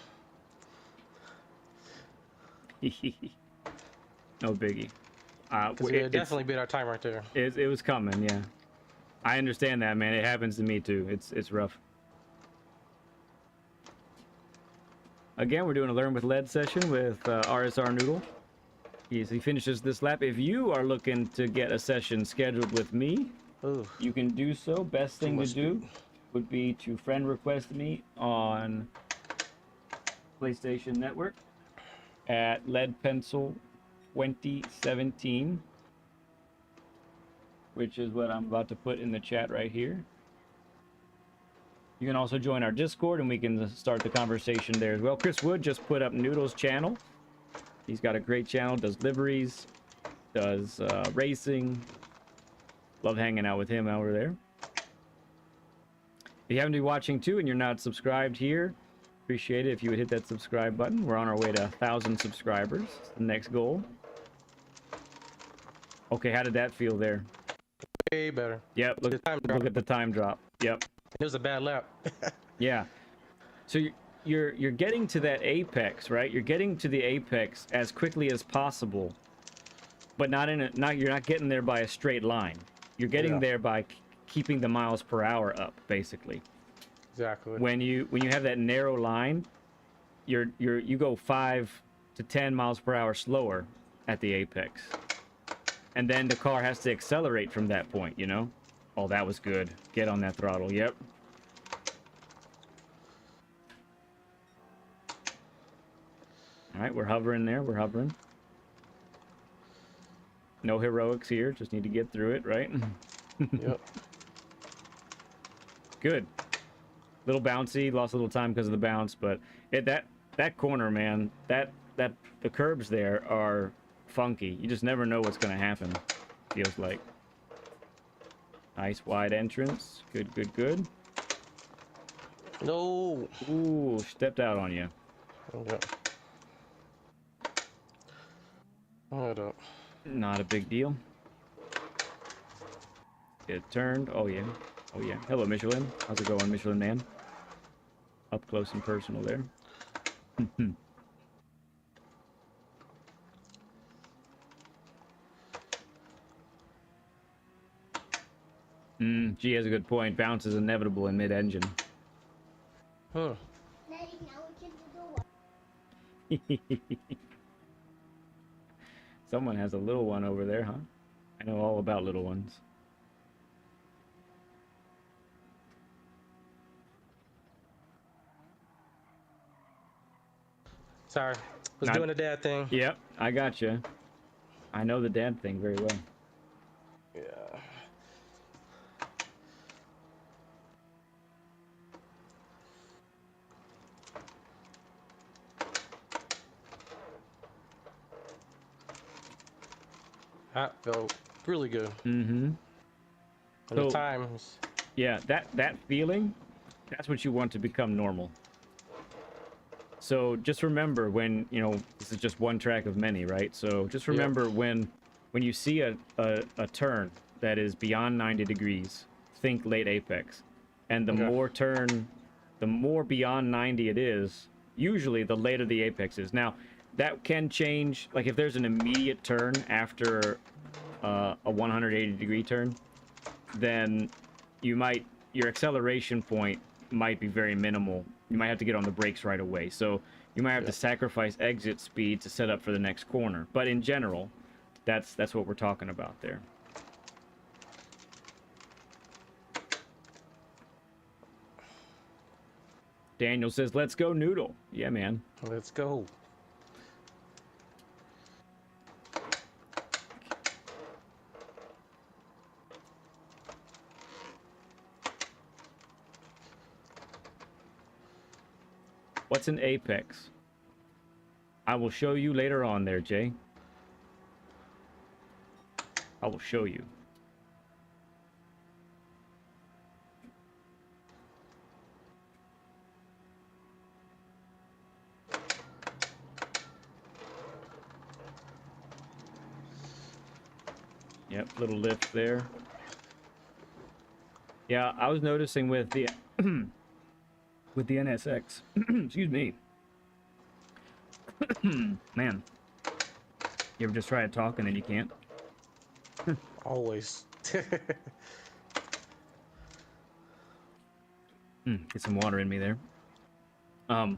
No biggie. Because we definitely beat our time right there. It was coming, yeah. I understand that, man. It happens to me too. It's rough. Again, we're doing a Learn with Lead session with RSR Noodle. He finishes this lap. If you are looking to get a session scheduled with me, Ooh, you can do so. Best thing to do would be to friend request me on PlayStation Network at Lead Pencil 2017, which is what I'm about to put in the chat right here. You can also join our Discord and we can start the conversation there as well. Chris Wood just put up Noodle's channel. He's got a great channel, does liveries, does racing. Love hanging out with him over there. If you happen to be watching too and you're not subscribed here, appreciate it if you would hit that subscribe button. We're on our way to 1,000 subscribers. It's the next goal. Okay, how did that feel there? way better. Yep, look at the time drop. Yep. It was a bad lap. Yeah. So you're getting to that apex, right? You're getting to the apex as quickly as possible, but you're not getting there by a straight line. You're getting there by keeping the miles per hour up, basically. Exactly. When you have that narrow line, you go 5 to 10 miles per hour slower at the apex, and then the car has to accelerate from that point. You know. Oh, that was good. Get on that throttle. Yep. All right, we're hovering there. We're hovering. No heroics here. Just need to get through it, right? Yep. Good. Little bouncy. Lost a little time because of the bounce, but that corner, man. The curbs there are funky. You just never know what's gonna happen. Feels like. Nice wide entrance. Good, good, good. No. Ooh, stepped out on you. Yep. Hold up. Not a big deal. Get turned. Oh yeah. Oh yeah. Hello, Michelin. How's it going, Michelin man? Up close and personal there. G has a good point. Bounce is inevitable in mid-engine. Huh. Someone has a little one over there, huh? I know all about little ones. Sorry. Was doing a dad thing. Yep, I got you. I know the dad thing very well. Yeah. That felt really good. Mm-hmm. And the times. Yeah, that feeling, that's what you want to become normal. So just remember when, you know, this is just one track of many, right? So just remember when you see a turn that is beyond 90 degrees, think late apex. And the more beyond 90 it is, usually the later the apex is. Now, that can change, like if there's an immediate turn after a 180 degree turn, then your acceleration point might be very minimal. You might have to get on the brakes right away. So you might have to sacrifice exit speed to set up for the next corner. But in general, that's what we're talking about there. Daniel says, let's go Noodle. Yeah, man. Let's go. What's an apex? I will show you later on there, Jay. I will show you. Yep, little lift there. Yeah, I was noticing with the with the NSX. Excuse me. Man, you ever just try to talk and then you can't? Always. Get some water in me there. Oh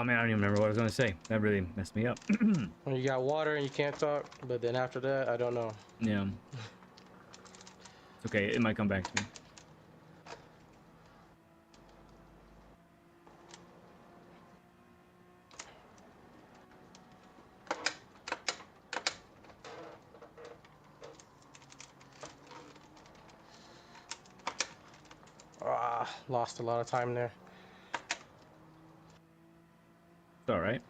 man, I don't even remember what I was gonna say. That really messed me up. When you got water and you can't talk, but then after that, I don't know. Yeah. It's okay. It might come back to me. Ah, lost a lot of time there. It's all right.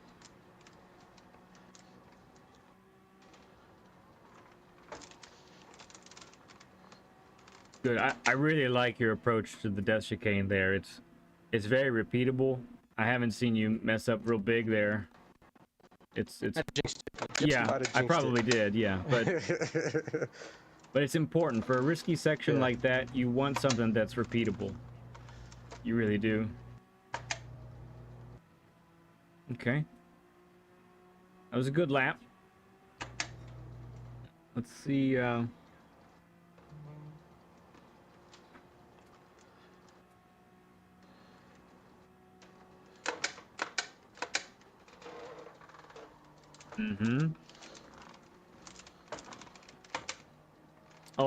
Good. I really like your approach to the death chicane there. It's very repeatable. I haven't seen you mess up real big there. It's I jinxed it. yeah, I probably did, yeah, but it's important for a risky section like that. You want something that's repeatable. You really do. Okay. That was a good lap. Let's see. Oh,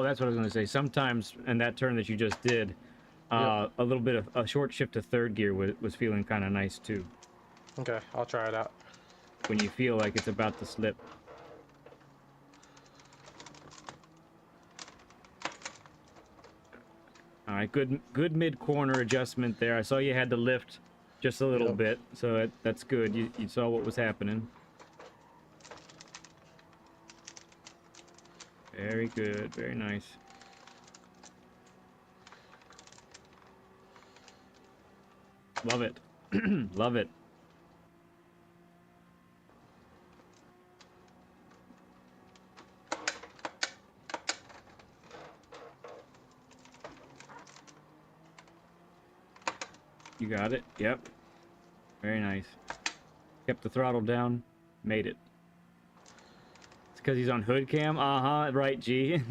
that's what I was going to say. Sometimes in that turn that you just did, a little bit of a short shift to third gear was feeling kind of nice too. Okay, I'll try it out. When you feel like it's about to slip. All right, good mid corner adjustment there. I saw you had to lift just a little bit, so that's good. You saw what was happening. Very good, very nice. Love it. Love it. You got it. Yep. Very nice. Kept the throttle down. Made it. It's because he's on hood cam? Uh-huh. Right, G.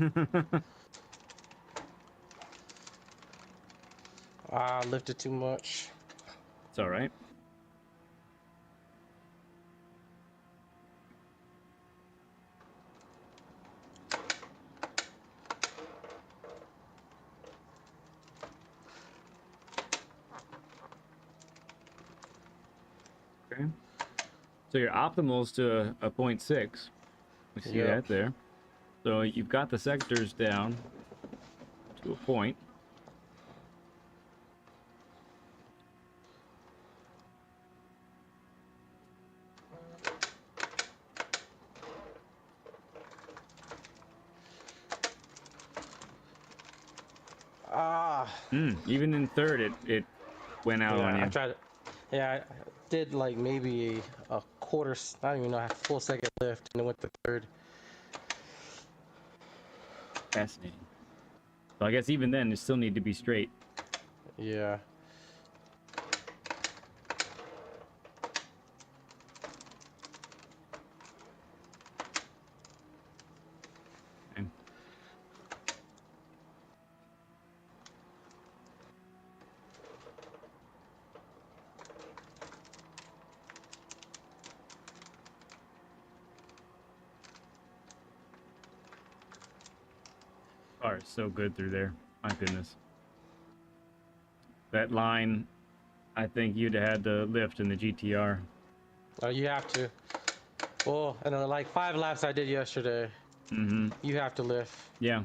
Ah, lifted too much. It's all right. Okay. So your optimal's to a 0.6. We see that there. So you've got the sectors down to a point. Even in third, it went out on you. I tried. Yeah, I did like maybe a quarter. I don't even know, a full second lift, and it went to third. Fascinating. So I guess even then, it still need to be straight. Yeah. Okay. Car is so good through there. My goodness. That line, I think you'd have had to lift in the GTR. Oh, you have to. Well, and then like 5 laps I did yesterday. You have to lift. Yeah.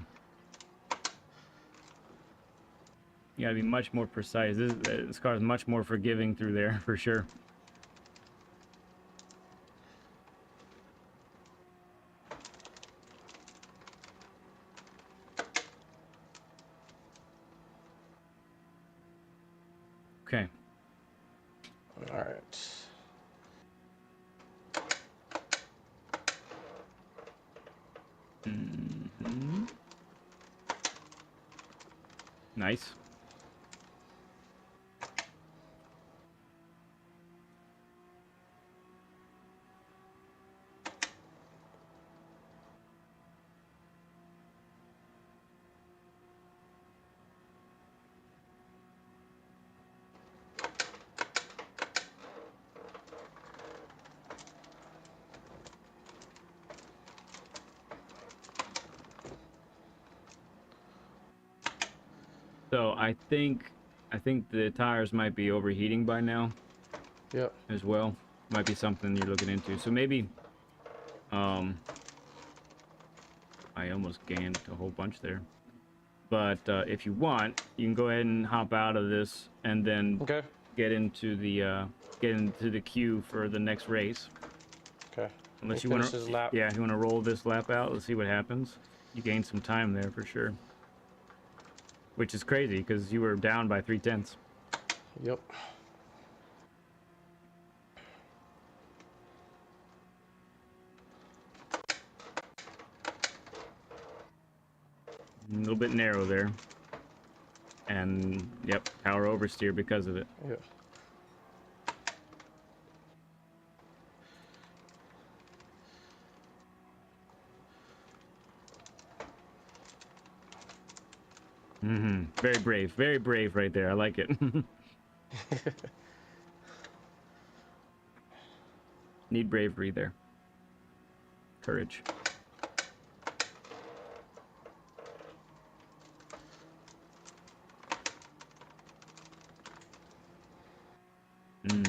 You gotta be much more precise. This car is much more forgiving through there, for sure. Okay. All right. Nice. So I think the tires might be overheating by now. Yep. As well. Might be something you're looking into. So maybe I almost gained a whole bunch there. But if you want, you can go ahead and hop out of this and then get into the queue for the next race. Okay. Unless you want to, yeah, if you want to roll this lap out, let's see what happens. You gained some time there for sure. Which is crazy because you were down by 3/10. Yep. A little bit narrow there. And, yep, power oversteer because of it. Yep. Very brave right there. I like it. Need bravery there. Courage.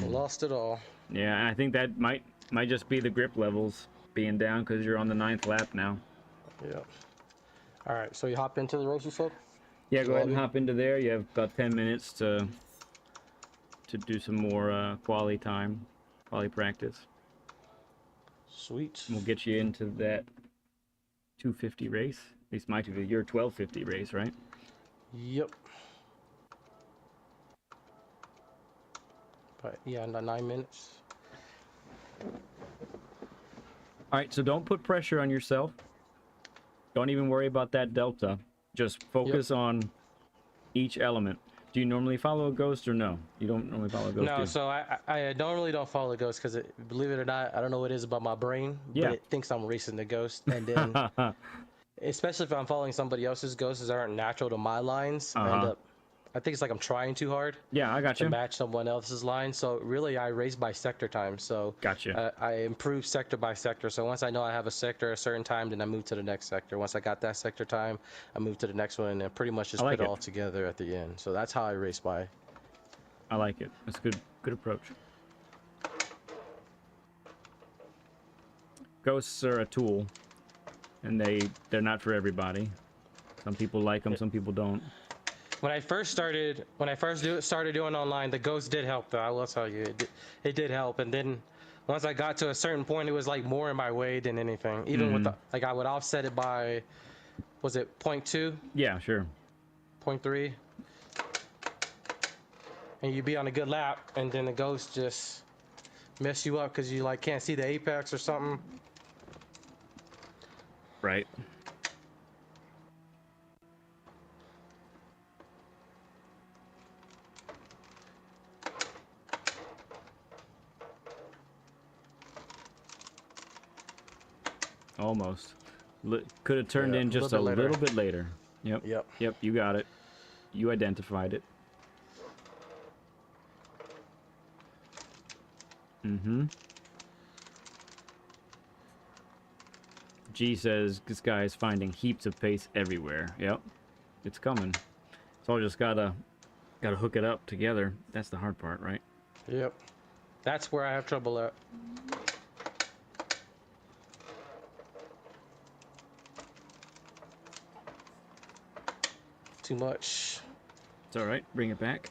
Lost it all. Yeah, and I think that might just be the grip levels being down because you're on the 9th lap now. Yep. All right, so you hop into the race, you said? Yeah, go ahead and hop into there. You have about 10 minutes to do some more quali time, quali practice. Sweet. And we'll get you into that 250 race. At least my 250. Your 1250 race, right? Yep. But yeah, 9 minutes. All right, so don't put pressure on yourself. Don't even worry about that delta. Just focus on each element. Do you normally follow a ghost or no? You don't normally follow a ghost? No, so I normally don't follow a ghost because, believe it or not, I don't know what it is about my brain, but it thinks I'm racing the ghost. And then, especially if I'm following somebody else's ghosts that aren't natural to my lines, I think it's like I'm trying too hard. Yeah, I got you. To match someone else's line. So really, I race by sector time. So gotcha. I improve sector by sector. So once I know I have a sector a certain time, then I move to the next sector. Once I got that sector time, I move to the next one, and pretty much just put it all together at the end. So that's how I race by. I like it. That's a good approach. Ghosts are a tool, and they're not for everybody. Some people like them, some people don't. When I first started doing online, the ghost did help, though. I will tell you, it did help. And then once I got to a certain point, it was like more in my way than anything. Even with I would offset it by, was it 0.2? Yeah, sure. 0.3. And you'd be on a good lap, and then the ghost just mess you up because you like can't see the apex or something. Right. Almost. Could have turned in just a little bit later. Yep. Yep, you got it. You identified it. G says this guy is finding heaps of pace everywhere. Yep. It's coming. So I just gotta hook it up together. That's the hard part, right? Yep. That's where I have trouble at. Too much. It's all right. Bring it back.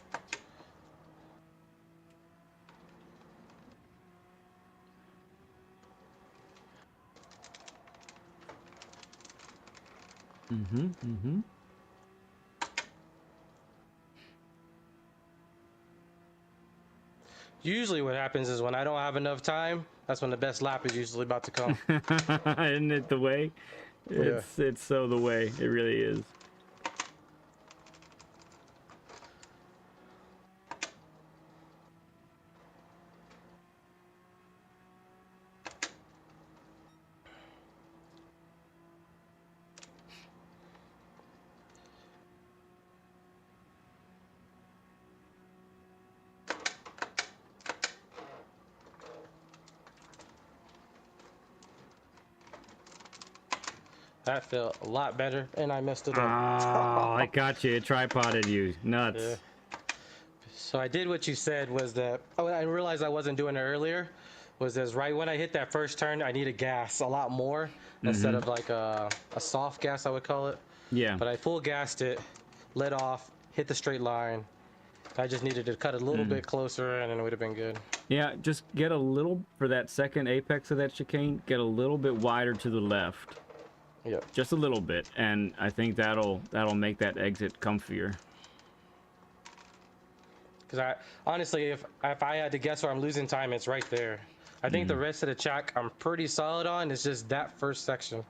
Usually what happens is when I don't have enough time, that's when the best lap is usually about to come. Isn't it the way? It's so the way. It really is. That felt a lot better, and I messed it Oh, up. I got you. It tripoded you. Nuts. Yeah. So I did what you said was that, oh, I realized I wasn't doing it earlier, was as right when I hit that first turn, I needed gas a lot more instead of like a soft gas, I would call it. Yeah. But I full gassed it, let off, hit the straight line. I just needed to cut a little bit closer and it would have been good. Yeah, just get a little, for that second apex of that chicane, get a little bit wider to the left. Yep. Just a little bit, and I think that'll make that exit comfier. Because I honestly, if I had to guess where I'm losing time, it's right there. I think the rest of the track I'm pretty solid on. It's just that first section.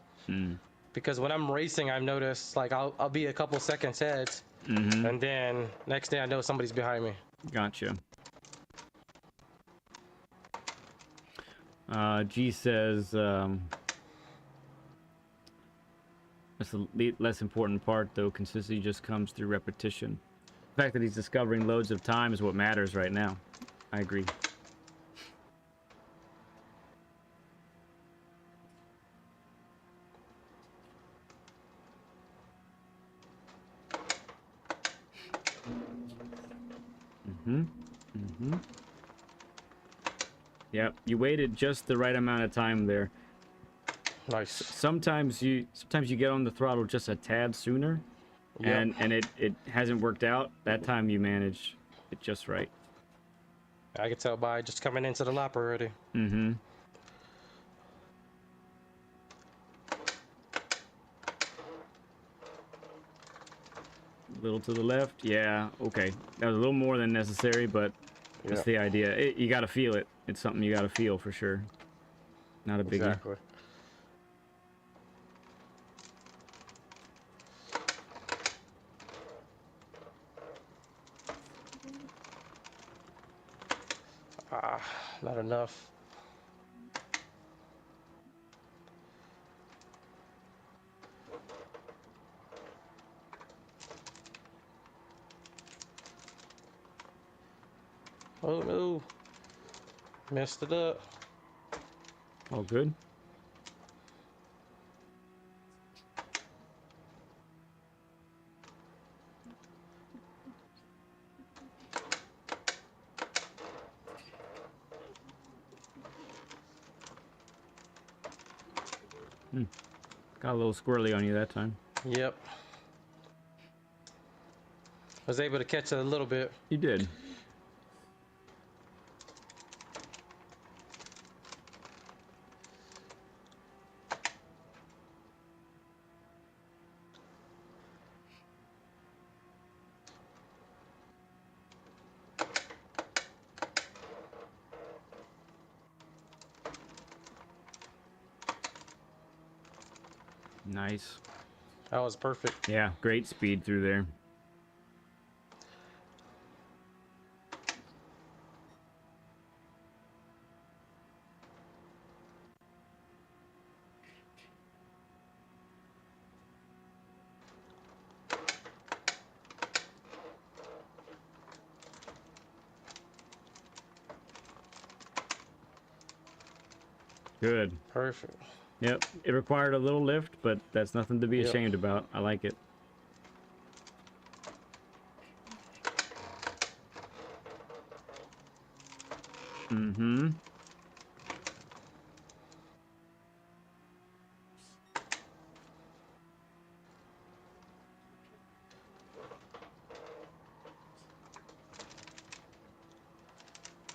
Because when I'm racing, I've noticed like I'll be a couple seconds ahead, and then next thing I know, somebody's behind me. Gotcha. G says that's the less important part, though. Consistency just comes through repetition. The fact that he's discovering loads of time is what matters right now. I agree. Yep, you waited just the right amount of time there. Nice. Sometimes you get on the throttle just a tad sooner, and it hasn't worked out. That time you managed it just right. I could tell by just coming into the lap already. A little to the left. Yeah, okay. That was a little more than necessary, but that's the idea. You got to feel it. It's something you got to feel for sure. Not a biggie. Exactly. Not enough. Oh no. Messed it up. All good. Got a little squirrely on you that time. Yep. Was able to catch it a little bit. You did. Nice. That was perfect. Yeah, great speed through there. Good. Perfect. Yep, it required a little lift, but that's nothing to be ashamed about. I like it.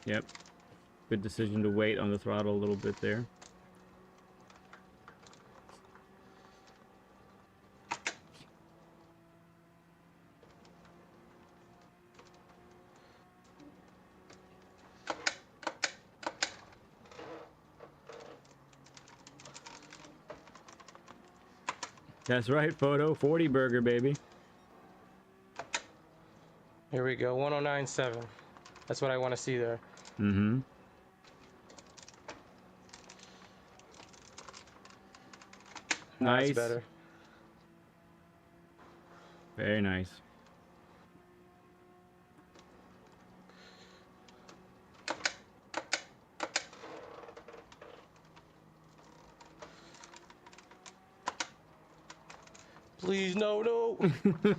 Yep. Good decision to wait on the throttle a little bit there. That's right, photo 40 burger, baby. Here we go. 109.7. That's what I want to see there. Nice. That's better. Very nice. Please, no, no. Oh my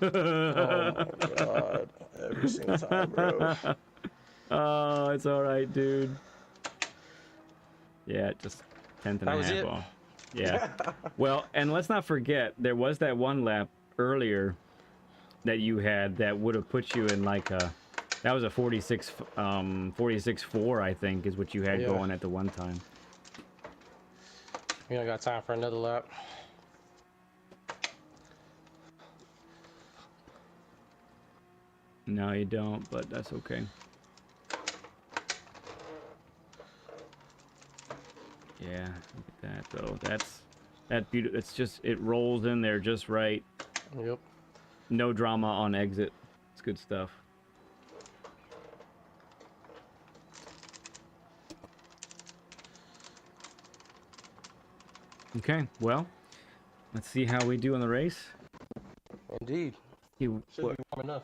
god. Every single time, bro. Oh, it's all right, dude. Yeah, just 10th and That a was half it. off. Yeah. Well, and let's not forget, there was that one lap earlier that you had that would have put you in like a, that was a 46.4, I think, is what you had Yeah. going at the one time. We don't got time for another lap. No, you don't, but that's okay. Yeah, look at that though. That beautiful. It's just, it rolls in there just right. Yep. No drama on exit. It's good stuff. Okay, well, let's see how we do in the race. Indeed. You Should be warm enough.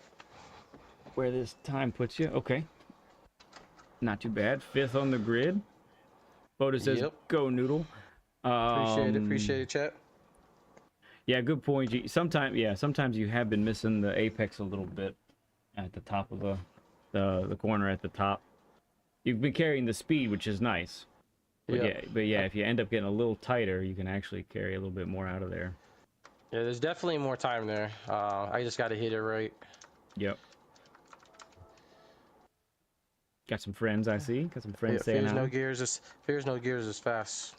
where this time puts you. Okay. Not too bad. 5th on the grid. Boda says, Yep. go Noodle. Appreciate it, chat. Yeah, good point. Sometimes you have been missing the apex a little bit at the top of the corner at the top. You've been carrying the speed, which is nice. But yeah, if you end up getting a little tighter, you can actually carry a little bit more out of there. Yeah, there's definitely more time there. I just got to hit it right. Yep. Got some friends, I see. Got some friends saying Fears hi. no gears is fast.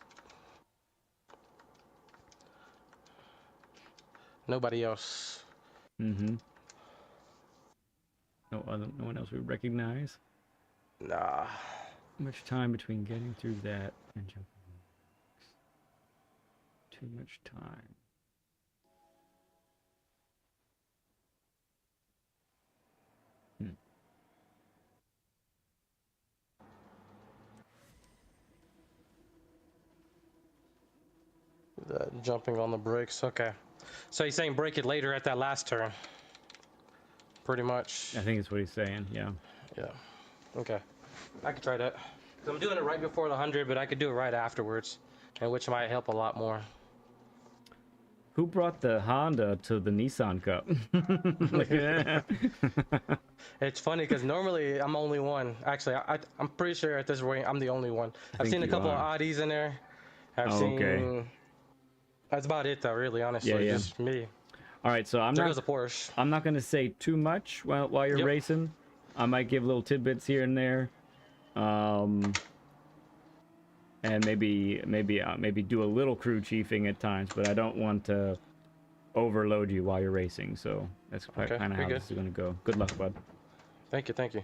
Nobody else. Mm-hmm. No one else we recognize. Nah. Much time between getting through that and jumping. Too much time. Jumping on the brakes. Okay. So he's saying break it later at that last turn. Pretty much. I think that's what he's saying. Yeah. Yeah. Okay. I could try that. 'Cause I'm doing it right before the 100, but I could do it right afterwards, and which might help a lot more. Who brought the Honda to the Nissan Cup? Look at that. It's funny because normally I'm only one. Actually, I'm pretty sure at this rate I'm the only one. I've seen a couple of Audis in there. I've seen. Okay. That's about it, though. Really, honestly, Yeah. just me. All right, so There goes a Porsche. I'm not gonna say too much while you're racing. I might give little tidbits here and there, and maybe do a little crew chiefing at times, but I don't want to overload you while you're racing. So that's kind of how this is gonna go. Good luck, bud. Thank you. Thank you.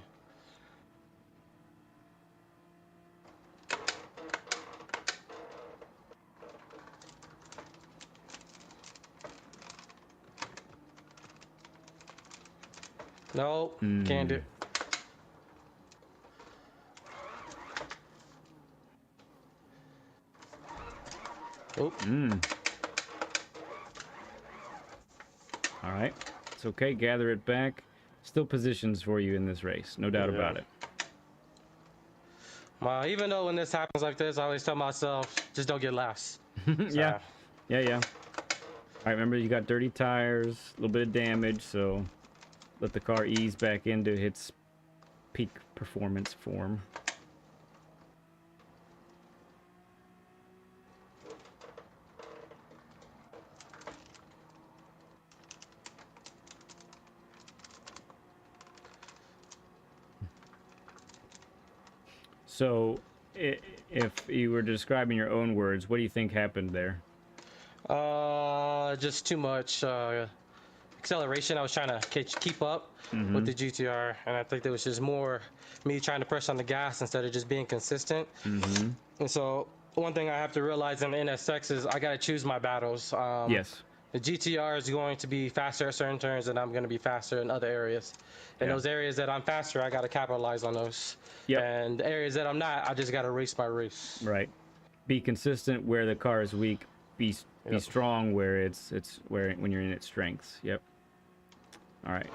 No, can't do. Oh. All right, it's okay. Gather it back. Still positions for you in this race, no doubt about it. Even though when this happens like this, I always tell myself, just don't get last. Yeah. All right, remember you got dirty tires, a little bit of damage, so let the car ease back into its peak performance form. So, if you were describing your own words, what do you think happened there? Just too much acceleration. I was trying to keep up with the GTR, and I think there was just more me trying to press on the gas instead of just being consistent. And so one thing I have to realize in NSX is I got to choose my battles. Yes. The GTR is going to be faster at certain turns, and I'm going to be faster in other areas. In those areas that I'm faster, I got to capitalize on those. And the areas that I'm not, I just got to race my race. Right. Be consistent where the car is weak. Be strong where it's when you're in its strengths. Yep. All right.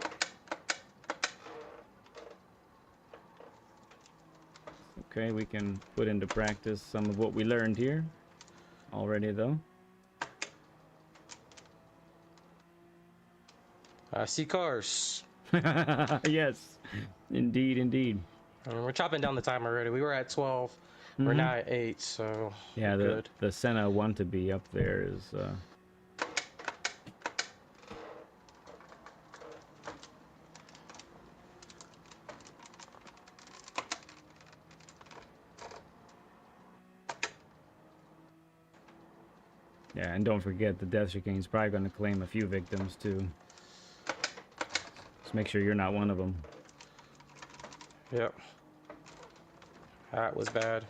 Okay, we can put into practice some of what we learned here already, though. I see cars. Yes, indeed, indeed. We're chopping down the time already. We were at 12. We're Mm-hmm. now at 8, so Yeah, we're good. the Senna want to be up there is yeah, and don't forget the death chicane's probably going to claim a few victims too. Just make sure you're not one of them. Yep. That was bad.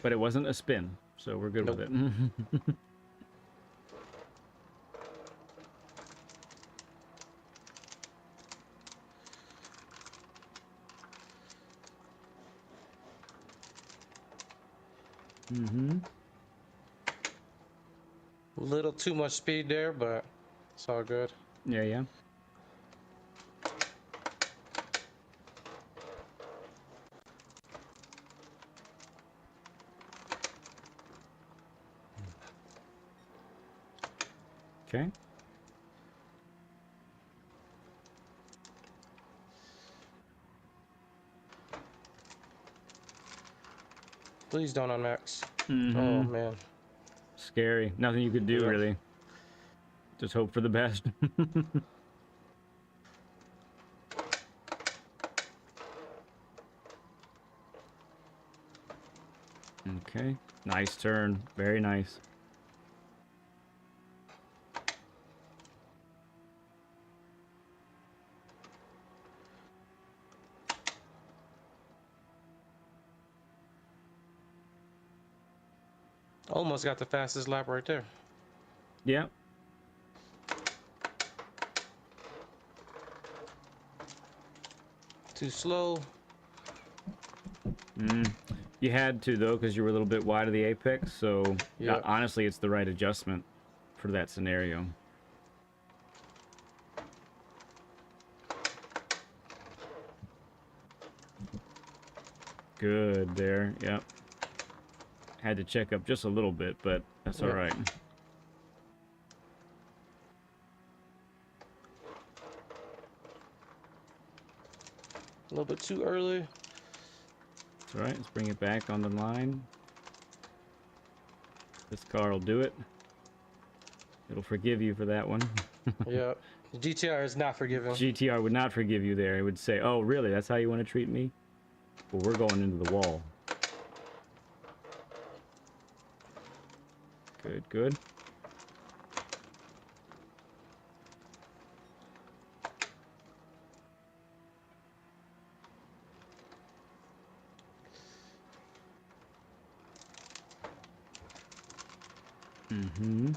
But it wasn't a spin, so we're good Nope. with it. Mm-hmm. A little too much speed there, but it's all good. Yeah, yeah. Okay. Please don't unmax. Mm-hmm. Oh man. Scary. Nothing you could do, Yep. really. Just hope for the best. Okay. Nice turn. Very nice. Almost got the fastest lap right there. Yeah. Too slow. You had to, though, because you were a little bit wide of the apex, so Yeah. honestly, it's the right adjustment for that scenario. Good there. Yep. Had to check up just a little bit, but that's all right. A little bit too early. That's all right. Let's bring it back on the line. This car will do it. It'll forgive you for that one. Yeah. GTR is not forgiving. GTR would not forgive you there. It would say, oh, really? That's how you want to treat me? Well, we're going into the wall. Good, good. Mm-hmm.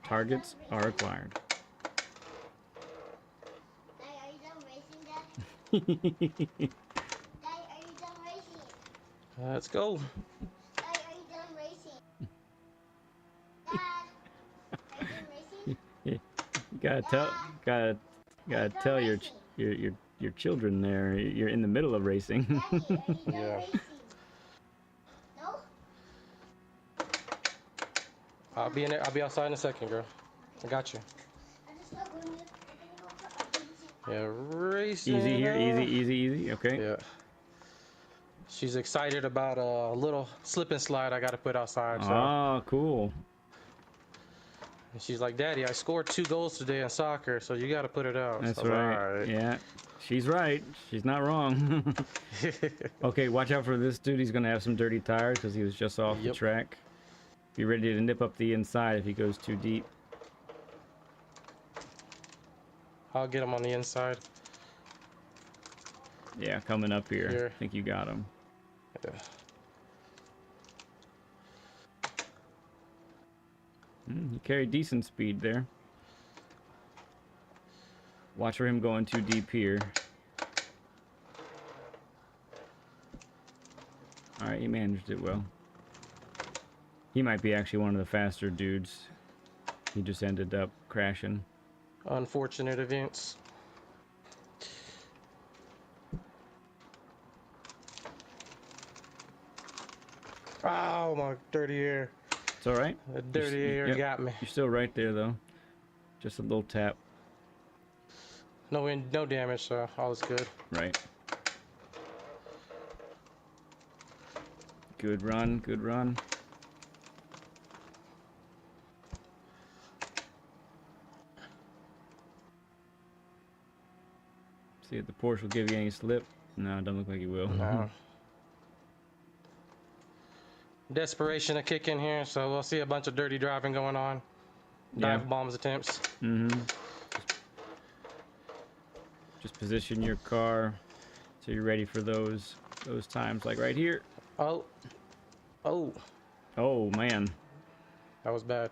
Targets are acquired. Dad, are you done racing, Dad? Dad, are you done racing? Let's go. Dad, are you done racing? Dad, are you done racing? You gotta tell your children there. You're in the middle of racing. Daddy, are you done Yeah. racing? No? I'll be in there. I'll be outside in a second, girl. I got you. I just got one minute. Yeah, racing. Easy here, easy. Okay. Yeah. She's excited about a little slip and slide I got to put outside. So. Oh, cool. And she's like, Daddy, I scored 2 goals today in soccer, so you got to put it out. That's so right. All right. Yeah, she's right. She's not wrong. Okay, watch out for this dude. He's gonna have some dirty tires because he was just off the track. Be ready to nip up the inside if he goes too deep. I'll get him on the inside. Yeah, coming up here. I think you got him. Yeah. He carried decent speed there. Watch for him going too deep here. Alright, he managed it well. He might be actually one of the faster dudes. He just ended up crashing. Unfortunate events. Oh, my dirty air. It's all right. The dirty air Yep, got me. you're still right there though. Just a little tap. No damage, so all is good. Right. Good run. Good run. See if the Porsche will give you any slip. No, it doesn't look like he will. No. Desperation to kick in here, so we'll see a bunch of dirty driving going on. Dive bombs attempts. Just position your car so you're ready for those times, like right here. Oh. Oh man, That was bad.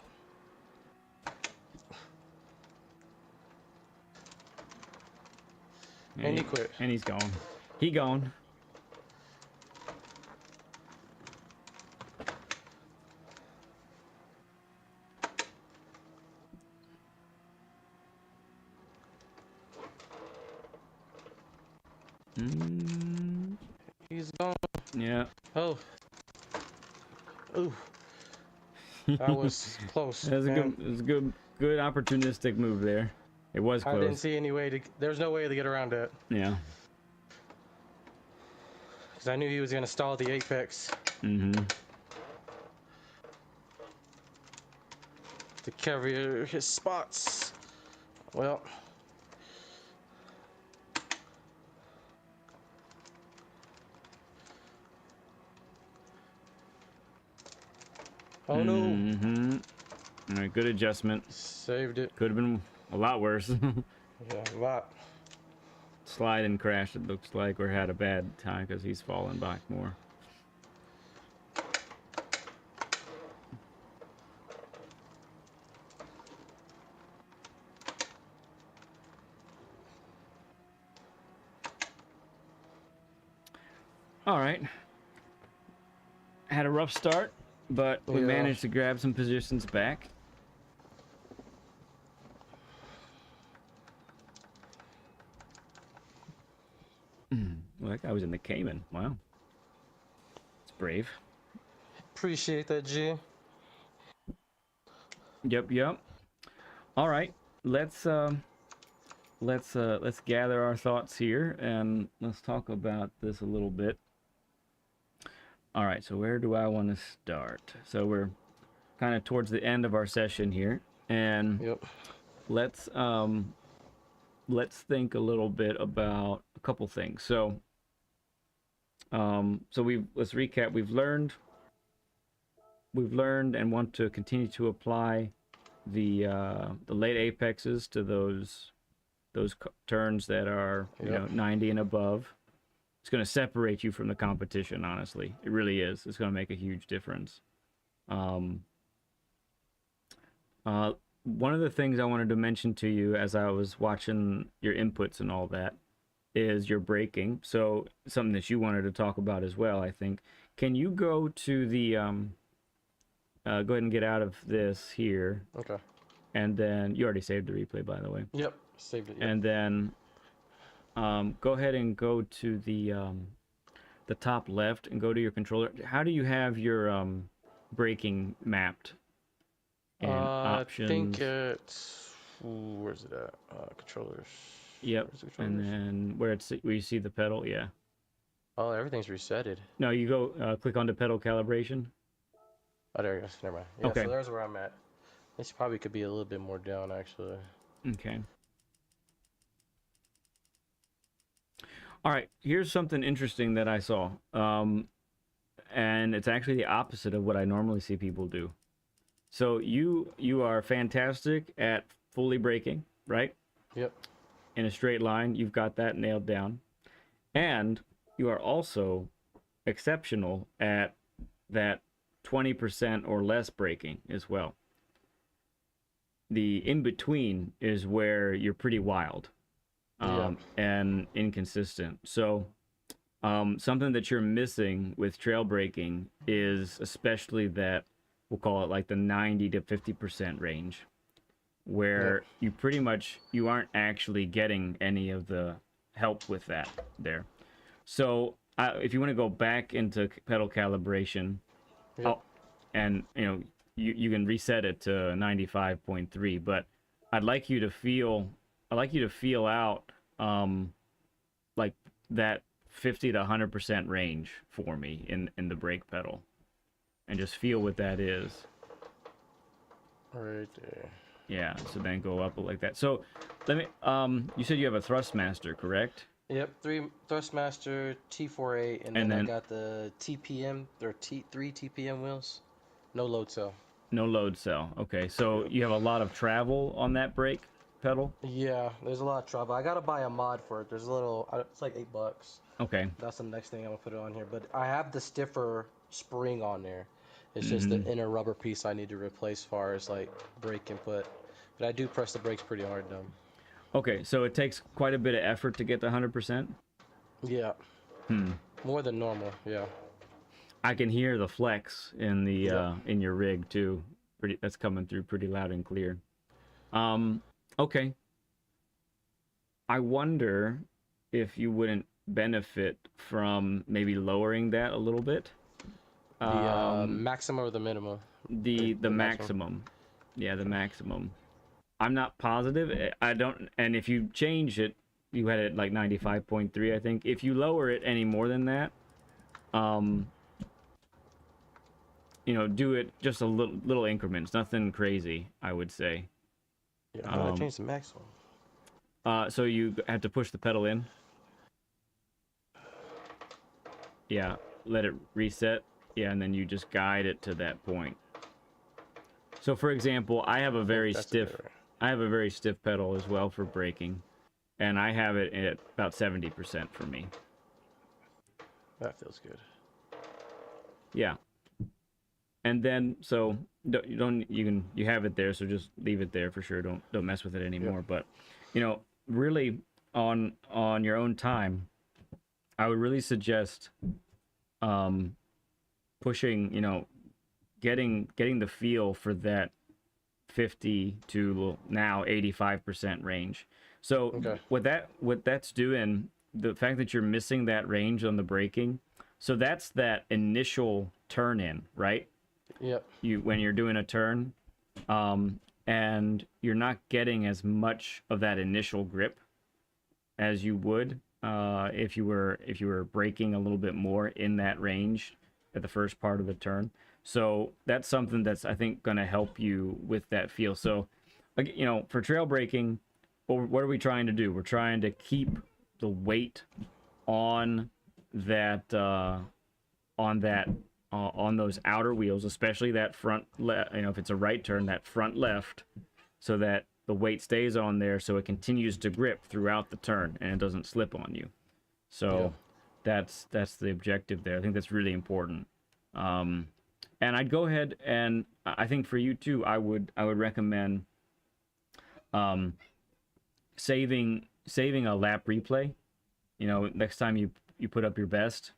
And he quit. And he's gone. He gone. He's gone. Yeah. Oh. Ooh. That was close. That was a good opportunistic move there. It was close. I didn't see any way to. There's no way to get around it. Yeah. Because I knew he was going to stall the apex. Mm-hmm. To cover his spots. Well. Oh no. Mm-hmm. All right, good adjustment. Saved it. Could have been a lot worse. Yeah, a lot. Slide and crash, it looks like, or had a bad time because he's falling back more. All right. Had a rough start, but we managed to grab some positions back. Well, that guy was in the Cayman. Wow. It's brave. Appreciate that, G. Yep. All right. Let's gather our thoughts here and let's talk about this a little bit. All right, so where do I want to start? So we're kind of towards the end of our session here, and let's think a little bit about a couple things. So let's recap. We've learned and want to continue to apply the late apexes to those turns that are 90 and above. It's going to separate you from the competition, honestly. It really is. It's going to make a huge difference. One of the things I wanted to mention to you as I was watching your inputs and all that is your braking. So something that you wanted to talk about as well, I think. Can you go to the go ahead and get out of this here. Okay. And then you already saved the replay, by the way. Yep, saved it. Yep. And then go ahead and go to the top left and go to your controller. How do you have your braking mapped? And options. I think it's where's it at? Controllers. Yep. And then where you see the pedal, yeah. Oh, everything's resetted. No, you go click on the pedal calibration. Oh, there it goes. Never mind. Yeah, okay. So there's where I'm at. This probably could be a little bit more down, actually. Okay. All right, here's something interesting that I saw. And it's actually the opposite of what I normally see people do. So you are fantastic at fully braking, right? Yep. In a straight line, you've got that nailed down. And you are also exceptional at that 20% or less braking as well. The in-between is where you're pretty wild. And inconsistent. So something that you're missing with trail braking is especially that, we'll call it like the 90 to 50% range, where you pretty much, you aren't actually getting any of the help with that there. So if you want to go back into pedal calibration Yep. Oh, and you can reset it to 95.3, but I'd like you to feel out like that 50 to 100% range for me in the brake pedal, and just feel what that is. Right there. Yeah, so then go up like that. So let me you said you have a Thrustmaster, correct? Yep, 3 Thrustmaster T48, and then I got the TPM or T3 TPM wheels. No load cell. No load cell. Okay, so you have a lot of travel on that brake pedal? Yeah, there's a lot of trouble. I gotta buy a mod for it. There's a little, it's like $8. Okay. That's the next thing I'm gonna put it on here. But I have the stiffer spring on there. It's just the inner rubber piece I need to replace as far as like brake input. But I do press the brakes pretty hard though. Okay, so it takes quite a bit of effort to get to 100%? Yeah. More than normal, yeah. I can hear the flex in the in your rig too. That's coming through pretty loud and clear. Okay. I wonder if you wouldn't benefit from maybe lowering that a little bit. The maximum or the minimum? The maximum. Yeah, the maximum. I'm not positive. I don't. And if you change it, you had it like 95.3, I think. If you lower it any more than that, do it just a little increments, nothing crazy, I would say. Yeah, how do I change the maximum? So you have to push the pedal in. Yeah, let it reset. Yeah, and then you just guide it to that point. So for example, I have a very stiff pedal as well for braking, and I have it at about 70% for me. That feels good. Yeah. And then so you have it there, so just leave it there for sure. Don't mess with it anymore. But really on your own time, I would really suggest pushing, getting the feel for that 50 to now 85% range. So what that's doing, the fact that you're missing that range on the braking, so that's that initial turn in, right? Yep. When you're doing a turn, and you're not getting as much of that initial grip as you would if you were braking a little bit more in that range at the first part of the turn. So that's something that's, I think, going to help you with that feel. So, for trail braking, what are we trying to do? We're trying to keep the weight on that on those outer wheels, especially that front left. If it's a right turn, that front left, so that the weight stays on there, so it continues to grip throughout the turn and it doesn't slip on you. So that's the objective there. I think that's really important. And I'd go ahead, and I think for you too, I would recommend saving a lap replay. Next time you put up your best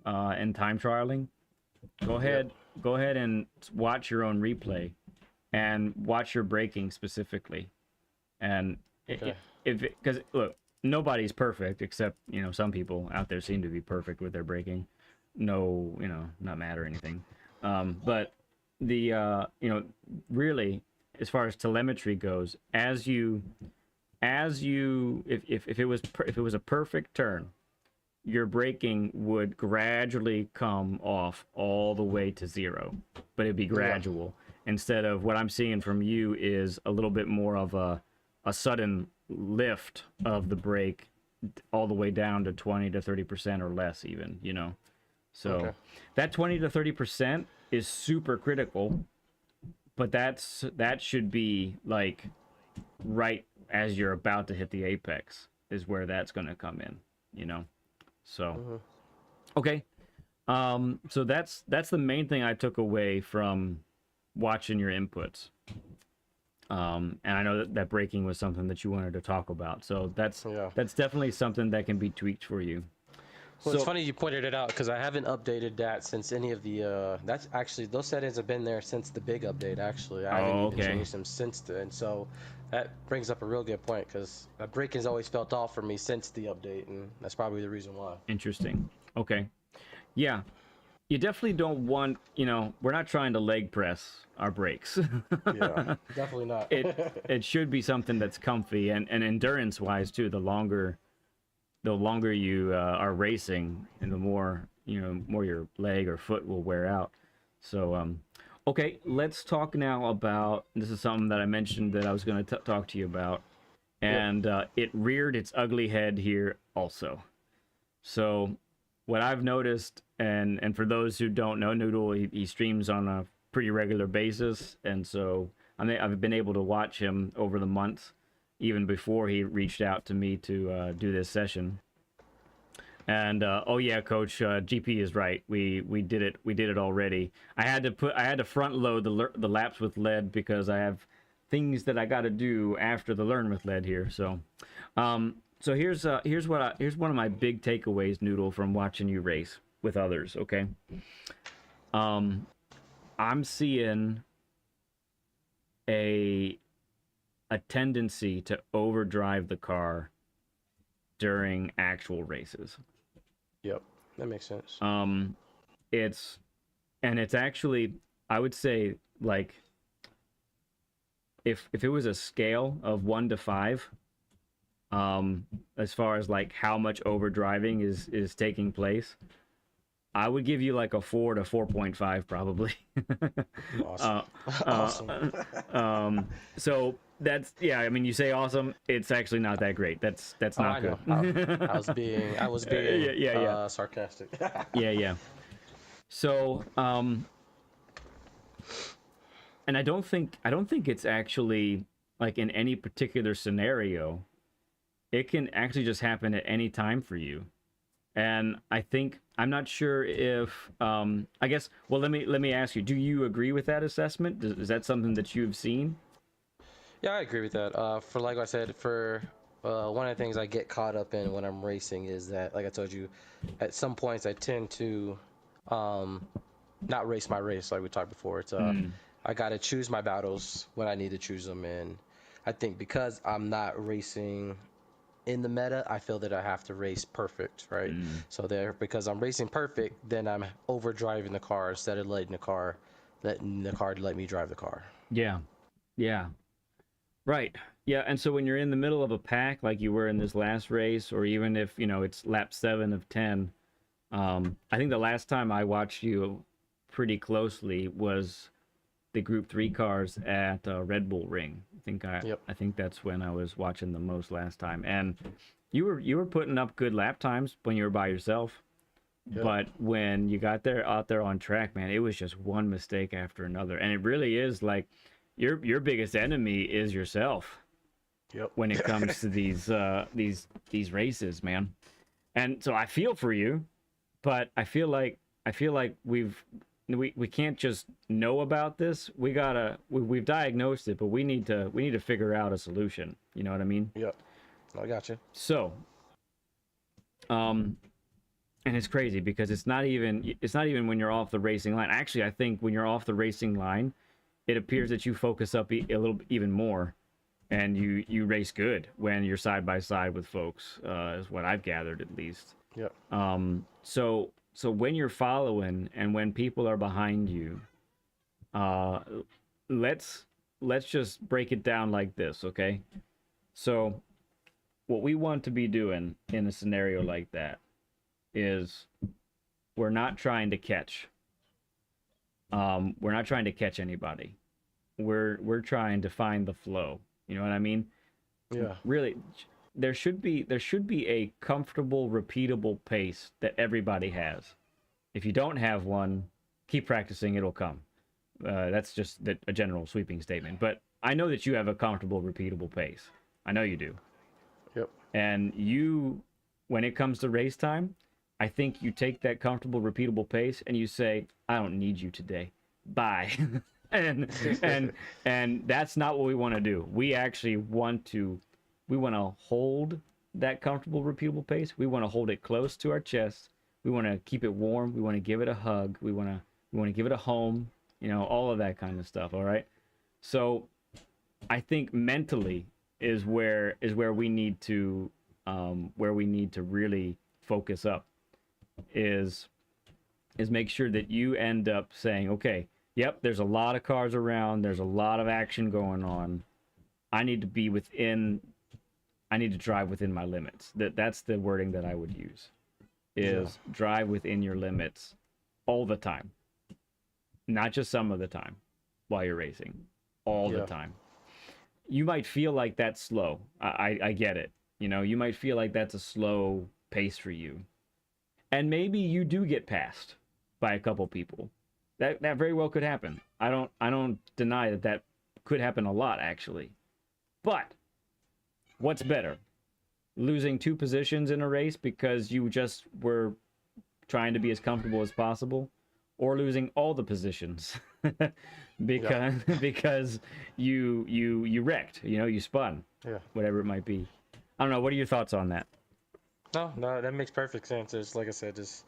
in time trialing, go ahead and watch your own replay and watch your braking specifically. And because look, nobody's perfect except some people out there seem to be perfect with their braking. No, not mad or anything. But the really, as far as telemetry goes, if it was a perfect turn, your braking would gradually come off all the way to 0, but it'd be gradual. Instead of what I'm seeing from you is a little bit more of a sudden lift of the brake all the way down to 20 to 30% or less even, So that 20 to 30% is super critical, but that should be like right as you're about to hit the apex is where that's going to come in, So, okay. So that's the main thing I took away from watching your inputs. And I know that braking was something that you wanted to talk about. So that's definitely something that can be tweaked for you. Well, it's funny you pointed it out because I haven't updated that since any of the that's actually, those settings have been there since the big update. Actually, I haven't even changed them since then. So that brings up a real good point because braking's always felt off for me since the update, and that's probably the reason why. Interesting. Okay. Yeah. you definitely don't want, we're not trying to leg press our brakes. Yeah, definitely not. It should be something that's comfy and endurance wise too. The longer you are racing, and the more more your leg or foot will wear out. So okay, let's talk now about, this is something that I mentioned that I was going to talk to you about, Yep. and it reared its ugly head here also. So what I've noticed, and for those who don't know, Noodle, he streams on a pretty regular basis, and so I've been able to watch him over the months, even before he reached out to me to do this session. And oh yeah, Coach, GP is right. We did it. We did it already. I had to front load the laps with lead because I have things that I got to do after the learn with lead here. So, here's one of my big takeaways, Noodle, from watching you race with others. Okay, I'm seeing a tendency to overdrive the car during actual races. Yep, that makes sense. It's actually, I would say, like, if it was a scale of 1 to 5, as far as like how much overdriving is taking place, I would give you like a 4 to 4.5 probably. Awesome. Awesome. So that's, yeah, I mean, you say awesome, it's actually not that great. That's not good. I was being yeah. sarcastic. Yeah. So and I don't think it's actually like in any particular scenario. It can actually just happen at any time for you. And I'm not sure if I guess, well, let me ask you, do you agree with that assessment? Is that something that you've seen? Yeah, I agree with that. For like I said, for one of the things I get caught up in when I'm racing is that, like I told you, at some points I tend to not race my race like we talked before. It's I gotta choose my battles when I need to choose them, and I think because I'm not racing in the meta, I feel that I have to race perfect, right? So because I'm racing perfect, then I'm overdriving the car instead of letting the car let me drive the car. Yeah. Right. Yeah, and so when you're in the middle of a pack like you were in this last race, or even if, it's lap 7 of 10, I think the last time I watched you pretty closely was the Group 3 cars at Red Bull Ring. Yep. I think that's when I was watching the most last time. And you were putting up good lap times when you were by yourself. Yep. But when you got out there on track, man, it was just one mistake after another. And it really is like your biggest enemy is yourself. Yep. When it comes to these races, man. And so I feel for you, but I feel like we can't just know about this. We've diagnosed it, but we need to figure out a solution. You know what I mean? Yep. I got you. So, and it's crazy because it's not even when you're off the racing line. Actually, I think when you're off the racing line, it appears that you focus up a little even more, and you race good when you're side by side with folks. Is what I've gathered, at least. Yep. So when you're following and when people are behind you, let's just break it down like this, okay? So what we want to be doing in a scenario like that is we're not trying to catch. We're not trying to catch anybody. We're trying to find the flow. You know what I mean? Yeah. Really, there should be a comfortable, repeatable pace that everybody has. If you don't have one, keep practicing, it'll come. That's just a general sweeping statement. But I know that you have a comfortable, repeatable pace. I know you do. Yep. And when it comes to race time, I think you take that comfortable, repeatable pace and you say, I don't need you today. Bye. and that's not what we want to do. We actually want to hold that comfortable, repeatable pace. We want to hold it close to our chest. We want to keep it warm. We want to give it a hug. We want to give it a home, all of that kind of stuff. All right. So I think mentally is where we need to really focus up, is is make sure that you end up saying, okay, yep, there's a lot of cars around, there's a lot of action going on. I need to drive within my limits. That's the wording that I would use. Is drive within your limits all the time. Not just some of the time while you're racing. All the time. You might feel like that's slow. I get it. You know, you might feel like that's a slow pace for you. And maybe you do get passed by a couple people. That very well could happen. I don't deny that could happen a lot, actually. But what's better? Losing 2 positions in a race because you just were trying to be as comfortable as possible, or losing all the positions because you wrecked, you know, you spun, whatever it might be. I don't know. What are your thoughts on that? No, that makes perfect sense. It's like I said, just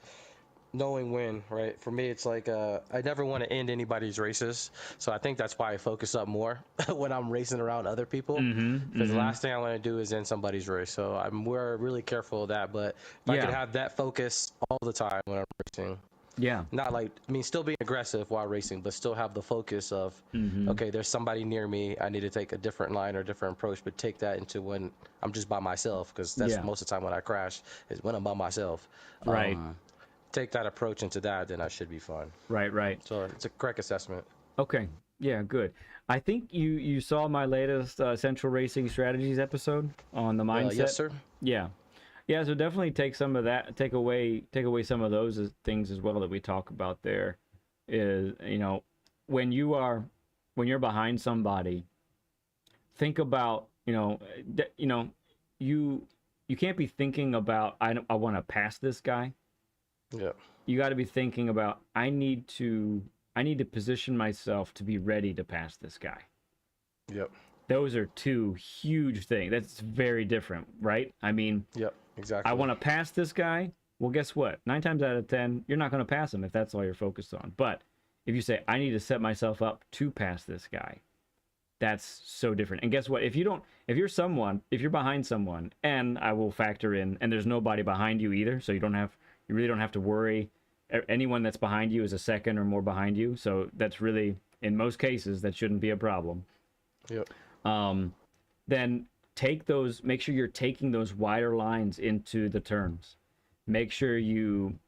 knowing when, right? For me, it's like I never want to end anybody's races, so I think that's why I focus up more when I'm racing around other people. Because the last thing I want to do is end somebody's race, so we're really careful of that. But if I could have that focus all the time when I'm racing. Yeah. Not like, I mean, still being aggressive while racing, but still have the focus of, okay, there's somebody near me. I need to take a different line or different approach, but take that into when I'm just by myself, because that's most of the time when I crash is when I'm by myself. Right. Take that approach into that, then I should be fine. Right. So it's a correct assessment. Okay. Yeah, good. I think you saw my latest Central Racing Strategies episode on the mindset. Yes, sir. Yeah, so definitely take some of that, take away some of those things as well that we talk about there. Is, you know, when you're behind somebody, think about, you can't be thinking about I want to pass this guy. Yeah. You got to be thinking about I need to position myself to be ready to pass this guy. Yep. Those are 2 huge things. That's very different, right? I mean, yep, exactly. I want to pass this guy. Well, guess what? 9 times out of 10, you're not going to pass him if that's all you're focused on. But if you say, I need to set myself up to pass this guy, that's so different. And guess what? If you're behind someone, and I will factor in, and there's nobody behind you either, so you really don't have to worry. Anyone that's behind you is a second or more behind you. So that's really, in most cases, that shouldn't be a problem. Yep. Then make sure you're taking those wider lines into the turns. Make sure you're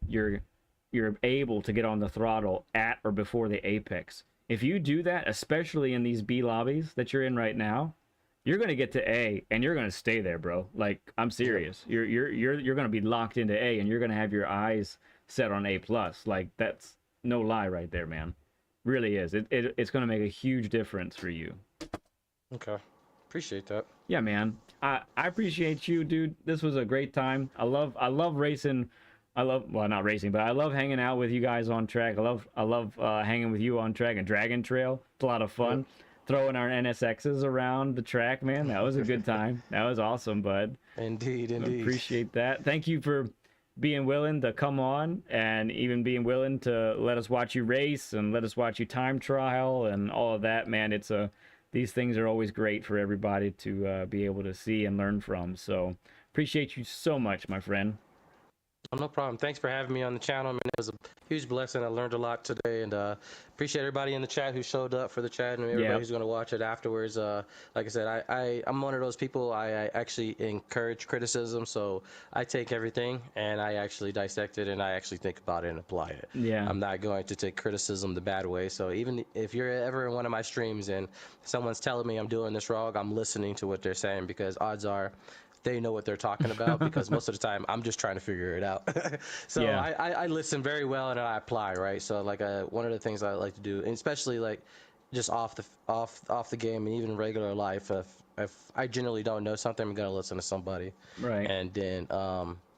able to get on the throttle at or before the apex. If you do that, especially in these B lobbies that you're in right now, you're gonna get to A and you're gonna stay there, bro. Like, I'm serious. You're gonna be locked into A and you're gonna have your eyes set on A+. Like, that's no lie right there, man. Really is. It's gonna make a huge difference for you. Okay. Appreciate that. Yeah, man. I appreciate you, dude. This was a great time. I love racing. Not racing, but I love hanging out with you guys on track. I love hanging with you on track and Dragon Trail. It's a lot of fun. Yep. Throwing our NSXs around the track, man. That was a good time. That was awesome, bud. Indeed. Appreciate that. Thank you for being willing to come on and even being willing to let us watch you race and let us watch you time trial and all of that, man. These things are always great for everybody to be able to see and learn from. So appreciate you so much, my friend. Oh, no problem. Thanks for having me on the channel, man. It was a huge blessing. I learned a lot today, and appreciate everybody in the chat who showed up for the chat, and everybody who's going to watch it afterwards. Like I said, I'm one of those people. I actually encourage criticism, so I take everything and I actually dissect it and I actually think about it and apply it. Yeah. I'm not going to take criticism the bad way. So even if you're ever in one of my streams and someone's telling me I'm doing this wrong, I'm listening to what they're saying, because odds are they know what they're talking about, because most of the time I'm just trying to figure it out. So yeah. I listen very well and I apply, right? So like one of the things I like to do, and especially like just off the game and even in regular life, if I generally don't know something, I'm gonna listen to somebody, right? And then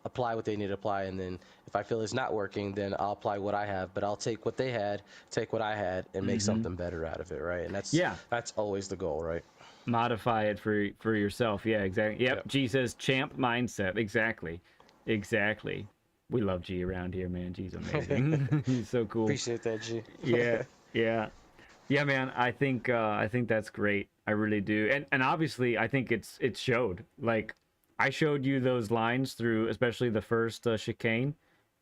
apply what they need to apply, and then if I feel it's not working, then I'll apply what I have, but I'll take what they had, take what I had, and make something better out of it, right? And that's always the goal, right? Modify it for yourself. Yeah, exactly. Yep. G says champ mindset. Exactly. We love G around here, man. G's amazing. He's so cool. Appreciate that, G. Yeah, man. I think that's great. I really do. And obviously I think it showed. Like, I showed you those lines through, especially the first chicane,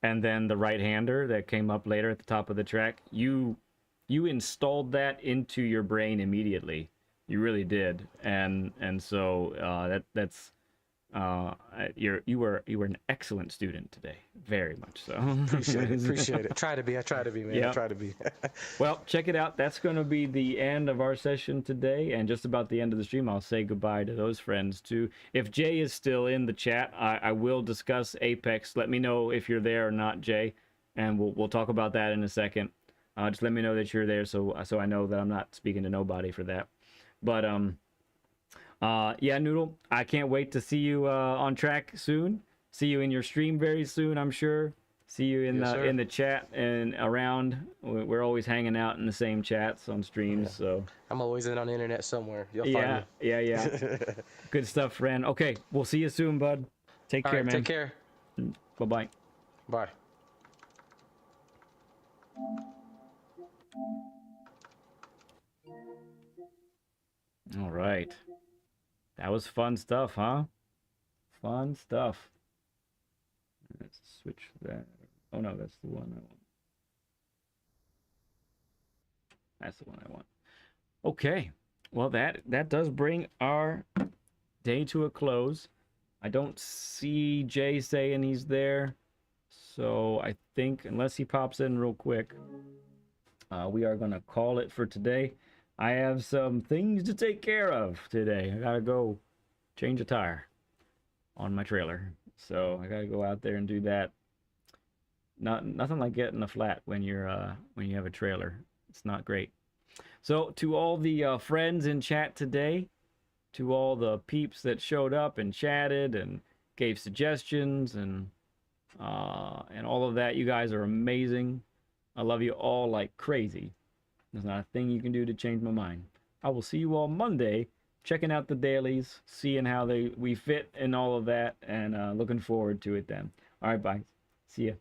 and then the right-hander that came up later at the top of the track, you installed that into your brain immediately. You really did, and so that's you were an excellent student today, very much so. Appreciate it. I try to be, man. Yep. I try to be. Well, check it out. That's going to be the end of our session today, and just about the end of the stream. I'll say goodbye to those friends too. If Jay is still in the chat, I will discuss Apex. Let me know if you're there or not, Jay, and we'll talk about that in a second. Just let me know that you're there, so I know that I'm not speaking to nobody for that. But yeah, Noodle, I can't wait to see you on track soon. See you in your stream very soon, I'm sure. See you in the chat and around. We're always hanging out in the same chats on streams. So I'm always in on the internet somewhere. You'll find me. Yeah. Good stuff, friend. Okay, we'll see you soon, bud. Take care, man. Take care. Bye-bye. Bye. All right. That was fun stuff, huh? Fun stuff. Let's switch that. Oh no, that's the one I want. That's the one I want. Okay. Well, that does bring our day to a close. I don't see Jay saying he's there. So I think, unless he pops in real quick, we are going to call it for today. I have some things to take care of today. I got to go change a tire on my trailer. So I got to go out there and do that. Nothing like getting a flat when you have a trailer. It's not great. So to all the friends in chat today, to all the peeps that showed up and chatted and gave suggestions and all of that, you guys are amazing. I love you all like crazy. There's not a thing you can do to change my mind. I will see you all Monday, checking out the dailies, seeing how we fit and all of that, and looking forward to it then. All right, bye. See ya.